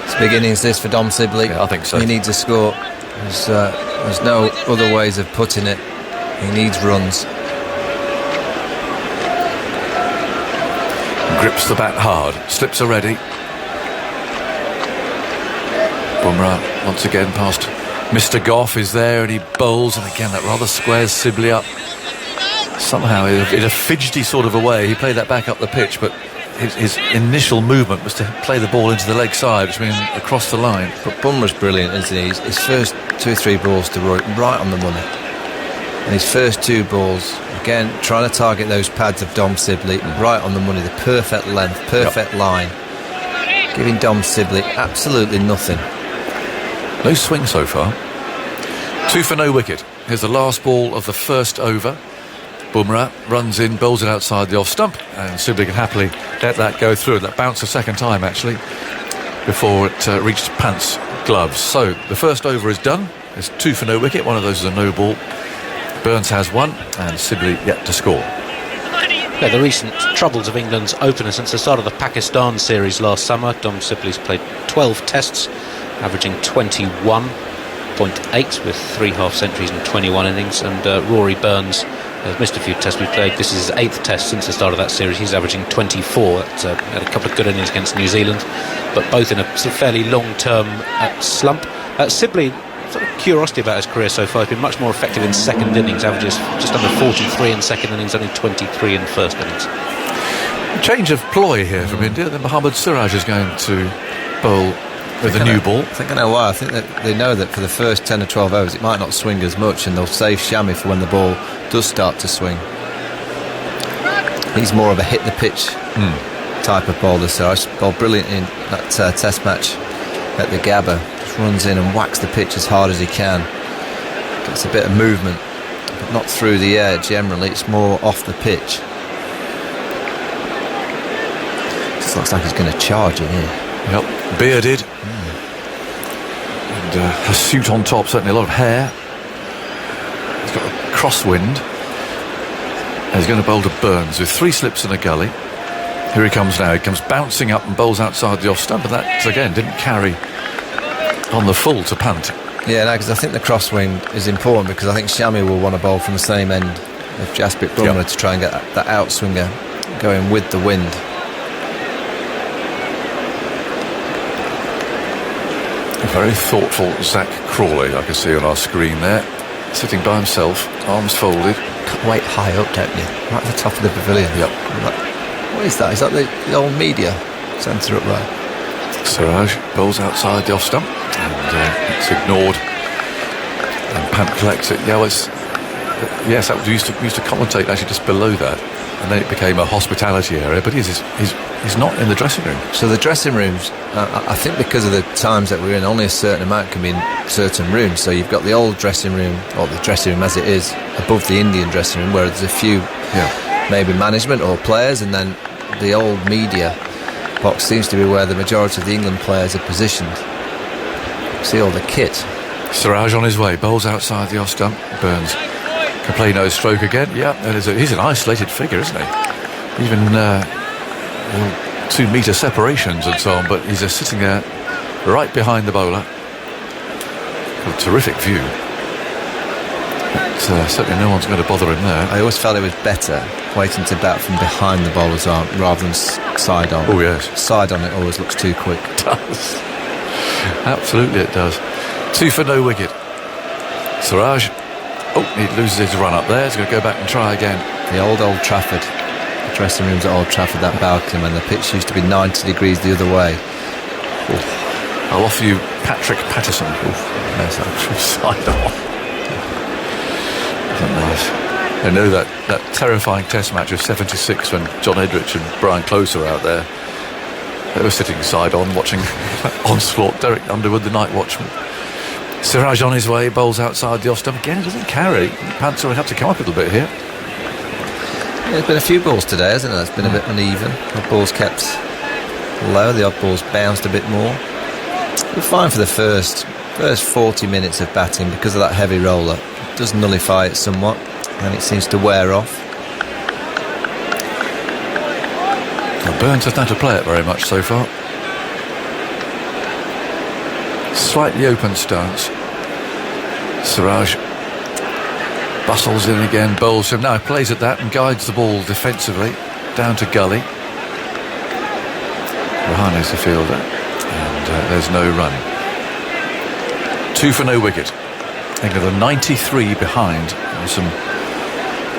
It's big innings this for Dom Sibley. Yeah, I think so. He needs a score. There's no other ways of putting it. He needs runs. Grips the bat hard, slips are ready. Bumrah once again past Mr. Gough is there, and he bowls, and again that rather squares Sibley up. Somehow in a fidgety sort of a way he played that back up the pitch, but his initial movement was to play the ball into the leg side, which means across the line. But Bumrah's brilliant, isn't he? His first 2 or 3 balls to Roy, right on the money, and his first 2 balls again trying to target those pads of Dom Sibley, right on the money, the perfect length, perfect line, giving Dom Sibley absolutely nothing. No swing so far. 2 for no wicket. Here's the last ball of the first over. Bumrah runs in, bowls it outside the off stump, and Sibley can happily let that go through. That bounced a second time actually before it reached Pant's gloves. So the first over is done. There's 2 for no wicket. One of those is a no ball. Burns has 1, and Sibley yet to score. Yeah, the recent troubles of England's opener since the start of the Pakistan series last summer. Dom Sibley's played 12 tests, averaging 21.8 with 3 half-centuries and 21 innings, and Rory Burns has missed a few tests we've played. This is his 8th test since the start of that series. He's averaging 24. Had a couple of good innings against New Zealand, but both in a sort of fairly long-term slump. Sibley, sort of curiosity about his career so far, has been much more effective in second innings, averages just under 43 in second innings, only 23 in first innings. Change of ploy here from India. Then Mohammad Siraj is going to bowl with a new ball. I think I know why. I think that they know that for the first 10 or 12 overs it might not swing as much, and they'll save Shami for when the ball does start to swing. He's more of a hit the pitch type of bowler. So I bowled brilliant in that test match at the Gabba. runs in and whacks the pitch as hard as he can. Gets a bit of movement, but not through the air generally. It's more off the pitch. Just looks like he's going to charge in here. Yep, bearded. And a suit on top, certainly a lot of hair. He's got a crosswind. And he's going to bowl to Burns with 3 slips and a gully. Here he comes now. He comes bouncing up and bowls outside the off stump, but that again didn't carry on the full to Pant. Yeah, no, because I think the crosswind is important, because I think Shami will want to bowl from the same end of Jasprit Bumrah to try and get that outswinger going with the wind. A very thoughtful Zach Crawley, I can see on our screen there, sitting by himself, arms folded. Weight high up, don't you? Right at the top of the pavilion. Yep. What is that? Is that the old media centre up there? Siraj bowls outside the off stump, and it's ignored. And Pant collects it. Yeah, yes, that we used to commentate actually just below that, and then it became a hospitality area. But he's not in the dressing room. So the dressing rooms, I think because of the times that we're in, only a certain amount can be in certain rooms. So you've got the old dressing room, or the dressing room as it is, above the Indian dressing room, where there's a few maybe management or players, and then the old media box seems to be where the majority of the England players are positioned. See all the kit. Siraj on his way, bowls outside the off stump. Burns can play no stroke again. Yeah, he's an isolated figure, isn't he? Even 2 metre separations and so on, but he's just sitting there right behind the bowler. A terrific view. But certainly no one's going to bother him there. I always felt it was better waiting to bat from behind the bowler's arm rather than side on. Oh yes. Side on, it always looks too quick. It does. Absolutely it does. 2 for no wicket. Siraj, he loses his run up there. He's going to go back and try again. The old Trafford, the dressing rooms at Old Trafford, that balcony, when the pitch used to be 90 degrees the other way. I'll offer you Patrick Patterson. There's that side on. Isn't nice? I know that terrifying test match of 76 when John Edrich and Brian Close were out there. They were sitting side on watching onslaught. Derek Underwood, the night watchman. Siraj on his way, bowls outside the off stump. Again, it doesn't carry. Pants would have to come up a little bit here. Yeah, there's been a few balls today, hasn't there? It's been a bit uneven. The ball's kept low, the odd ball's bounced a bit more. We're fine for the first 40 minutes of batting because of that heavy roller. It does nullify it somewhat, and it seems to wear off. Well, Burns hasn't had to play it very much so far. Slightly open stance. Siraj bustles in again, bowls him. Now plays at that and guides the ball defensively down to gully. Rahane's the fielder, and there's no run. 2 for no wicket. England are 93 behind. And some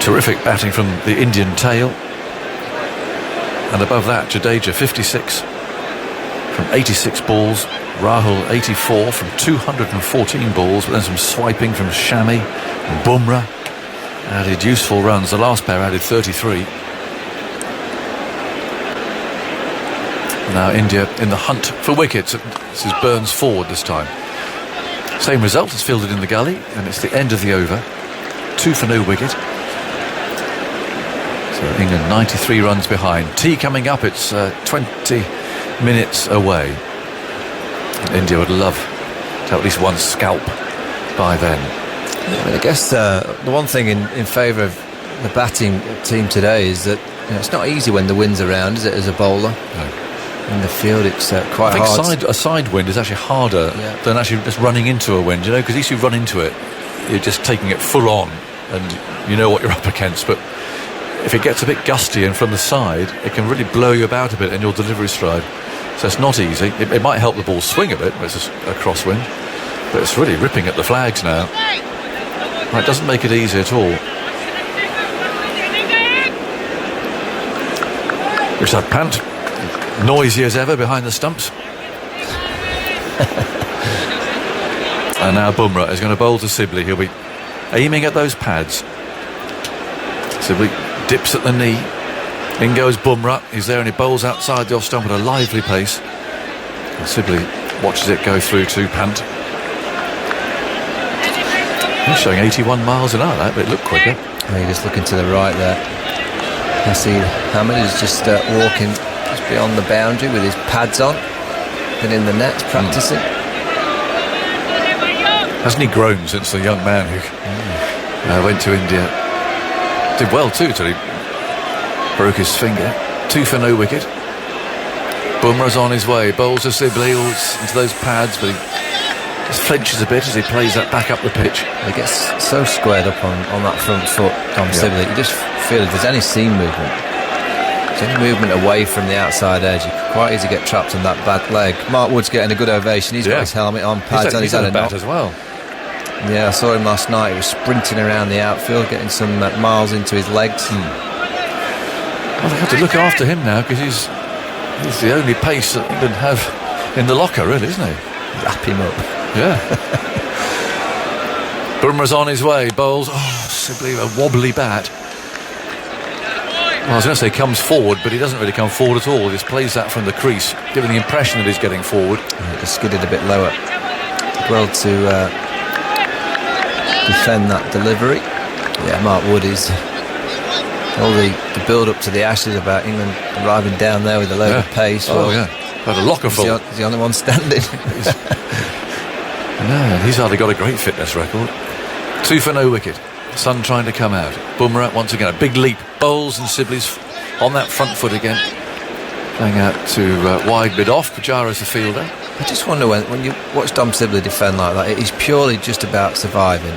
terrific batting from the Indian tail. And above that, Jadeja 56 from 86 balls. Rahul 84 from 214 balls, but then some swiping from Shami and Bumrah added useful runs. The last pair added 33. Now India in the hunt for wickets. This is Burns forward this time. Same result, it's fielded in the gully, and it's the end of the over. 2 for no wicket. So England 93 runs behind. Tea coming up, it's 20 minutes away. India would love to have at least one scalp by then. I guess the one thing in favour of the batting team today is that it's not easy when the wind's around, is it, as a bowler? No. In the field, it's quite hard. I think hard. a side wind is actually harder than actually just running into a wind, because if you run into it, you're just taking it full on, and you know what you're up against. But if it gets a bit gusty and from the side, it can really blow you about a bit in your delivery stride. So it's not easy. It might help the ball swing a bit, but it's a crosswind. But it's really ripping at the flags now. It doesn't make it easy at all. Rishabh Pant, noisy as ever behind the stumps. And now Bumrah is going to bowl to Sibley. He'll be aiming at those pads. Sibley dips at the knee. In goes Bumrah. He's there and he bowls outside the off stump at a lively pace. And Sibley watches it go through to Pant. He's showing 81 miles an hour, but it looked quicker. Oh, you're just looking to the right there. I see Hammond is just walking just beyond the boundary with his pads on, been in the net practicing. Hasn't he grown since the young man who went to India? Did well too till he broke his finger. 2 for no wicket. Bumrah's on his way, bowls to Sibley into those pads, but he just flinches a bit as he plays that back up the pitch. He gets so squared up on that front foot, Dom Sibley. You just feel if there's any seam movement, there's any movement away from the outside edge, you could quite easily get trapped on that bad leg. Mark Wood's getting a good ovation. He's got his helmet on, pads on, he's had a bat as well. Yeah, I saw him last night. He was sprinting around the outfield, getting some miles into his legs. Well, they have to look after him now because he's the only pace that England have in the locker, really, isn't he? Wrap him up. Yeah. Bumrah's on his way, bowls. Oh, simply a wobbly bat. Well, I was going to say comes forward, but he doesn't really come forward at all. He just plays that from the crease, giving the impression that he's getting forward. Yeah, just skidded a bit lower. Well to defend that delivery. Yeah, Mark Wood is all the build up to the Ashes about England arriving down there with a load of pace. Oh, yeah. Had a locker full. He's the only one standing. No, he's hardly got a great fitness record. 2 for no wicket. Sun trying to come out. Bumrah once again, a big leap. Bowles and Sibley's on that front foot again. Playing out to wide mid off. Pujara's the fielder. I just wonder when you watch Dom Sibley defend like that, he's purely just about surviving.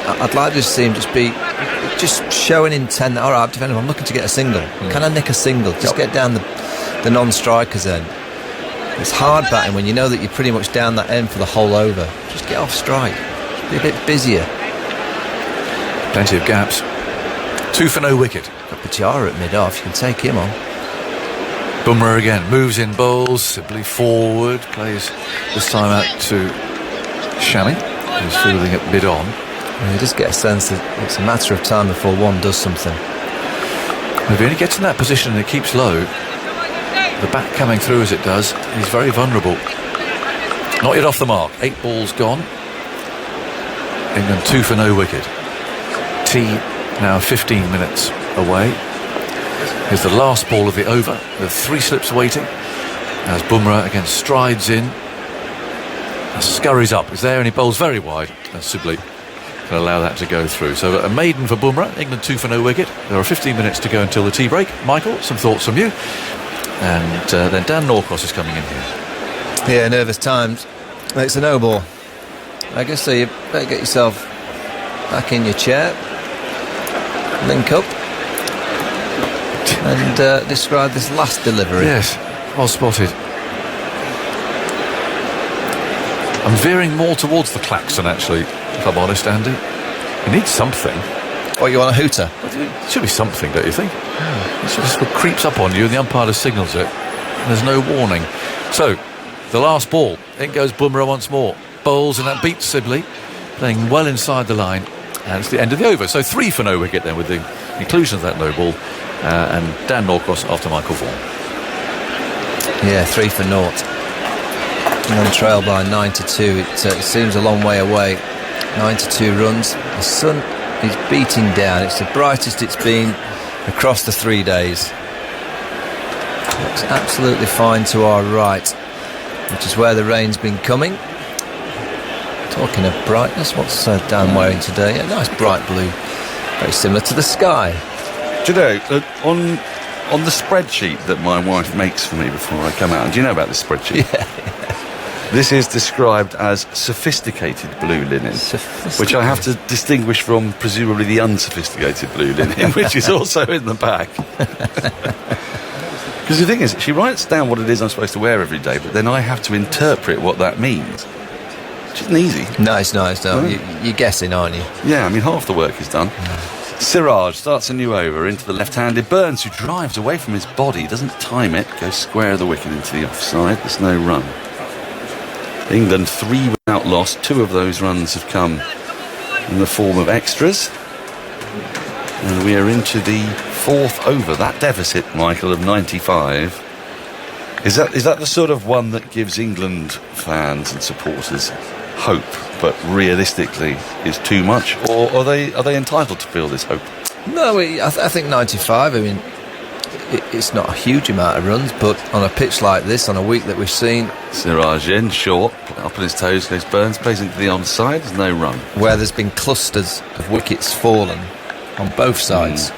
I'd like to see him just showing intent that, all right, I'm defending, I'm looking to get a single. Can I nick a single? Just get down the non-striker's end. It's hard batting when you know that you're pretty much down that end for the whole over. Just get off strike. Be a bit busier. Plenty of gaps. 2 for no wicket. Got Pujara at mid-off, you can take him on. Bumrah again, moves in bowls, Sibley forward, plays this time out to Shami, who's fielding at mid-on. And you just get a sense that it's a matter of time before one does something. If he only gets in that position and it keeps low, the bat coming through as it does, he's very vulnerable. Not yet off the mark. 8 balls gone. England 2 for no wicket. Tea now 15 minutes away. Here's the last ball of the over with 3 slips waiting as Bumrah again strides in and scurries up. He's there and he bowls very wide and Sibley can allow that to go through. So a maiden for Bumrah. England 2 for no wicket. There are 15 minutes to go until the tea break. Michael, some thoughts from you? And then Dan Norcross is coming in here. Yeah, nervous times. It's a no ball. I guess so. You better get yourself back in your chair, link up, and describe this last delivery. Yes, well spotted. I'm veering more towards the klaxon, actually, if I'm honest, Andy. He needs something. What, you want a hooter? It should be something, don't you think? It just creeps up on you and the umpire just signals it. And there's no warning. So, the last ball. In goes Bumrah once more. Bowls and that beats Sibley. Playing well inside the line. And it's the end of the over. So 3 for no wicket then with the inclusion of that no ball. And Dan Norcross after Michael Vaughan. Yeah, 3 for naught. And on trail by 9-2. It seems a long way away. 92 runs. The sun is beating down. It's the brightest it's been across the 3 days. Looks absolutely fine to our right, which is where the rain's been coming. Talking of brightness, what's Dan wearing today? A nice bright blue, very similar to the sky. Do you know, on the spreadsheet that my wife makes for me before I come out, do you know about this spreadsheet? Yeah. This is described as sophisticated blue linen, which I have to distinguish from presumably the unsophisticated blue linen, which is also in the back. Because the thing is, she writes down what it is I'm supposed to wear every day, but then I have to interpret what that means. Which isn't easy. No, it's not. You're guessing, aren't you? Yeah, I mean, half the work is done. Siraj starts a new over into the left-handed. Burns, who drives away from his body, doesn't time it, goes square of the wicket into the offside. There's no run. England 3 without loss. 2 of those runs have come in the form of extras. And we are into the 4th over. That deficit, Michael, of 95 Is that the sort of one that gives England fans and supporters hope, but realistically is too much, or are they entitled to feel this hope? No, I think 95. I mean, it's not a huge amount of runs, but on a pitch like this, on a week that we've seen, Siraj in short, up on his toes, goes Burns, plays into the onside. There's no run. where there's been clusters of wickets fallen on both sides,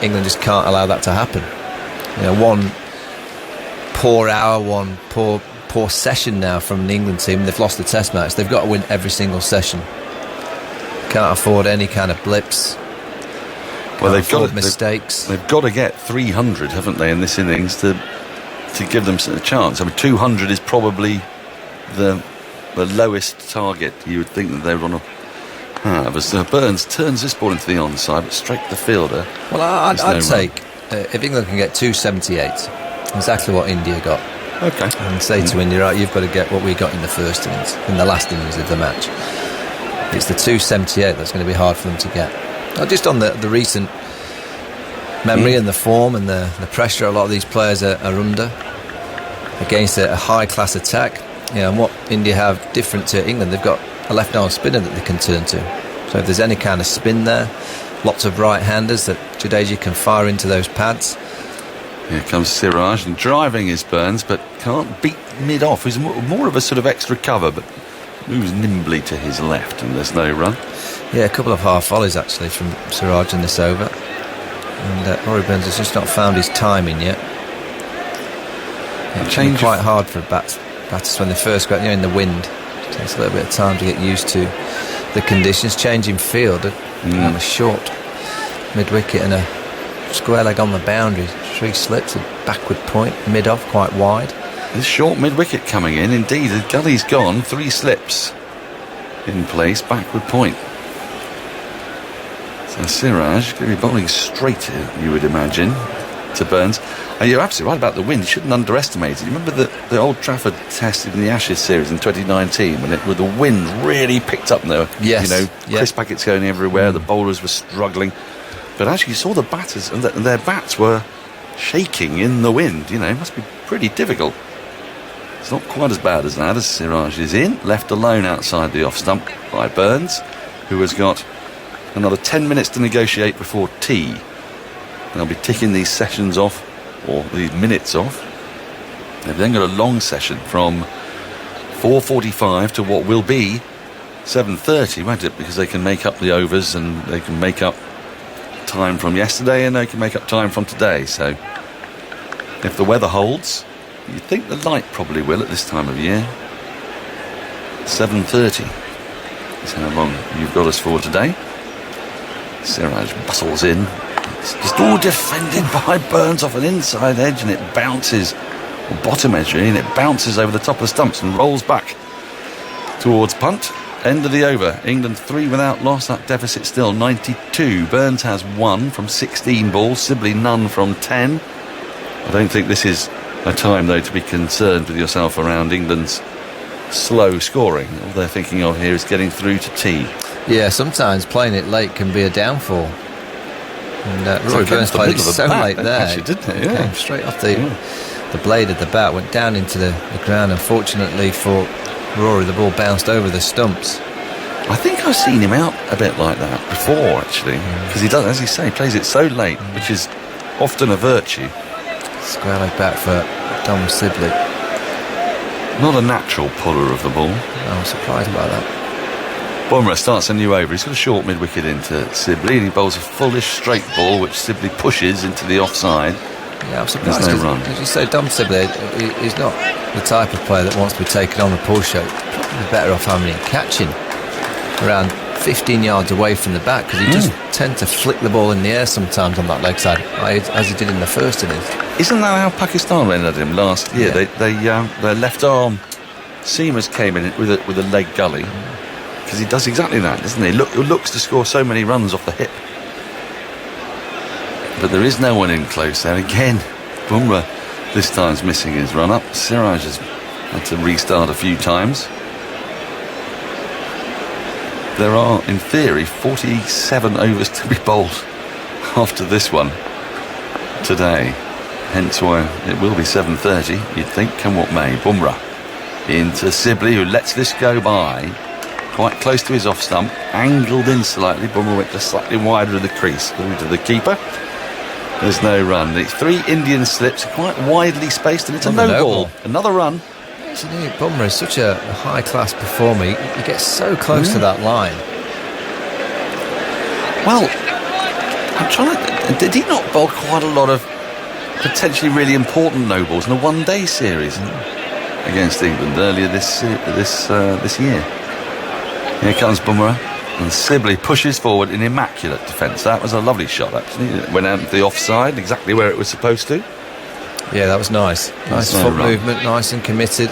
England just can't allow that to happen. One poor hour, one poor session now from the England team. They've lost the Test match. They've got to win every single session. Can't afford any kind of blips. Well, they've got mistakes. They've got to get 300, haven't they, in this innings to give them a chance. I mean, 200 is probably the lowest target you would think that they would want to have. As Burns turns this ball into the onside, but straight to the fielder. Well, I'd take if England can get 278, exactly what India got. Okay. And say to India, right, you've got to get what we got in the first innings, in the last innings of the match. It's the 278 that's going to be hard for them to get. Just on the recent memory and the form and the pressure a lot of these players are under against a high-class attack. And what India have different to England, they've got a left-arm spinner that they can turn to. So if there's any kind of spin there, lots of right-handers that Jadeja can fire into those pads. Here comes Siraj, and driving is Burns, but can't beat mid-off. He's more of a sort of extra cover, but moves nimbly to his left, and there's no run. Yeah, a couple of half volleys actually from Siraj in this over, and Rory Burns has just not found his timing yet. It's been quite hard for batters when they first go out, in the wind. It takes a little bit of time to get used to the conditions. Changing field, a short mid-wicket and a square leg on the boundary. 3 slips, a backward point, mid-off, quite wide. This short mid-wicket coming in, indeed, the gully's gone, 3 slips in place, backward point. So Siraj going to be bowling straight, you would imagine, to Burns. And you're absolutely right about the wind. You shouldn't underestimate it. You remember the Old Trafford test in the Ashes series in 2019 when the wind really picked up there? Yes. Crisp packets going everywhere, the bowlers were struggling. But actually you saw the batters, and their bats were shaking in the wind. It must be pretty difficult. It's not quite as bad as that, as Siraj is in, left alone outside the off stump by Burns, who has got another 10 minutes to negotiate before tea. They'll be ticking these sessions off, or these minutes off. They've then got a long session from 4:45 to what will be 7:30, won't it? Because they can make up the overs, and they can make up time from yesterday, and they can make up time from today. So if the weather holds, you'd think the light probably will at this time of year. 7:30 is how long you've got us for today. Siraj bustles in. It's just all defended by Burns off an inside edge, and it bounces, or bottom edge really, and it bounces over the top of the stumps and rolls back towards punt. End of the over. England 3 without loss. That deficit still 92. Burns has 1 from 16 balls. Sibley none from 10. I don't think this is a time, though, to be concerned with yourself around England's slow scoring. All they're thinking of here is getting through to tea. Yeah, sometimes playing it late can be a downfall. And Rory Burns played it so late there. Actually, didn't it? Yeah. Came straight off the blade of the bat, went down into the ground. Unfortunately for Rory, the ball bounced over the stumps. I think I've seen him out a bit like that before, actually, because he does, as you say, he plays it so late, which is often a virtue. Square leg back for Dom Sibley. Not a natural puller of the ball. I'm surprised by that. Bumrah starts a new over. He's got a short mid-wicket into Sibley, and he bowls a fullish straight ball, which Sibley pushes into the offside. Yeah, I'm surprised. There's no run. As you say, Dom Sibley, he's not the type of player that wants to be taken on the pull show. Probably better off having him catching around 15 yards away from the bat, because he just tend to flick the ball in the air sometimes on that leg side, as he did in the first innings. Isn't that how Pakistan ended him last year? Yeah. Their left arm seamers came in with a leg gully, because he does exactly that, doesn't he? He looks to score so many runs off the hip. But there is no one in close there. Again, Bumrah this time's missing his run-up. Siraj has had to restart a few times. There are, in theory, 47 overs to be bowled after this one today. Hence why it will be 7:30, you'd think, come what may. Bumrah into Sibley, who lets this go by. Quite close to his off stump, angled in slightly. Bumrah went just slightly wider of the crease, through to the keeper. There's no run. The 3 Indian slips are quite widely spaced, and it's a no ball. Another run. Bumrah is such a high-class performer. He gets so close to that line. Well, I'm trying to... Did he not bowl quite a lot of potentially really important no balls in a one-day series against England earlier this year? Here comes Bumrah, and Sibley pushes forward in immaculate defence. That was a lovely shot, actually. It went out to the offside, exactly where it was supposed to. Yeah, that was nice. Nice foot movement, nice and committed.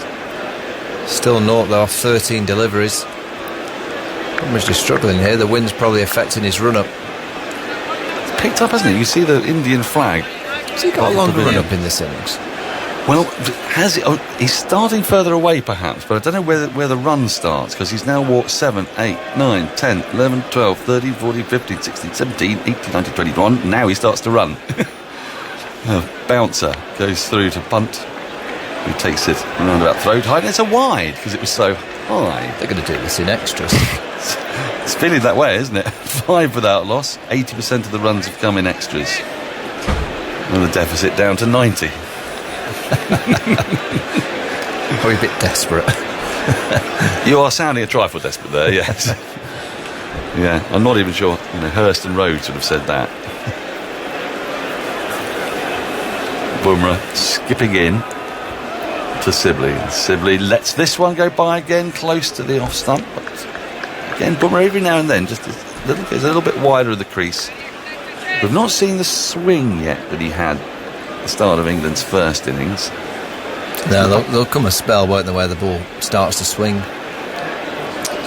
Still naught though, off 13 deliveries. Bumrah's just struggling here. The wind's probably affecting his run-up. It's picked up, hasn't it? You see the Indian flag. Has he got a longer run-up in this innings? Well, has it? Oh, he's starting further away, perhaps, but I don't know where the run starts, because he's now walked 7, 8, 9, 10, 11, 12, 13, 14, 15, 16, 17, 18, 19, 21. Now he starts to run. Bouncer goes through to punt, who takes it around about throat height. It's a wide, because it was so high. They're going to do this in extras. It's feeling that way, isn't it? 5 without loss. 80% of the runs have come in extras. And the deficit down to 90. Probably a bit desperate. You are sounding a trifle desperate there, yes. Yeah, I'm not even sure Hurst and Rhodes would have said that. Bumrah skipping in to Sibley. Sibley lets this one go by again, close to the off stump. But again, Bumrah every now and then just a little bit wider of the crease. We've not seen the swing yet that he had at the start of England's first innings. No, there'll come a spell, won't there, where the ball starts to swing.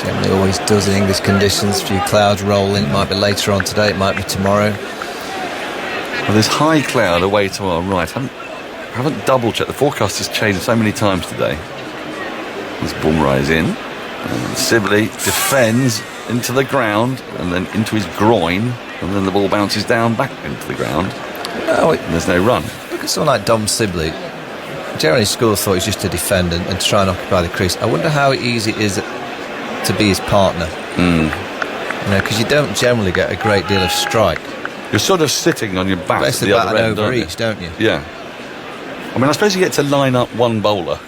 Generally always does in English conditions. A few clouds roll in. It might be later on today, it might be tomorrow. Well, there's high cloud away to our right. I haven't double-checked. The forecast has changed so many times today. As Bumrah is in. And Sibley defends into the ground and then into his groin, and then the ball bounces down back into the ground. And there's no run. Look at someone like Dom Sibley. Generally, school thought he's just to defend and to try and occupy the crease. I wonder how easy it is to be his partner. Because you don't generally get a great deal of strike. You're sort of sitting on your back. Basically about an over each, don't you? Yeah. I mean, I suppose you get to line up one bowler,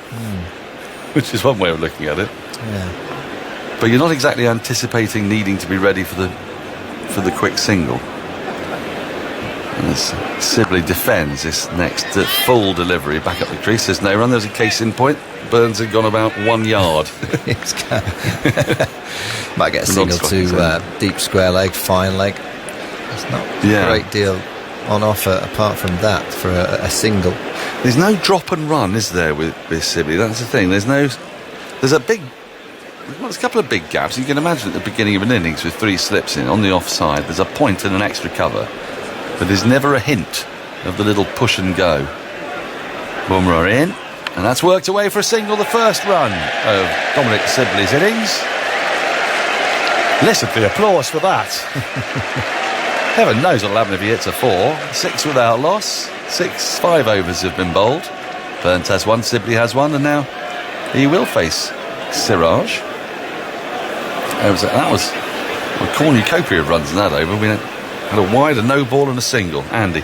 which is one way of looking at it. Yeah. But you're not exactly anticipating needing to be ready for the quick single. And as Sibley defends this next full delivery back up the crease, there's no run. There's a case in point. Burns had gone about 1 yard. Might get a single to deep square leg, fine leg. There's not a great deal on offer apart from that for a single. There's no drop and run, is there, with Sibley? That's the thing. There's a couple of big gaps. You can imagine at the beginning of an innings with 3 slips in on the offside, there's a point and an extra cover, but there's never a hint of the little push and go. Bumrah in, and that's worked away for a single, the first run of Dominic Sibley's innings. Listen to the applause for that. Heaven knows what'll happen if he hits a 4. 6 without loss. 5 overs have been bowled. Burns has 1, Sibley has 1, and now he will face Siraj. That was a cornucopia of runs in that over. We had a wide, a no ball and a single. Andy.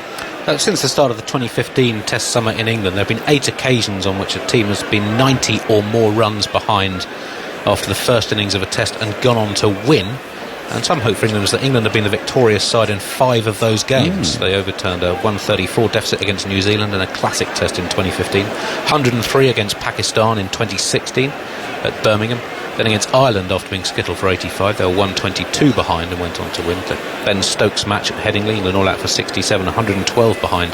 Since the start of the 2015 Test summer in England, there have been 8 occasions on which a team has been 90 or more runs behind after the first innings of a Test and gone on to win. And some hope for England was that England had been the victorious side in 5 of those games. They overturned a 134 deficit against New Zealand in a classic Test in 2015, 103 against Pakistan in 2016 at Birmingham, then against Ireland after being skittled for 85 they were 122 behind and went on to win. The Ben Stokes match at Headingley, England all out for 67, 112 behind,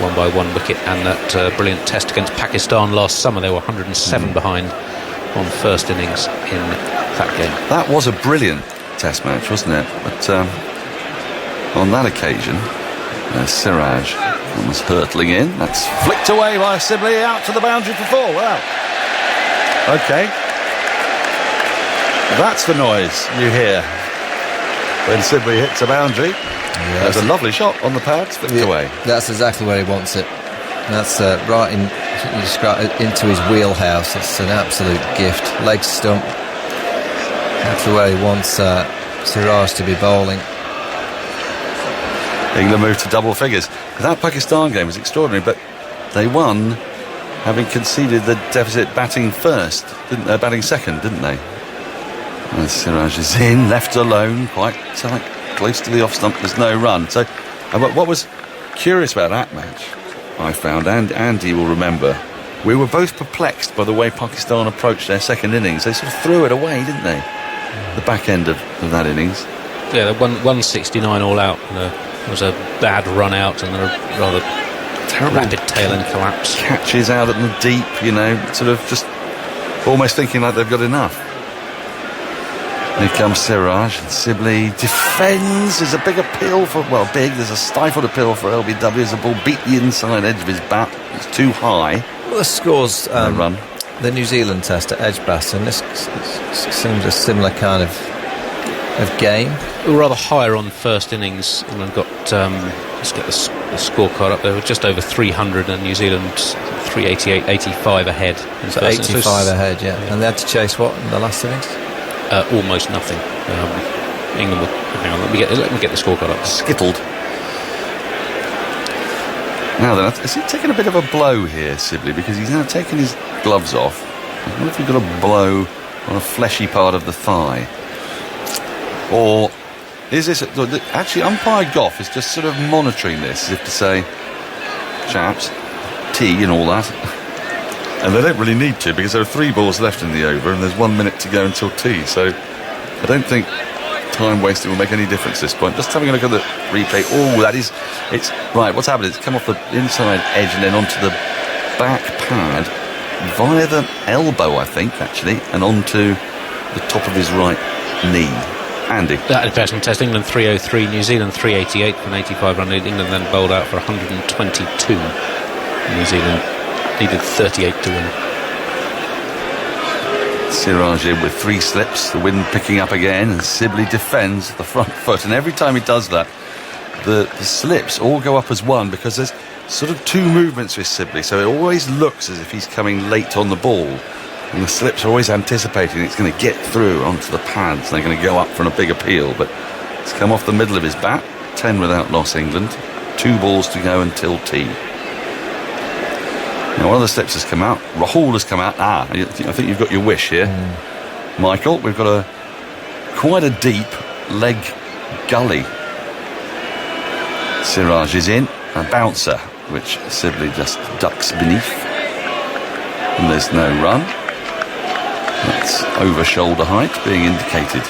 won by 1 wicket, and that brilliant Test against Pakistan last summer, they were 107 behind on first innings in that game. That was a brilliant Test match, wasn't it? But on that occasion, Siraj was hurtling in. That's flicked away by Sibley out to the boundary for 4. Wow. Okay. That's the noise you hear when Sibley hits a boundary. There's a lovely shot on the pads, flicked away. That's exactly where he wants it. That's right in, you describe it, into his wheelhouse. It's an absolute gift. Leg stump. That's the way he wants Siraj to be bowling. England moved to double figures. That Pakistan game was extraordinary, but they won having conceded the deficit batting second, didn't they? And Siraj is in, left alone, quite tight, close to the off stump. There's no run. So, what was curious about that match, I found, and Andy will remember, we were both perplexed by the way Pakistan approached their second innings. They sort of threw it away, didn't they? The back end of that innings. Yeah, they won 169 all out. There was a bad run out and a rather Terrible rapid tail end collapse. Catches out at the deep, sort of just almost thinking like they've got enough. Here comes Siraj, and Sibley defends. There's a big appeal there's a stifled appeal for LBW as the ball beat the inside edge of his bat. It's too high. Well, the scores run. The New Zealand test at Edgbaston, this seems a similar kind of game. We were rather higher on first innings. England got, let's get the scorecard up there, we're just over 300 and New Zealand 388, 85 ahead. So 85 ahead, yeah. And they had to chase what in the last innings? Almost nothing. England will, hang on, let me get the scorecard up. Skittled. Now then, is he taking a bit of a blow here, Sibley? Because he's now taken his gloves off. I wonder if he got a blow on a fleshy part of the thigh. Or is this... Actually, umpire Gough is just sort of monitoring this, as if to say, chaps, tea and all that. And they don't really need to, because there are 3 balls left in the over and there's 1 minute to go until tea. So I don't think time wasted will make any difference at this point. Just having a look at the replay. Oh, it's right, what's happened? It's come off the inside edge and then onto the back pad via the elbow, I think, actually, and onto the top of his right knee. Andy. That investment test, England 303, New Zealand 388 for an 85 run lead. England then bowled out for 122. New Zealand needed 38 to win. Siraj in with 3 slips, the wind picking up again, and Sibley defends the front foot. And every time he does that, the slips all go up as one, because there's sort of 2 movements with Sibley, so it always looks as if he's coming late on the ball. And the slips are always anticipating it's going to get through onto the pads. They're going to go up for a big appeal, but it's come off the middle of his bat. 10 without loss, England. 2 balls to go until tea. Now, one of the slips has come out. Rahul has come out. I think you've got your wish here, Michael. We've got quite a deep leg gully. Siraj is in. A bouncer, which Sibley just ducks beneath. And there's no run. That's over shoulder height being indicated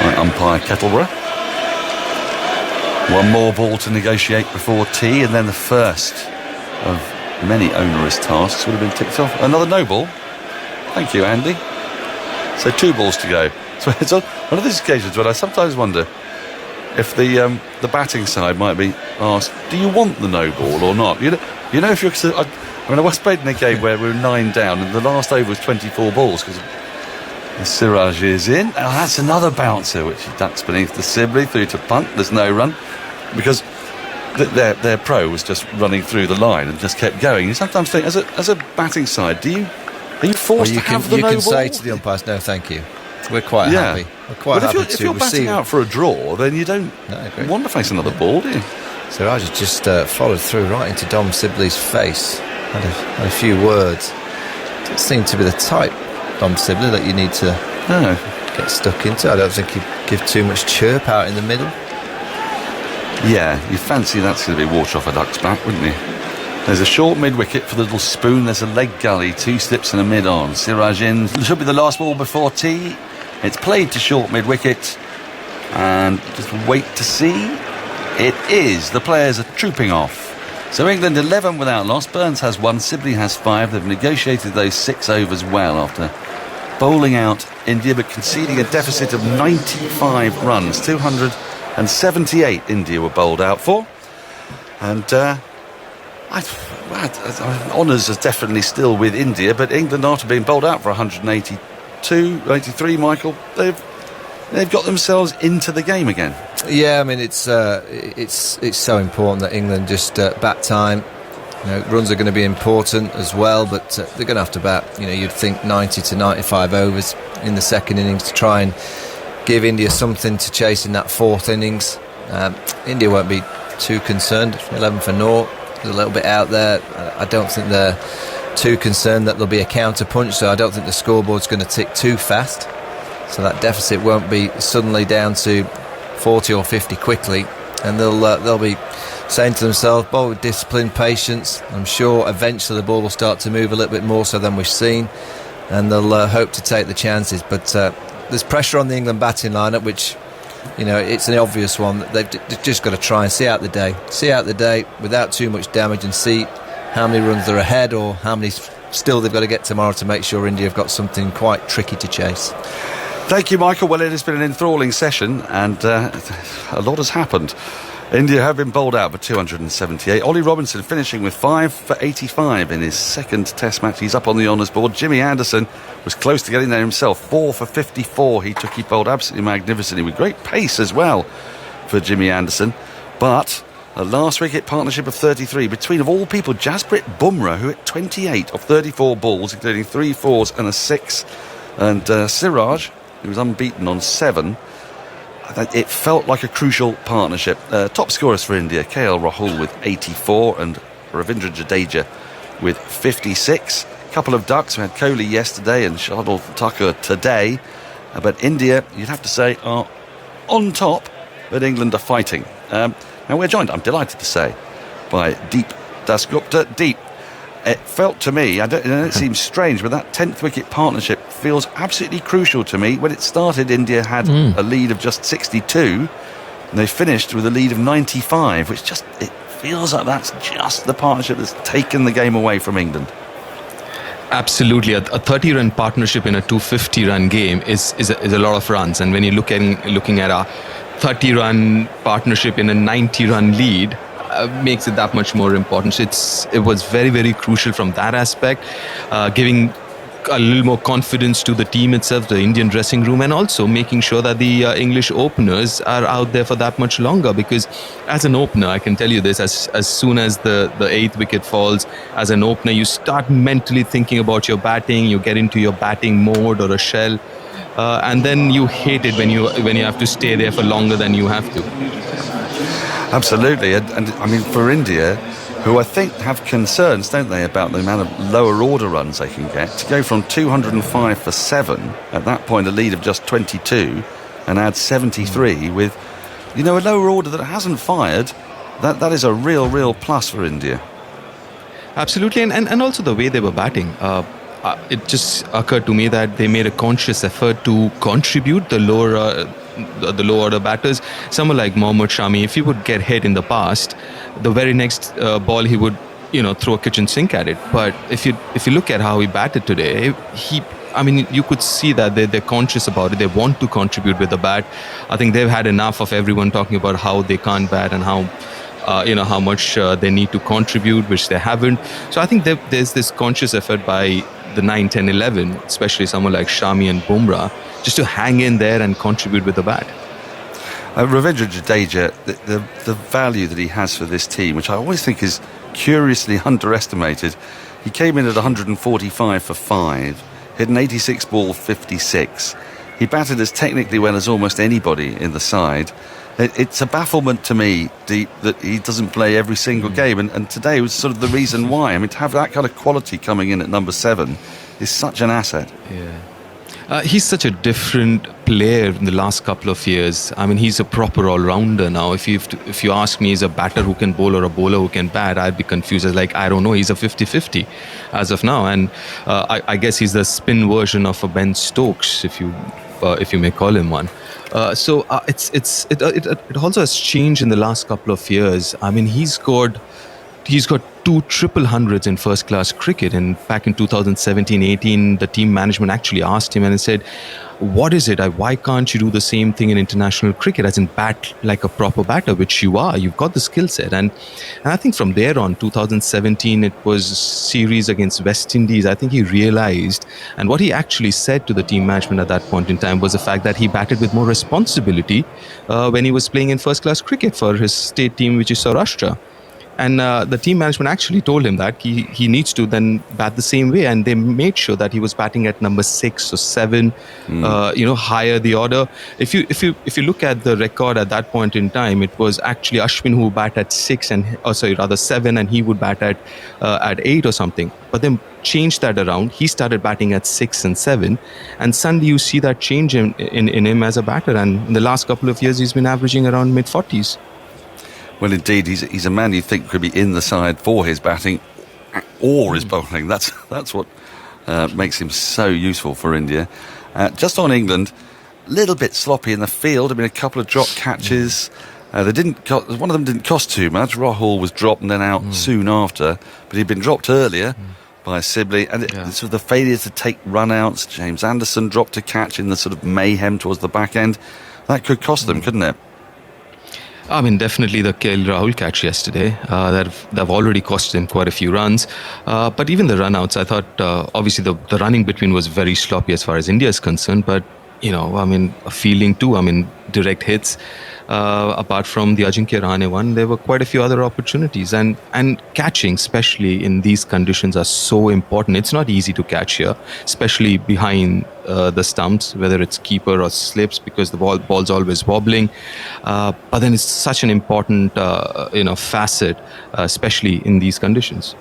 by umpire Kettleborough. 1 more ball to negotiate before tea, and then the first of many onerous tasks would have been ticked off. Another no ball. Thank you, Andy. So 2 balls to go. So it's one of these occasions when I sometimes wonder if the batting side might be asked, do you want the no ball or not? You know, if you're... I once played in a game where we were 9 down and the last over was 24 balls because Siraj is in. Oh, that's another bouncer which he ducks beneath the Sibley through to punt. There's no run because their pro was just running through the line and just kept going. You sometimes think, as a batting side, are you forced to have the no ball? You can say to the umpires, no, thank you. We're quite happy. We're quite happy to receive. If you're batting out for a draw, then you don't want to face another ball, do you? Siraj has just followed through right into Dom Sibley's face. Had a few words. It seemed to be the type, Dom Sibley, that you need to get stuck into. I don't think he'd give too much chirp out in the middle. Yeah, you fancy that's going to be water off a duck's back, wouldn't you? There's a short mid-wicket for the little spoon. There's a leg gully, 2 slips and a mid-on. Siraj in. Should be the last ball before tea. It's played to short mid-wicket. And just wait to see. It is. The players are trooping off. So England 11 without loss. Burns has 1, Sibley has 5. They've negotiated those 6 overs well after bowling out India, but conceding a deficit of 95 runs. 278 India were bowled out for. And honours are definitely still with India, but England, after being bowled out for 183, Michael, they've got themselves into the game again. Yeah, I mean it's so important that England just bat time, Runs are going to be important as well, but they're going to have to bat, you'd think 90 to 95 overs in the second innings to try and give India something to chase in that fourth innings. India won't be too concerned. 11 for naught. There's a little bit out there. I don't think they're too concerned that there'll be a counter punch, so I don't think the scoreboard's going to tick too fast. So that deficit won't be suddenly down to 40 or 50 quickly, and they'll be saying to themselves, bowl with discipline, patience. I'm sure eventually the ball will start to move a little bit more so than we've seen, and they'll hope to take the chances. But there's pressure on the England batting lineup, which it's an obvious one. They've just got to try and see out the day without too much damage, and see how many runs they're ahead or how many still they've got to get tomorrow to make sure India have got something quite tricky to chase. Thank you, Michael. Well, it has been an enthralling session, and a lot has happened. India have been bowled out for 278. Ollie Robinson finishing with 5 for 85 in his second Test match. He's up on the honours board. Jimmy Anderson was close to getting there himself. 4 for 54. He bowled absolutely magnificently with great pace as well for Jimmy Anderson. But a last wicket partnership of 33 between, of all people, Jasprit Bumrah, who hit 28 of 34 balls, including 3 fours and a 6, and Siraj, who was unbeaten on 7. It felt like a crucial partnership. Top scorers for India, KL Rahul with 84 and Ravindra Jadeja with 56. A couple of ducks. We had Kohli yesterday and Shardul Thakur today. But India, you'd have to say, are on top, but England are fighting. Now we're joined, I'm delighted to say, by Deep Dasgupta. Deep, it felt to me, it seems strange, but that 10th wicket partnership feels absolutely crucial to me. When it started, India had a lead of just 62, and they finished with a lead of 95, which it feels like that's just the partnership that's taken the game away from England. Absolutely. A 30-run partnership in a 250-run game is a lot of runs, and when you're looking at a 30-run partnership in a 90-run lead, makes it that much more important. So it was very, very crucial from that aspect, giving a little more confidence to the team itself, the Indian dressing room, and also making sure that the English openers are out there for that much longer. Because as an opener, I can tell you this, as soon as the 8th wicket falls, as an opener, you start mentally thinking about your batting, you get into your batting mode or a shell, and then you hate it when you have to stay there for longer than you have to. Absolutely, and I mean, for India, who I think have concerns, don't they, about the amount of lower order runs they can get, to go from 205 for 7, at that point a lead of just 22, and add 73 with, a lower order that hasn't fired, that is a real plus for India. Absolutely, and also the way they were batting. It just occurred to me that they made a conscious effort to contribute the lower order batters. Someone like Mohammad Shami, if he would get hit in the past, the very next ball he would throw a kitchen sink at it. But if you look at how he batted today, you could see that they're conscious about it. They want to contribute with the bat. I think they've had enough of everyone talking about how they can't bat and how how much they need to contribute, which they haven't. So I think there's this conscious effort by the 9, 10, 11, especially someone like Shami and Bumrah, just to hang in there and contribute with the bat. Ravindra Jadeja, the value that he has for this team, which I always think is curiously underestimated. He came in at 145 for 5, hit an 86 ball 56. He batted as technically well as almost anybody in the side. It's a bafflement to me, Deep, that he doesn't play every single game, and today was sort of the reason why. I mean, to have that kind of quality coming in at number 7 is such an asset. Yeah. He's such a different player in the last couple of years. I mean, he's a proper all-rounder now. If you ask me, he's a batter who can bowl or a bowler who can bat, I'd be confused. I don't know. He's a 50-50 as of now, and I guess he's the spin version of a Ben Stokes, if you may call him one. So it also has changed in the last couple of years. I mean, he's got 2 triple hundreds in first class cricket, and back in 2017-18 the team management actually asked him and said, what is it, why can't you do the same thing in international cricket, as in bat like a proper batter, which you are, you've got the skill set. And I think from there on, 2017, it was series against West Indies, I think he realized, and what he actually said to the team management at that point in time was the fact that he batted with more responsibility when he was playing in first class cricket for his state team, which is Saurashtra. And the team management actually told him that he needs to then bat the same way, and they made sure that he was batting at number 6 or 7, higher the order. If you look at the record at that point in time, it was actually Ashwin who bat at 7, and he would bat at 8 or something. But then changed that around. He started batting at 6 and 7, and suddenly you see that change in him as a batter. And in the last couple of years, he's been averaging around mid-40s. Well, indeed, he's a man you think could be in the side for his batting or his bowling. That's what makes him so useful for India. Just on England, a little bit sloppy in the field. I mean, a couple of drop catches. One of them didn't cost too much. Rahul was dropped and then out soon after, but he'd been dropped earlier by Sibley. And sort of the failures to take run-outs. James Anderson dropped a catch in the sort of mayhem towards the back end. That could cost them, couldn't it? I mean, definitely the KL Rahul catch yesterday. They've already cost him quite a few runs. But even the run-outs, I thought, obviously the running between was very sloppy as far as India is concerned. But, a fielding too, direct hits. Apart from the Ajinkya Rahane one, there were quite a few other opportunities. And catching, especially in these conditions, are so important. It's not easy to catch here, especially behind the stumps, whether it's keeper or slips, because the ball's always wobbling. But then it's such an important, facet, especially in these conditions.